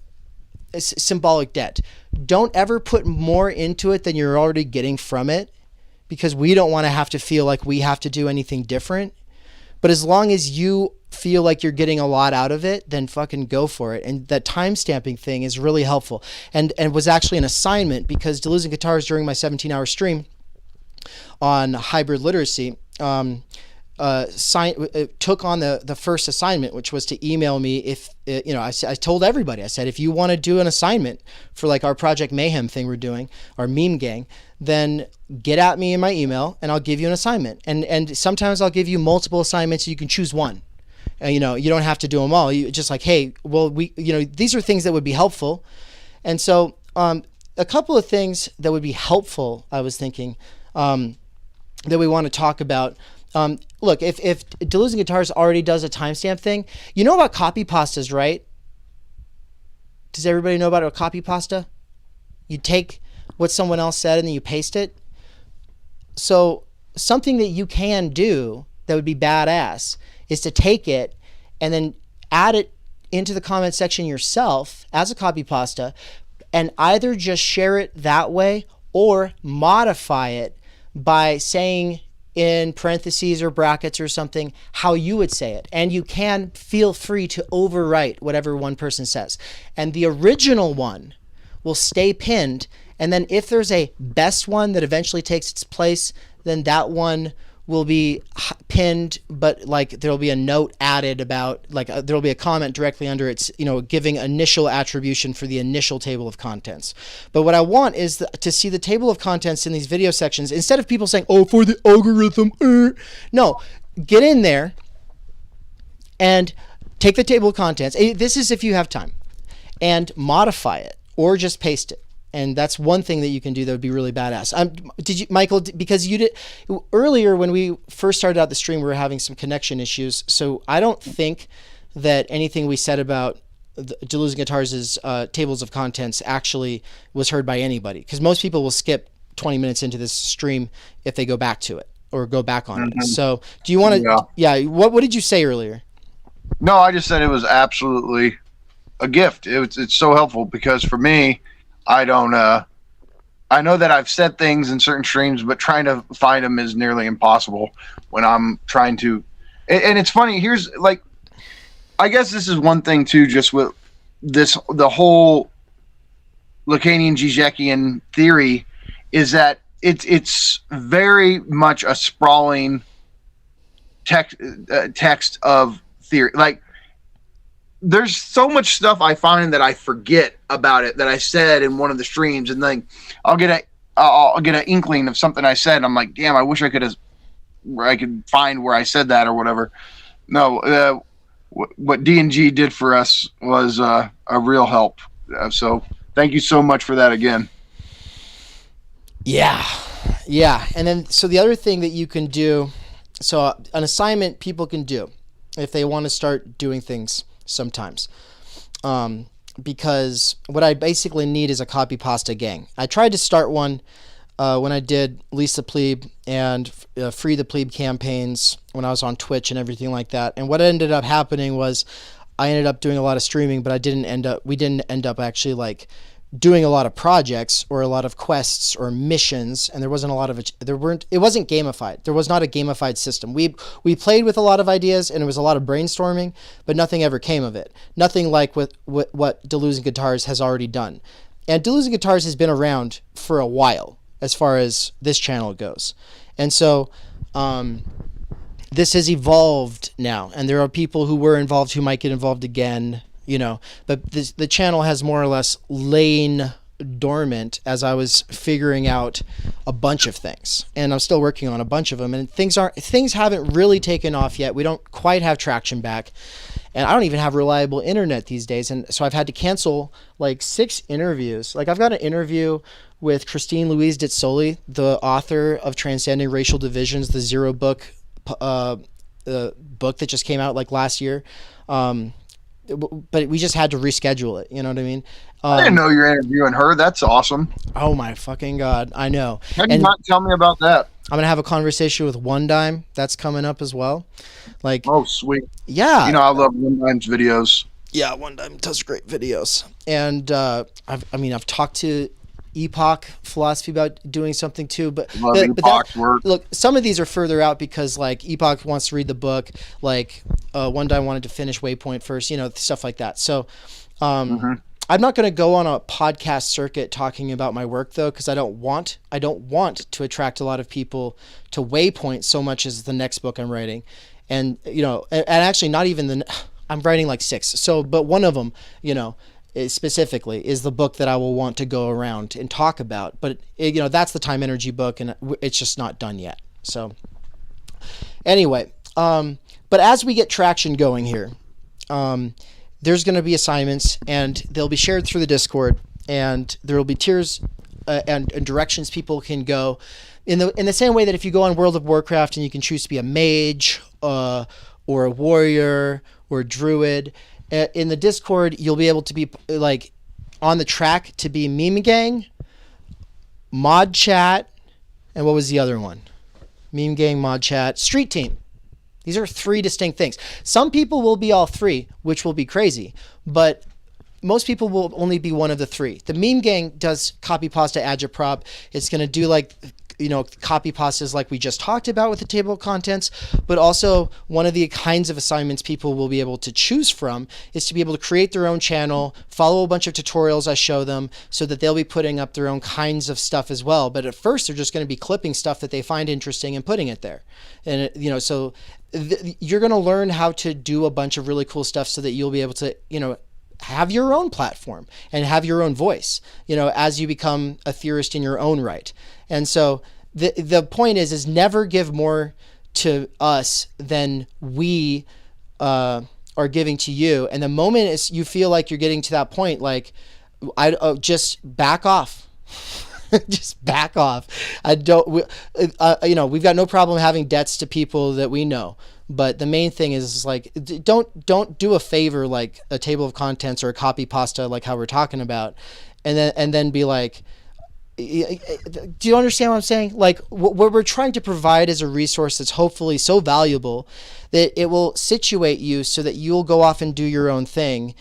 symbolic debt, don't ever put more into it than you're already getting from it, because we don't want to have to feel like we have to do anything different. But as long as you feel like you're getting a lot out of it, then fucking go for it. And that time stamping thing is really helpful, and was actually an assignment, because Deleuze Guitars during my 17-hour stream on hybrid literacy took on the first assignment, which was to email me if, I told everybody, I said, if you want to do an assignment for like our Project Mayhem thing we're doing, our meme gang, then get at me in my email and I'll give you an assignment. And sometimes I'll give you multiple assignments. You can choose one. You don't have to do them all. You just like, hey, well, these are things that would be helpful. And so a couple of things that would be helpful, I was thinking, that we want to talk about. Look, if Deleuze Guitars already does a timestamp thing, you know about copy pastas, right? Does everybody know about a copy pasta? You take what someone else said and then you paste it. So something that you can do that would be badass is to take it and then add it into the comment section yourself as a copy pasta, and either just share it that way or modify it by saying in parentheses or brackets or something how you would say it. And you can feel free to overwrite whatever one person says. And the original one will stay pinned. And then if there's a best one that eventually takes its place, then that one will be pinned, but like there'll be a note added about, like there'll be a comment directly under its, giving initial attribution for the initial table of contents. But what I want is to see the table of contents in these video sections, instead of people saying, oh, for the algorithm, no, get in there and take the table of contents. This is if you have time, and modify it or just paste it. And that's one thing that you can do that would be really badass. Did you, Michael, because you did earlier when we first started out the stream, we were having some connection issues. So I don't think that anything we said about Deleuze Guitars' tables of contents actually was heard by anybody, because most people will skip 20 minutes into this stream if they go back to it or go back on it. So do you want to, what did you say earlier? No, I just said it was absolutely a gift. It's so helpful because for me, I don't, I know that I've said things in certain streams, but trying to find them is nearly impossible when I'm trying to, and it's funny, here's like, I guess this is one thing too, just with this, the whole Lacanian Žižekian theory is that it's very much a sprawling text of theory. Like there's so much stuff I find that I forget about it that I said in one of the streams, and then I'll get an inkling of something I said. And I'm like, damn, I wish I could find where I said that or whatever. No, what D&G did for us was a real help. So thank you so much for that again. Yeah. And then, so the other thing that you can do, so an assignment people can do if they want to start doing things sometimes, because what I basically need is a copy pasta gang. I tried to start one when I did Lisa Pleeb and Free the Pleeb campaigns when I was on Twitch and everything like that. And what ended up happening was I ended up doing a lot of streaming, but we didn't end up actually like doing a lot of projects or a lot of quests or missions, and it wasn't gamified. There was not a gamified system. We played with a lot of ideas, and it was a lot of brainstorming, but nothing ever came of it. Nothing like what Deluzing Guitars has already done. And Deluzing Guitars has been around for a while as far as this channel goes. And so this has evolved now, and there are people who were involved who might get involved again, but the channel has more or less lain dormant as I was figuring out a bunch of things, and I'm still working on a bunch of them, and things haven't really taken off yet. We don't quite have traction back, and I don't even have reliable internet these days, and so I've had to cancel like 6 interviews. Like I've got an interview with Christine Louise Ditzoli, the author of Transcending Racial Divisions, the Zero book, the book that just came out like last year. But we just had to reschedule it. You know what I mean? I didn't know you're interviewing her. That's awesome. Oh my fucking God. I know. How did you not tell me about that? I'm going to have a conversation with One Dime. That's coming up as well. Like, oh, sweet. Yeah. I love One Dime's videos. Yeah. One Dime does great videos. And, I've talked to Epoch Philosophy about doing something too, but Epoch's work. Look, some of these are further out because like Epoch wants to read the book, like One Time wanted to finish Waypoint first, stuff like that. So I'm not going to go on a podcast circuit talking about my work though, because I don't want to attract a lot of people to Waypoint so much as the next book I'm writing, and actually not even I'm writing like 6. So, but one of them, specifically is the book that I will want to go around and talk about, but that's the time energy book, and it's just not done yet. So anyway, but as we get traction going here, there's going to be assignments, and they'll be shared through the Discord, and there will be tiers and directions people can go in the same way that if you go on World of Warcraft and you can choose to be a mage or a warrior or a druid. In the Discord, you'll be able to be like on the track to be meme gang, mod chat, and what was the other one? Meme gang, mod chat, street team. These are 3 distinct things. Some people will be all 3, which will be crazy, but most people will only be one of the 3. The meme gang does copy pasta agitprop. It's going to do like copy pastas like we just talked about with the table of contents, but also one of the kinds of assignments people will be able to choose from is to be able to create their own channel, follow a bunch of tutorials I show them, so that they'll be putting up their own kinds of stuff as well. But at first they're just going to be clipping stuff that they find interesting and putting it there. And so you're going to learn how to do a bunch of really cool stuff so that you'll be able to, have your own platform and have your own voice, as you become a theorist in your own right. And so the point is never give more to us than we are giving to you. And the moment you feel like you're getting to that point, like just back off. Just back off. We've got no problem having debts to people that we know. But the main thing is like, don't do a favor like a table of contents or a copy pasta like how we're talking about, and then be like, do you understand what I'm saying? Like what we're trying to provide is a resource that's hopefully so valuable that it will situate you so that you'll go off and do your own thing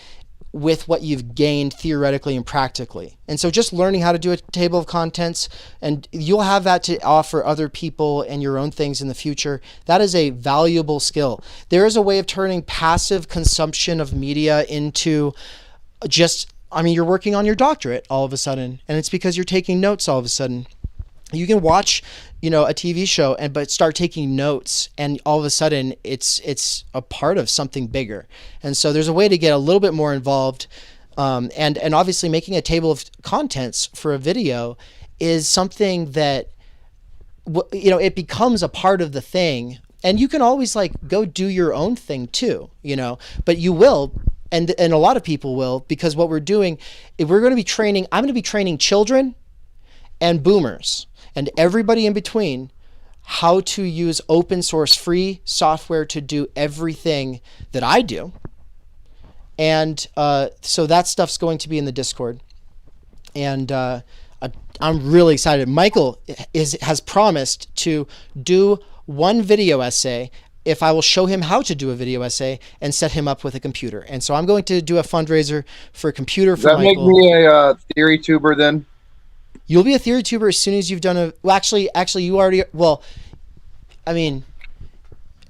with what you've gained theoretically and practically. And so just learning how to do a table of contents, and you'll have that to offer other people and your own things in the future. That is a valuable skill. There is a way of turning passive consumption of media into just, I mean, you're working on your doctorate all of a sudden, and it's because you're taking notes all of a sudden. You can watch, a TV show but start taking notes, and all of a sudden it's a part of something bigger. And so there's a way to get a little bit more involved. And obviously making a table of contents for a video is something that, it becomes a part of the thing, and you can always go do your own thing too, but you will. And a lot of people will, because what we're doing, if we're going to be training, I'm going to be training children and boomers and everybody in between how to use open source free software to do everything that I do. And so that stuff's going to be in the Discord. And I'm really excited. Michael has promised to do one video essay if I will show him how to do a video essay and set him up with a computer. And so I'm going to do a fundraiser for a computer for Michael. Does that make me a theory tuber then? You'll be a theory tuber as soon as you've done actually you already,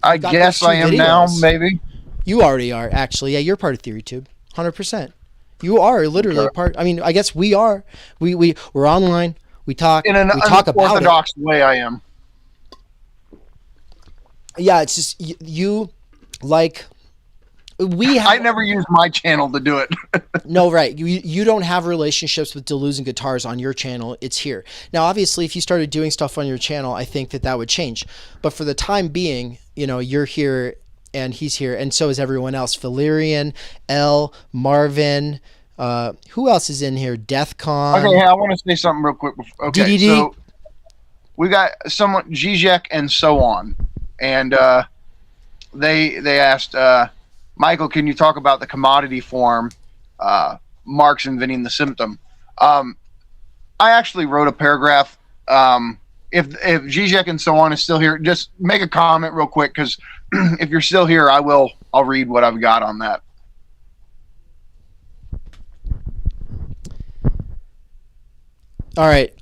I guess I am videos. Now, maybe. You already are, actually. Yeah, you're part of TheoryTube, 100%. You are literally part. I mean, I guess we are. We're online. We talk. In an unorthodox way, I am. Yeah, it's just you I never use my channel to do it. No, right. You don't have relationships with Deleuze and guitars on your channel. It's here. Now, obviously, if you started doing stuff on your channel, I think that would change. But for the time being, you're here and he's here, and so is everyone else. Valerian, L, Marvin, who else is in here? Deathcon. Okay, I want to say something real quick. Okay, DDD. So we got someone, Žižek and so on, and they asked, Michael, can you talk about the commodity form, Marx inventing the symptom? I actually wrote a paragraph. If Žižek and so on is still here, just make a comment real quick, because if you're still here, I'll read what I've got on that. All right.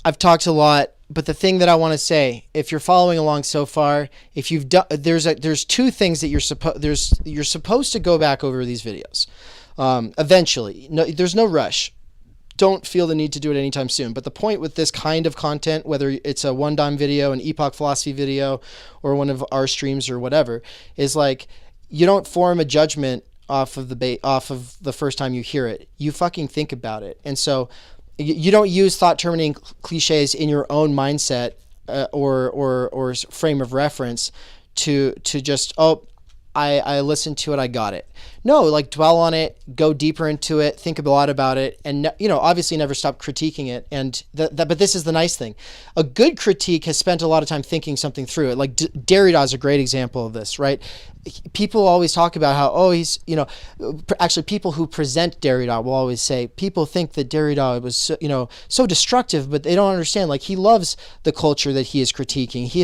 I've talked a lot, but the thing that I want to say, if you're following along so far, if you've done, there's two things that you're supposed to go back over these videos. Eventually, no, there's no rush. Don't feel the need to do it anytime soon. But the point with this kind of content, whether it's a One Dime video, an Epoch Philosophy video, or one of our streams or whatever, is you don't form a judgment off of the first time you hear it. You fucking think about it. And so you don't use thought terminating cliches in your own mindset or frame of reference to just, I listened to it, I got it. No, dwell on it, go deeper into it, think a lot about it, and obviously never stop critiquing it. And but this is the nice thing: a good critique has spent a lot of time thinking something through it. Derrida is a great example of this, right? People always talk about how he's actually people who present Derrida will always say people think that Derrida was so destructive, but they don't understand. He loves the culture that he is critiquing. He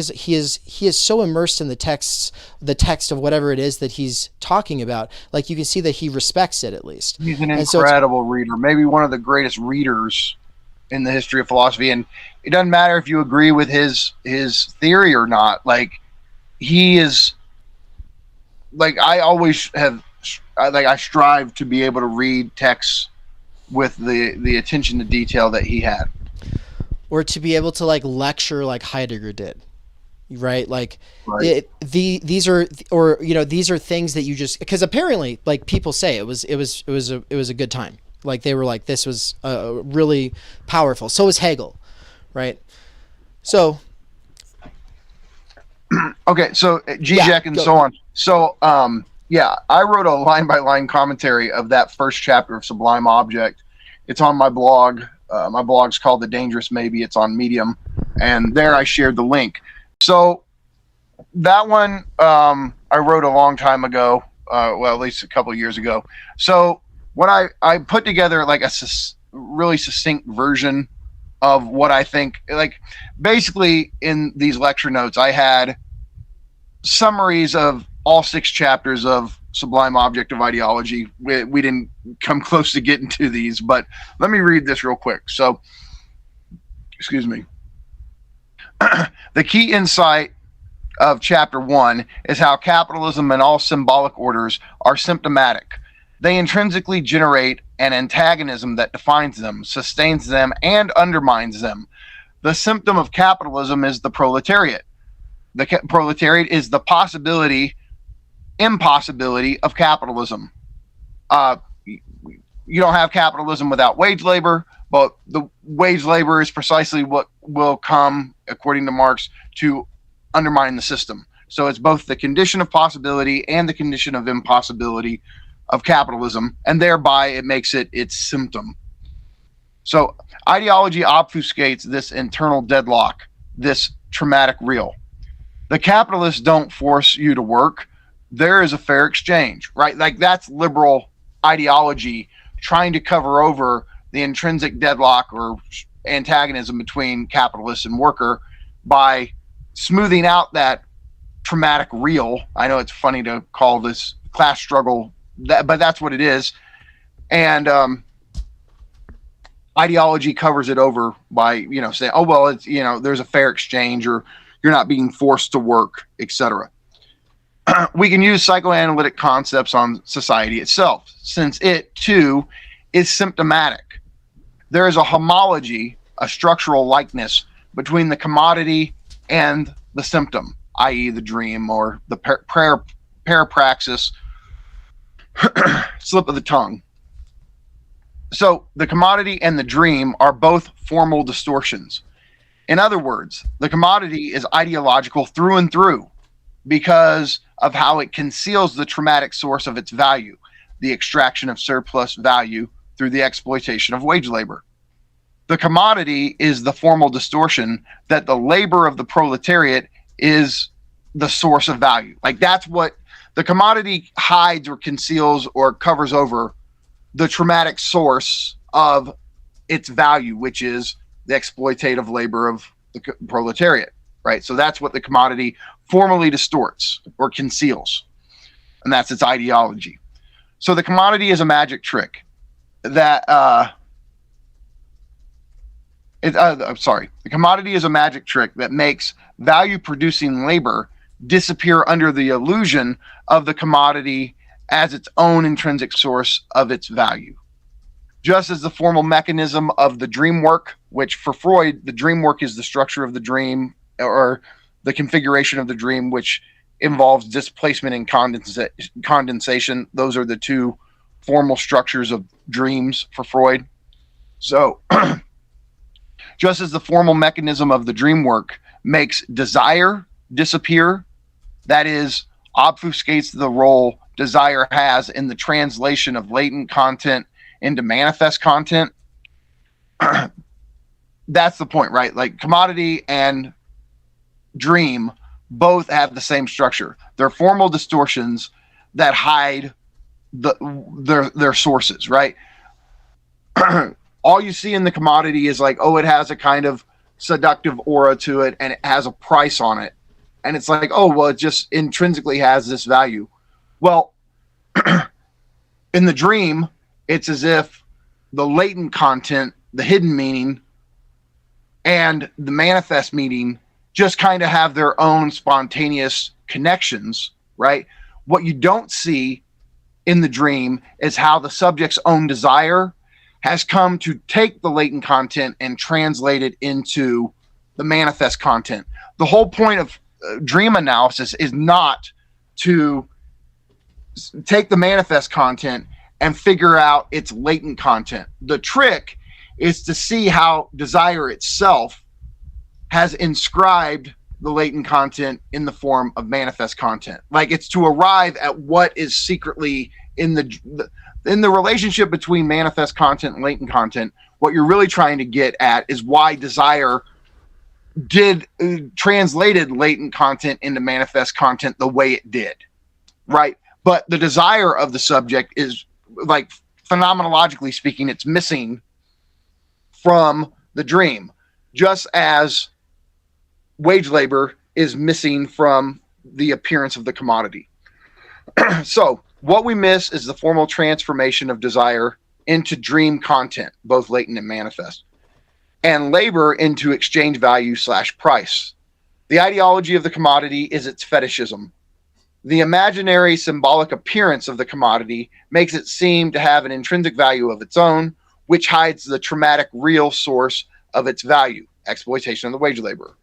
is so immersed in the text of whatever it is that he's talking about. You can see that he respects it, at least. He's an incredible reader, maybe one of the greatest readers in the history of philosophy. And it doesn't matter if you agree with his theory or not. He is. I always have, I strive to be able to read texts with the attention to detail that he had, or to be able to lecture like Heidegger did, right? Right. These are things that you just, because apparently people say it was a good time. They were this was really powerful. So was Hegel, right? So. Okay, so Žižek and so on. So, I wrote a line-by-line commentary of that first chapter of Sublime Object. It's on my blog. My blog's called The Dangerous Maybe. It's on Medium, and there I shared the link. So that one I wrote a long time ago, at least a couple of years ago. So what I put together a really succinct version of what I think. Like, basically, in these lecture notes, I had summaries of all 6 chapters of Sublime Objective Ideology. We didn't come close to getting to these, but let me read this real quick. So, excuse me. The key insight of chapter 1 is how capitalism and all symbolic orders are symptomatic. They intrinsically generate an antagonism that defines them, sustains them, and undermines them. The symptom of capitalism is the proletariat. The proletariat is the impossibility of capitalism. You don't have capitalism without wage labor, but the wage labor is precisely what will come, according to Marx, to undermine the system. So it's both the condition of possibility and the condition of impossibility of capitalism, and thereby it makes it its symptom. So ideology obfuscates this internal deadlock, this traumatic real. The capitalists don't force you to work. There is a fair exchange, right? Like, that's liberal ideology trying to cover over the intrinsic deadlock or antagonism between capitalist and worker by smoothing out that traumatic real. I know it's funny to call this class struggle, but that's what it is. And ideology covers it over by, saying, oh, well, it's, there's a fair exchange, or you're not being forced to work, etc. We can use psychoanalytic concepts on society itself, since it, too, is symptomatic. There is a homology, a structural likeness between the commodity and the symptom, i.e. the dream or the parapraxis, slip of the tongue. So the commodity and the dream are both formal distortions. In other words, the commodity is ideological through and through because of how it conceals the traumatic source of its value, the extraction of surplus value through the exploitation of wage labor. The commodity is the formal distortion that the labor of the proletariat is the source of value. Like, that's what the commodity hides or conceals or covers over, the traumatic source of its value, which is the exploitative labor of the proletariat, right? So that's what the commodity formally distorts or conceals, and that's its ideology. So the commodity is a magic trick that the commodity is a magic trick that makes value-producing labor disappear under the illusion of the commodity as its own intrinsic source of its value. Just as the formal mechanism of the dream work, which for Freud, the dream work is the structure of the dream or the configuration of the dream, which involves displacement and condensation. Those are the two formal structures of dreams for Freud. So, just as the formal mechanism of the dream work makes desire disappear, that is, obfuscates the role desire has in the translation of latent content into manifest content. That's the point, right? Like, commodity and dream both have the same structure. They're formal distortions that hide their sources, right? All you see in the commodity is like, oh, it has a kind of seductive aura to it and it has a price on it. And it's like, oh, well, it just intrinsically has this value. Well, in the dream, it's as if the latent content, the hidden meaning, and the manifest meaning just kind of have their own spontaneous connections, right? What you don't see in the dream is how the subject's own desire has come to take the latent content and translate it into the manifest content. The whole point of dream analysis is not to take the manifest content and figure out its latent content. The trick is to see how desire itself has inscribed the latent content in the form of manifest content. Like, it's to arrive at what is secretly in the relationship between manifest content and latent content. What you're really trying to get at is why desire translated latent content into manifest content the way it did, right? But the desire of the subject is, like, phenomenologically speaking, it's missing from the dream, just as wage labor is missing from the appearance of the commodity. So what we miss is the formal transformation of desire into dream content, both latent and manifest, and labor into exchange value / price. The ideology of the commodity is its fetishism. The imaginary symbolic appearance of the commodity makes it seem to have an intrinsic value of its own, which hides the traumatic real source of its value, exploitation of the wage laborer.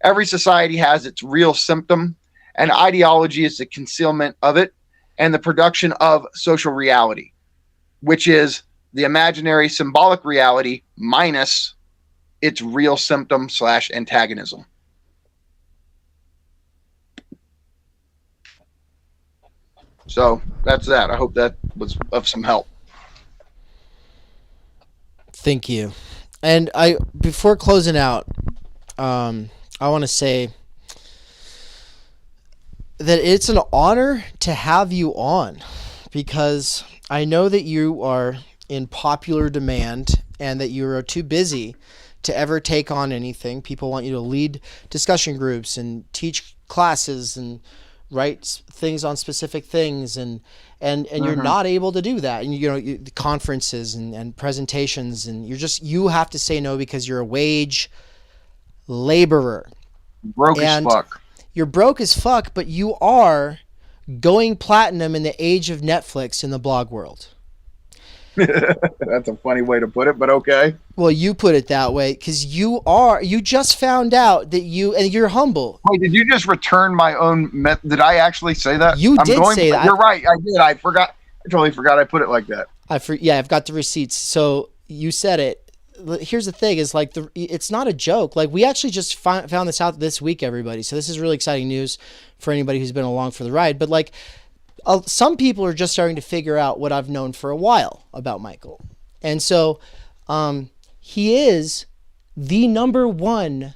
Every society has its real symptom, and ideology is the concealment of it and the production of social reality, which is the imaginary symbolic reality minus its real symptom / antagonism. So that's that. I hope that was of some help. Thank you. And before closing out, I want to say that it's an honor to have you on, because I know that you are in popular demand and that you are too busy to ever take on anything. People want you to lead discussion groups and teach classes and write things on specific things, and you're not able to do that. And the conferences and presentations, and you have to say no because you're a wage laborer. Broke as fuck. You're broke as fuck, but you are going platinum in the age of Netflix in the blog world. That's a funny way to put it, but okay. Well, you put it that way because you just found out that you're humble. Wait, did you just return my own did I actually say that? You did say that. You're right. I did. I forgot. I totally forgot I put it like that. I've got the receipts. So you said it. Here's the thing is like it's not a joke. Like we actually just found this out this week, everybody. So this is really exciting news for anybody who's been along for the ride. But like some people are just starting to figure out what I've known for a while about Michael. And so he is the number one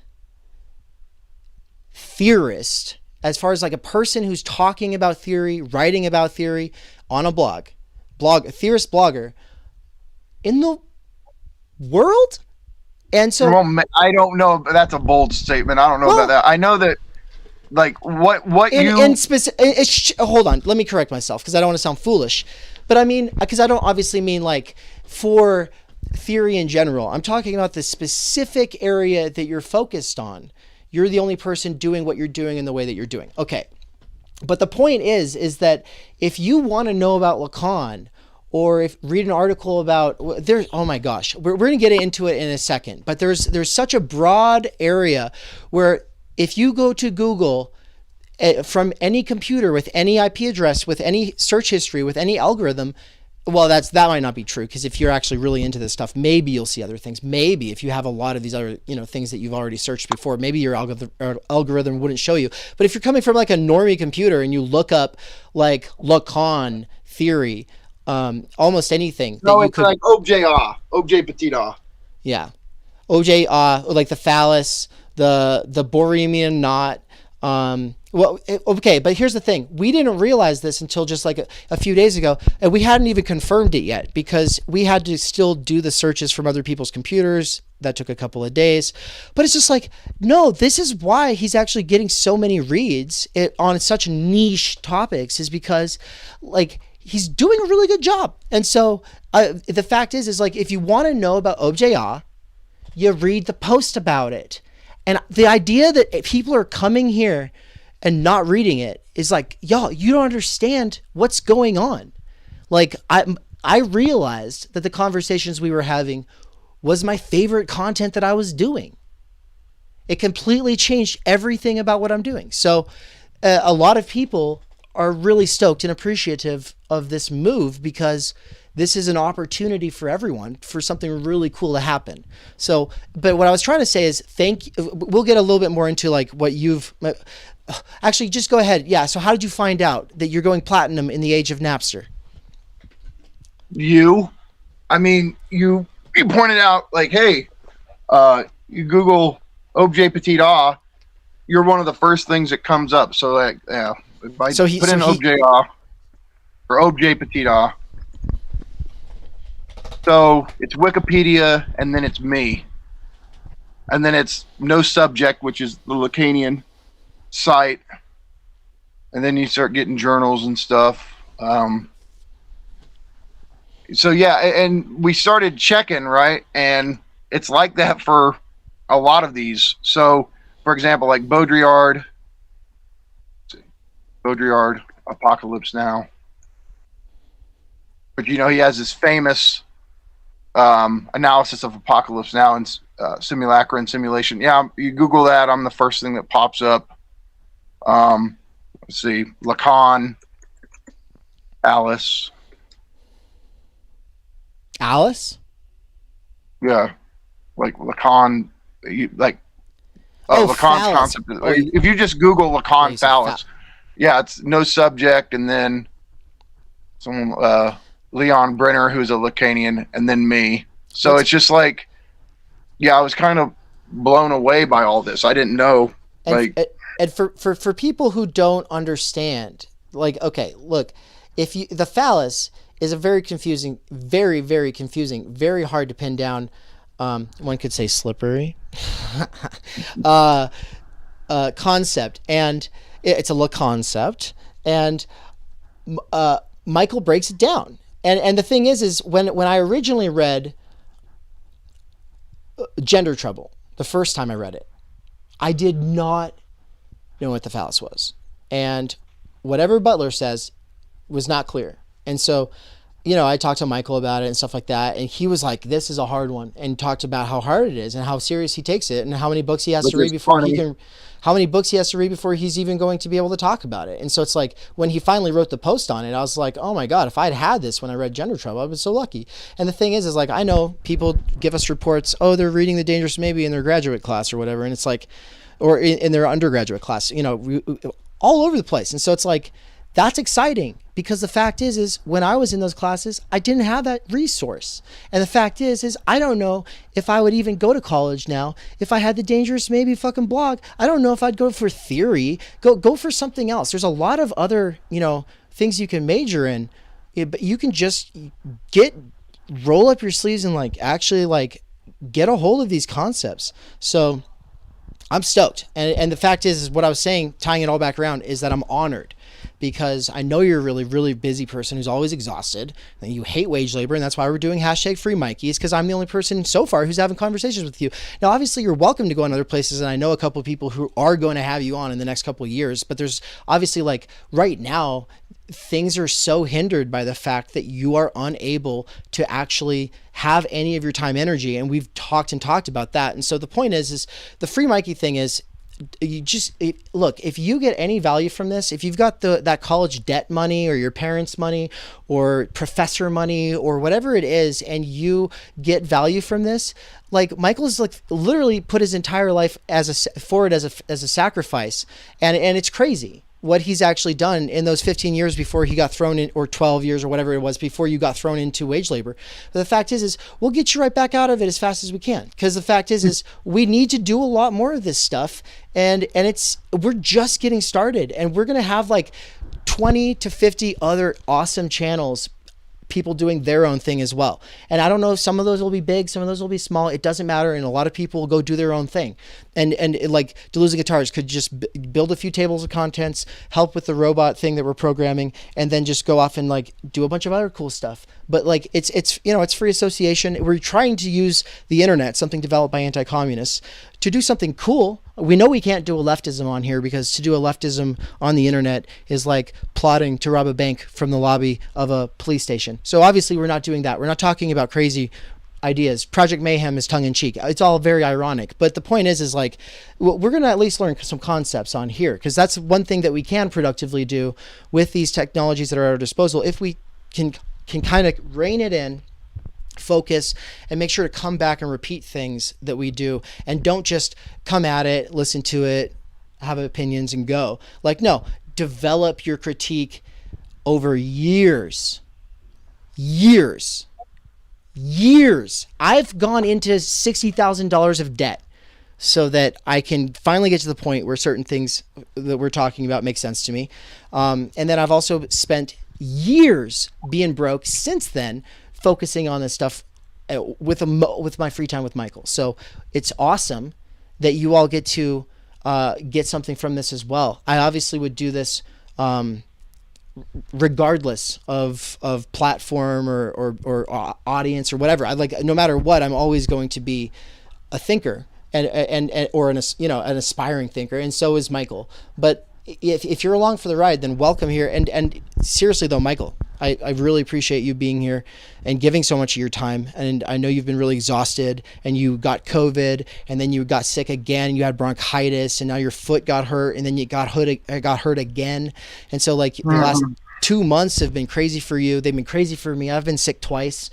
theorist as far as like a person who's talking about theory, writing about theory on a blog, a theorist blogger in the world. And so I don't know, but that's a bold statement. I don't know about that. I know that like hold on, let me correct myself because I don't want to sound foolish, but I mean, because I don't obviously mean like for theory in general. I'm talking about the specific area that you're focused on. You're the only person doing what you're doing in the way that you're doing. Okay. But the point is that if you want to know about Lacan, or if read an article about oh my gosh, we're going to get into it in a second, but there's such a broad area where if you go to Google from any computer with any IP address, with any search history, with any algorithm, well, that might not be true, because if you're actually really into this stuff, maybe you'll see other things. Maybe if you have a lot of these other things that you've already searched before, maybe your algorithm wouldn't show you. But if you're coming from like a normie computer and you look up like Lacan theory, almost anything. No, it's like objet petit a. Yeah, objet like the phallus, the Borremian knot. Well, okay, but here's the thing. We didn't realize this until just like a few days ago, and we hadn't even confirmed it yet because we had to still do the searches from other people's computers. That took a couple of days. But it's just like, no, this is why he's actually getting so many reads on such niche topics, is because like he's doing a really good job. And so the fact is like, if you want to know about objet, you read the post about it. And the idea that people are coming here and not reading it is like, y'all, you don't understand what's going on. Like I realized that the conversations we were having was my favorite content that I was doing. It completely changed everything about what I'm doing. So a lot of people are really stoked and appreciative of this move because this is an opportunity for everyone for something really cool to happen. So, but what I was trying to say is we'll get a little bit more into like what actually just go ahead. Yeah. So how did you find out that you're going platinum in the age of Napster? You pointed out like, hey, you Google objet petit a, you're one of the first things that comes up. So like, yeah, if I put in objet or objet petit a, so it's Wikipedia and then it's me. and then it's no subject, which is the Lacanian site, and then you start getting journals and stuff. So yeah, and we started checking, right, and it's like that for a lot of these. So, for example, like Baudrillard, Apocalypse Now. But he has this famous analysis of Apocalypse Now and simulacra and simulation. Yeah, you Google that, I'm the first thing that pops up. Let's see, Lacan, Alice. Alice? Yeah, like Lacan, Lacan's phallus. concept. If you just Google Lacan phallus, yeah, it's no subject, and then someone, Leon Brenner, who's a Lacanian, and then me. So it's just like, yeah, I was kind of blown away by all this. I didn't know. And for people who don't understand, like, okay, look, the phallus is a very confusing, very, very confusing, very hard to pin down. One could say slippery concept, and it's a concept, and Michael breaks it down. And the thing is when I originally read Gender Trouble, the first time I read it, I did not know what the phallus was. And whatever Butler says was not clear. And so, I talked to Michael about it and stuff like that. And he was like, this is a hard one, and talked about how hard it is and how serious he takes it and how many books he has to read before he's even going to be able to talk about it. And so it's like, when he finally wrote the post on it, I was like, oh my God, if I'd had this when I read Gender Trouble, I've been so lucky. And the thing is like, I know people give us reports, oh, they're reading The Dangerous Maybe in their graduate class or whatever. And it's like, or in their undergraduate class, all over the place. And so it's like, that's exciting, because the fact is when I was in those classes, I didn't have that resource. And the fact is I don't know if I would even go to college now if I had the Dangerous Maybe fucking blog. I don't know if I'd go for theory, go for something else. There's a lot of other, things you can major in, but you can just roll up your sleeves and actually get a hold of these concepts. So I'm stoked. And the fact is what I was saying, tying it all back around, is that I'm honored, because I know you're a really, really busy person who's always exhausted, and you hate wage labor, and that's why we're doing #free Mikey, is because I'm the only person so far who's having conversations with you. Now, obviously, you're welcome to go on other places, and I know a couple of people who are going to have you on in the next couple of years, but there's obviously, right now, things are so hindered by the fact that you are unable to actually have any of your time energy, and we've talked about that. And so the point is the Free Mikey thing is, look, if you get any value from this, if you've got that college debt money or your parents' money or professor money or whatever it is, and you get value from this, Michael's literally put his entire life forward as a sacrifice, and it's crazy what he's actually done in those 15 years before he got thrown in, or 12 years or whatever it was before you got thrown into wage labor. But the fact is we'll get you right back out of it as fast as we can. Because the fact is we need to do a lot more of this stuff. And we're just getting started, and we're going to have 20 to 50 other awesome channels, people doing their own thing as well. And I don't know if some of those will be big, some of those will be small. It doesn't matter. And a lot of people will go do their own thing. And Delusa Guitars could just build a few tables of contents, help with the robot thing that we're programming, and then just go off and do a bunch of other cool stuff. But it's free association. We're trying to use the internet, something developed by anti-communists, to do something cool. We know we can't do a leftism on here, because to do a leftism on the internet is like plotting to rob a bank from the lobby of a police station. So obviously we're not doing that. We're not talking about crazy ideas. Project Mayhem is tongue-in-cheek. It's all very ironic. But the point is we're going to at least learn some concepts on here, because that's one thing that we can productively do with these technologies that are at our disposal. If we can kind of rein it in, focus, and make sure to come back and repeat things that we do, and don't just come at it, listen to it, have opinions, and go. No, develop your critique over years. I've gone into $60,000 of debt so that I can finally get to the point where certain things that we're talking about make sense to me. And then I've also spent years being broke since then, focusing on this stuff with my free time with Michael. So it's awesome that you all get to get something from this as well. I obviously would do this regardless of platform or audience or whatever. No matter what, I'm always going to be a thinker and or an aspiring thinker, and so is Michael. But if you're along for the ride, then welcome here. And seriously though, Michael, I really appreciate you being here and giving so much of your time. And I know you've been really exhausted, and you got COVID, and then you got sick again, you had bronchitis, and now your foot got hurt, and then you got hurt again. And so the last 2 months have been crazy for you. They've been crazy for me. I've been sick twice,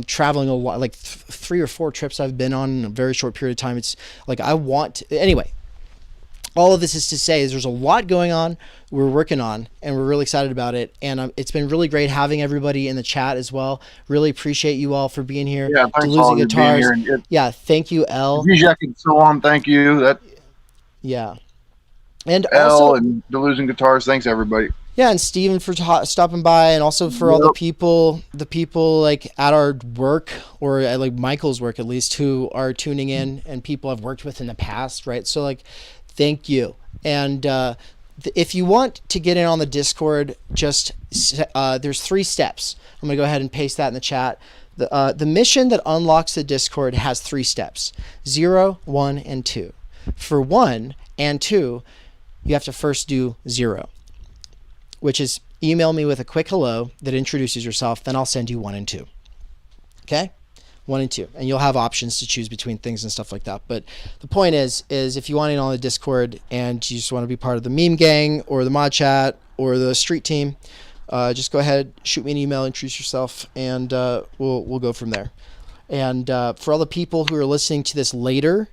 traveling a lot, 3 or 4 trips I've been on in a very short period of time. It's anyway, all of this is to say is there's a lot going on, we're working on, and we're really excited about it. And it's been really great having everybody in the chat as well. Really appreciate you all for being here. Yeah, thanks all for being here. Yeah, thank you, L. Žižek and so on, thank you. Yeah. And L also, and Delusion Guitars, thanks everybody. Yeah, and Steven for stopping by, and also for all the people at our work, or at Michael's work at least, who are tuning in, and people I've worked with in the past, right? So thank you. And if you want to get in on the Discord, just there's 3 steps. I'm gonna go ahead and paste that in the chat. The mission that unlocks the Discord has 3 steps: 0, 1, and 2. For 1 and 2, you have to first do 0, which is email me with a quick hello that introduces yourself. Then I'll send you 1 and 2. Okay? 1 and 2, and you'll have options to choose between things and stuff like that. But the point is if you want in on the Discord and you just want to be part of the meme gang or the mod chat or the street team, just go ahead, shoot me an email, introduce yourself, and we'll go from there. And for all the people who are listening to this later,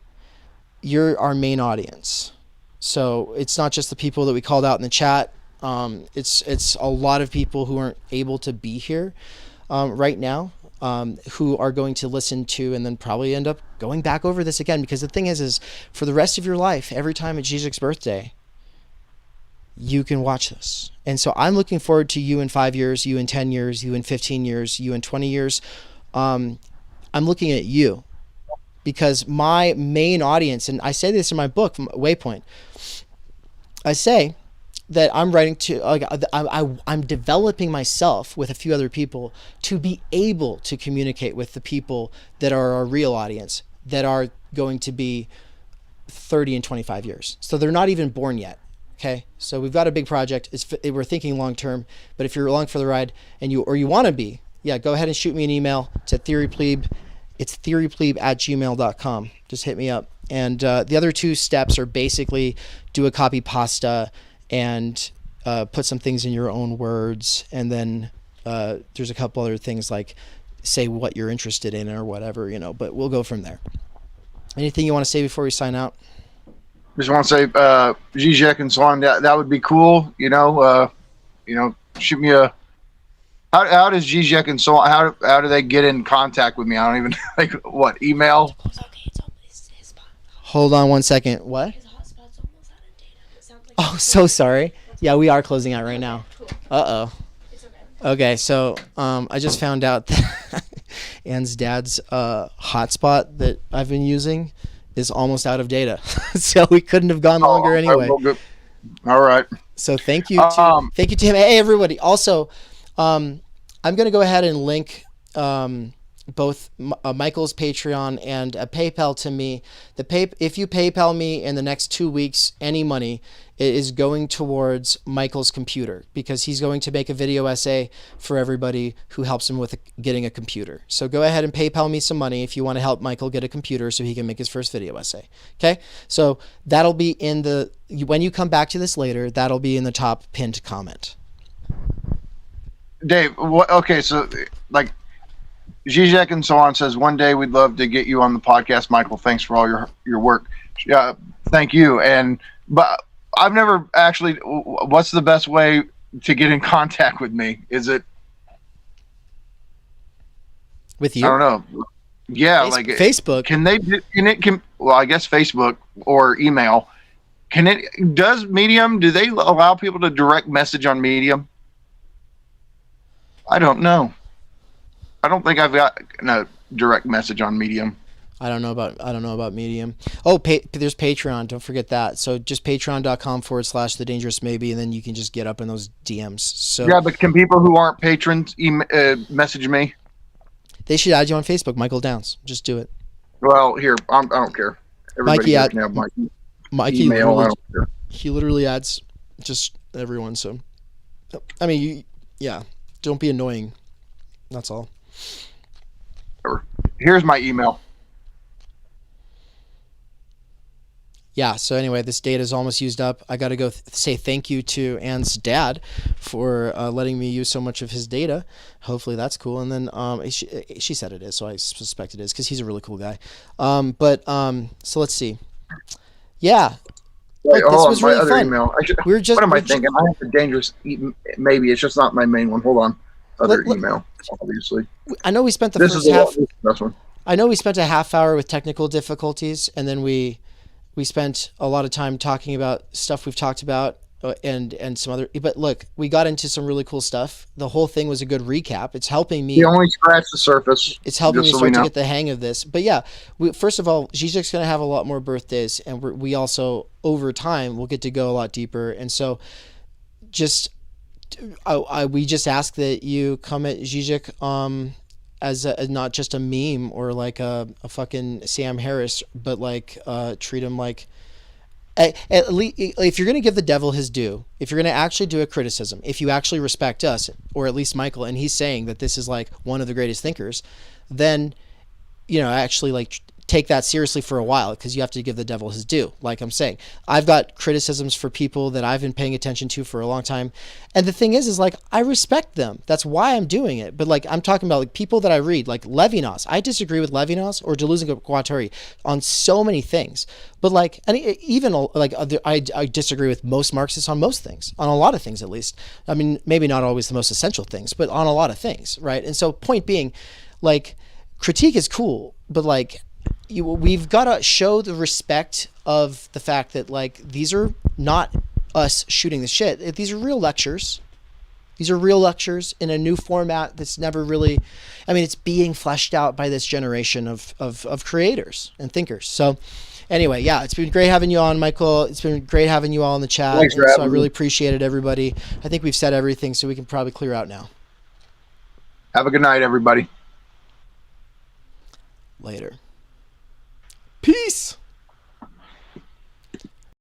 you're our main audience. So it's not just the people that we called out in the chat. It's a lot of people who aren't able to be here right now, who are going to listen to and then probably end up going back over this again. Because the thing is for the rest of your life, every time it's Žižek's birthday, you can watch this. And so I'm looking forward to you in 5 years, you in 10 years, you in 15 years, you in 20 years. I'm looking at you, because my main audience, and I say this in my book, Waypoint, I say that I'm writing to, I'm developing myself with a few other people to be able to communicate with the people that are our real audience, that are going to be 30 and 25 years. So they're not even born yet. Okay. So we've got a big project. We're thinking long-term, but if you're along for the ride and you want to be, go ahead and shoot me an email. It's at theorypleeb. It's theorypleeb@gmail.com. Just hit me up. And the other 2 steps are basically do a copy pasta and put some things in your own words. And then there's a couple other things like say what you're interested in or whatever, but we'll go from there. Anything you want to say before we sign out? Just want to say, Žižek and so on, that would be cool. Shoot me a, how does Žižek and so on, how do they get in contact with me? I don't even, what, email? Hold on 1 second. What? Oh, so sorry. Yeah, we are closing out right now. Uh-oh. Okay, so I just found out that Anne's dad's hotspot that I've been using is almost out of data. So we couldn't have gone longer anyway. All right. So thank you to him. Hey, everybody. Also, I'm going to go ahead and link both Michael's Patreon and a PayPal to me. If you PayPal me in the next 2 weeks, any money, it is going towards Michael's computer, because he's going to make a video essay for everybody who helps him with getting a computer. So go ahead and PayPal me some money if you want to help Michael get a computer so he can make his first video essay. Okay? So that'll be when you come back to this later, that'll be in the top pinned comment. Dave, okay, so Žižek and so on says, one day we'd love to get you on the podcast, Michael. Thanks for all your work. Yeah, thank you. But I've never actually, what's the best way to get in contact with me? Is it with you? I don't know. Yeah, Facebook. Well, I guess Facebook or email. Does Medium, do they allow people to direct message on Medium? I don't know. I don't think I've got, no, direct message on Medium. I don't know about Medium. Oh, there's Patreon. Don't forget that. So just patreon.com/The Dangerous Maybe, and then you can just get up in those DMs. So Yeah, but can people who aren't patrons message me? they should add you on Facebook, Michael Downs. Just do it. Well, here, I don't care. Everybody Mikey, here can have my Mikey email. I don't care. he literally adds just everyone. So, I mean, don't be annoying. That's all. Here's my email. Yeah, so anyway, this data is almost used up. I got to go say thank you to Anne's dad for letting me use so much of his data. Hopefully that's cool. And then she said it is, so I suspect it is because he's a really cool guy. So let's see. Yeah. Wait, this was my really other fun. email. What am I thinking? I have the dangerous. Maybe it's just not my main one. Hold on. Other email, obviously. I know we spent the This first is half. this one. I know we spent a half hour with technical difficulties, and then we spent a lot of time talking about stuff we've talked about and some other. But look, we got into some really cool stuff. The whole thing was a good recap. It's helping me. We only scratched the surface. It's helping me so start to get the hang of this. But yeah, first of all, Zizek's going to have a lot more birthdays, and we also over time will get to go a lot deeper. And so, we just ask that you come at Žižek as not just a meme or like a fucking Sam Harris, but like treat him like at least if you're going to give the devil his due, if you're going to actually do a criticism, if you actually respect us or at least Michael, and he's saying that this is like one of the greatest thinkers, then actually like take that seriously for a while, because you have to give the devil his due. Like I'm saying, I've got criticisms for people that I've been paying attention to for a long time. And the thing is like, I respect them. That's why I'm doing it. But like, I'm talking about like people that I read, like Levinas. I disagree with Levinas or Deleuze and Guattari on so many things. But like, and even like I disagree with most Marxists on most things, on a lot of things at least. I mean, maybe not always the most essential things, but on a lot of things, right? And so point being, like, critique is cool, but like, we've got to show the respect of the fact that like these are not us shooting the shit. These are real lectures. These are real lectures in a new format that's never really, I mean, it's being fleshed out by this generation of creators and thinkers. So anyway, yeah, it's been great having you on, Michael. It's been great having you all in the chat. Thanks for having I really me. appreciate it, everybody. I think we've said everything, so we can probably clear out now. Have a good night, everybody. Later. Peace.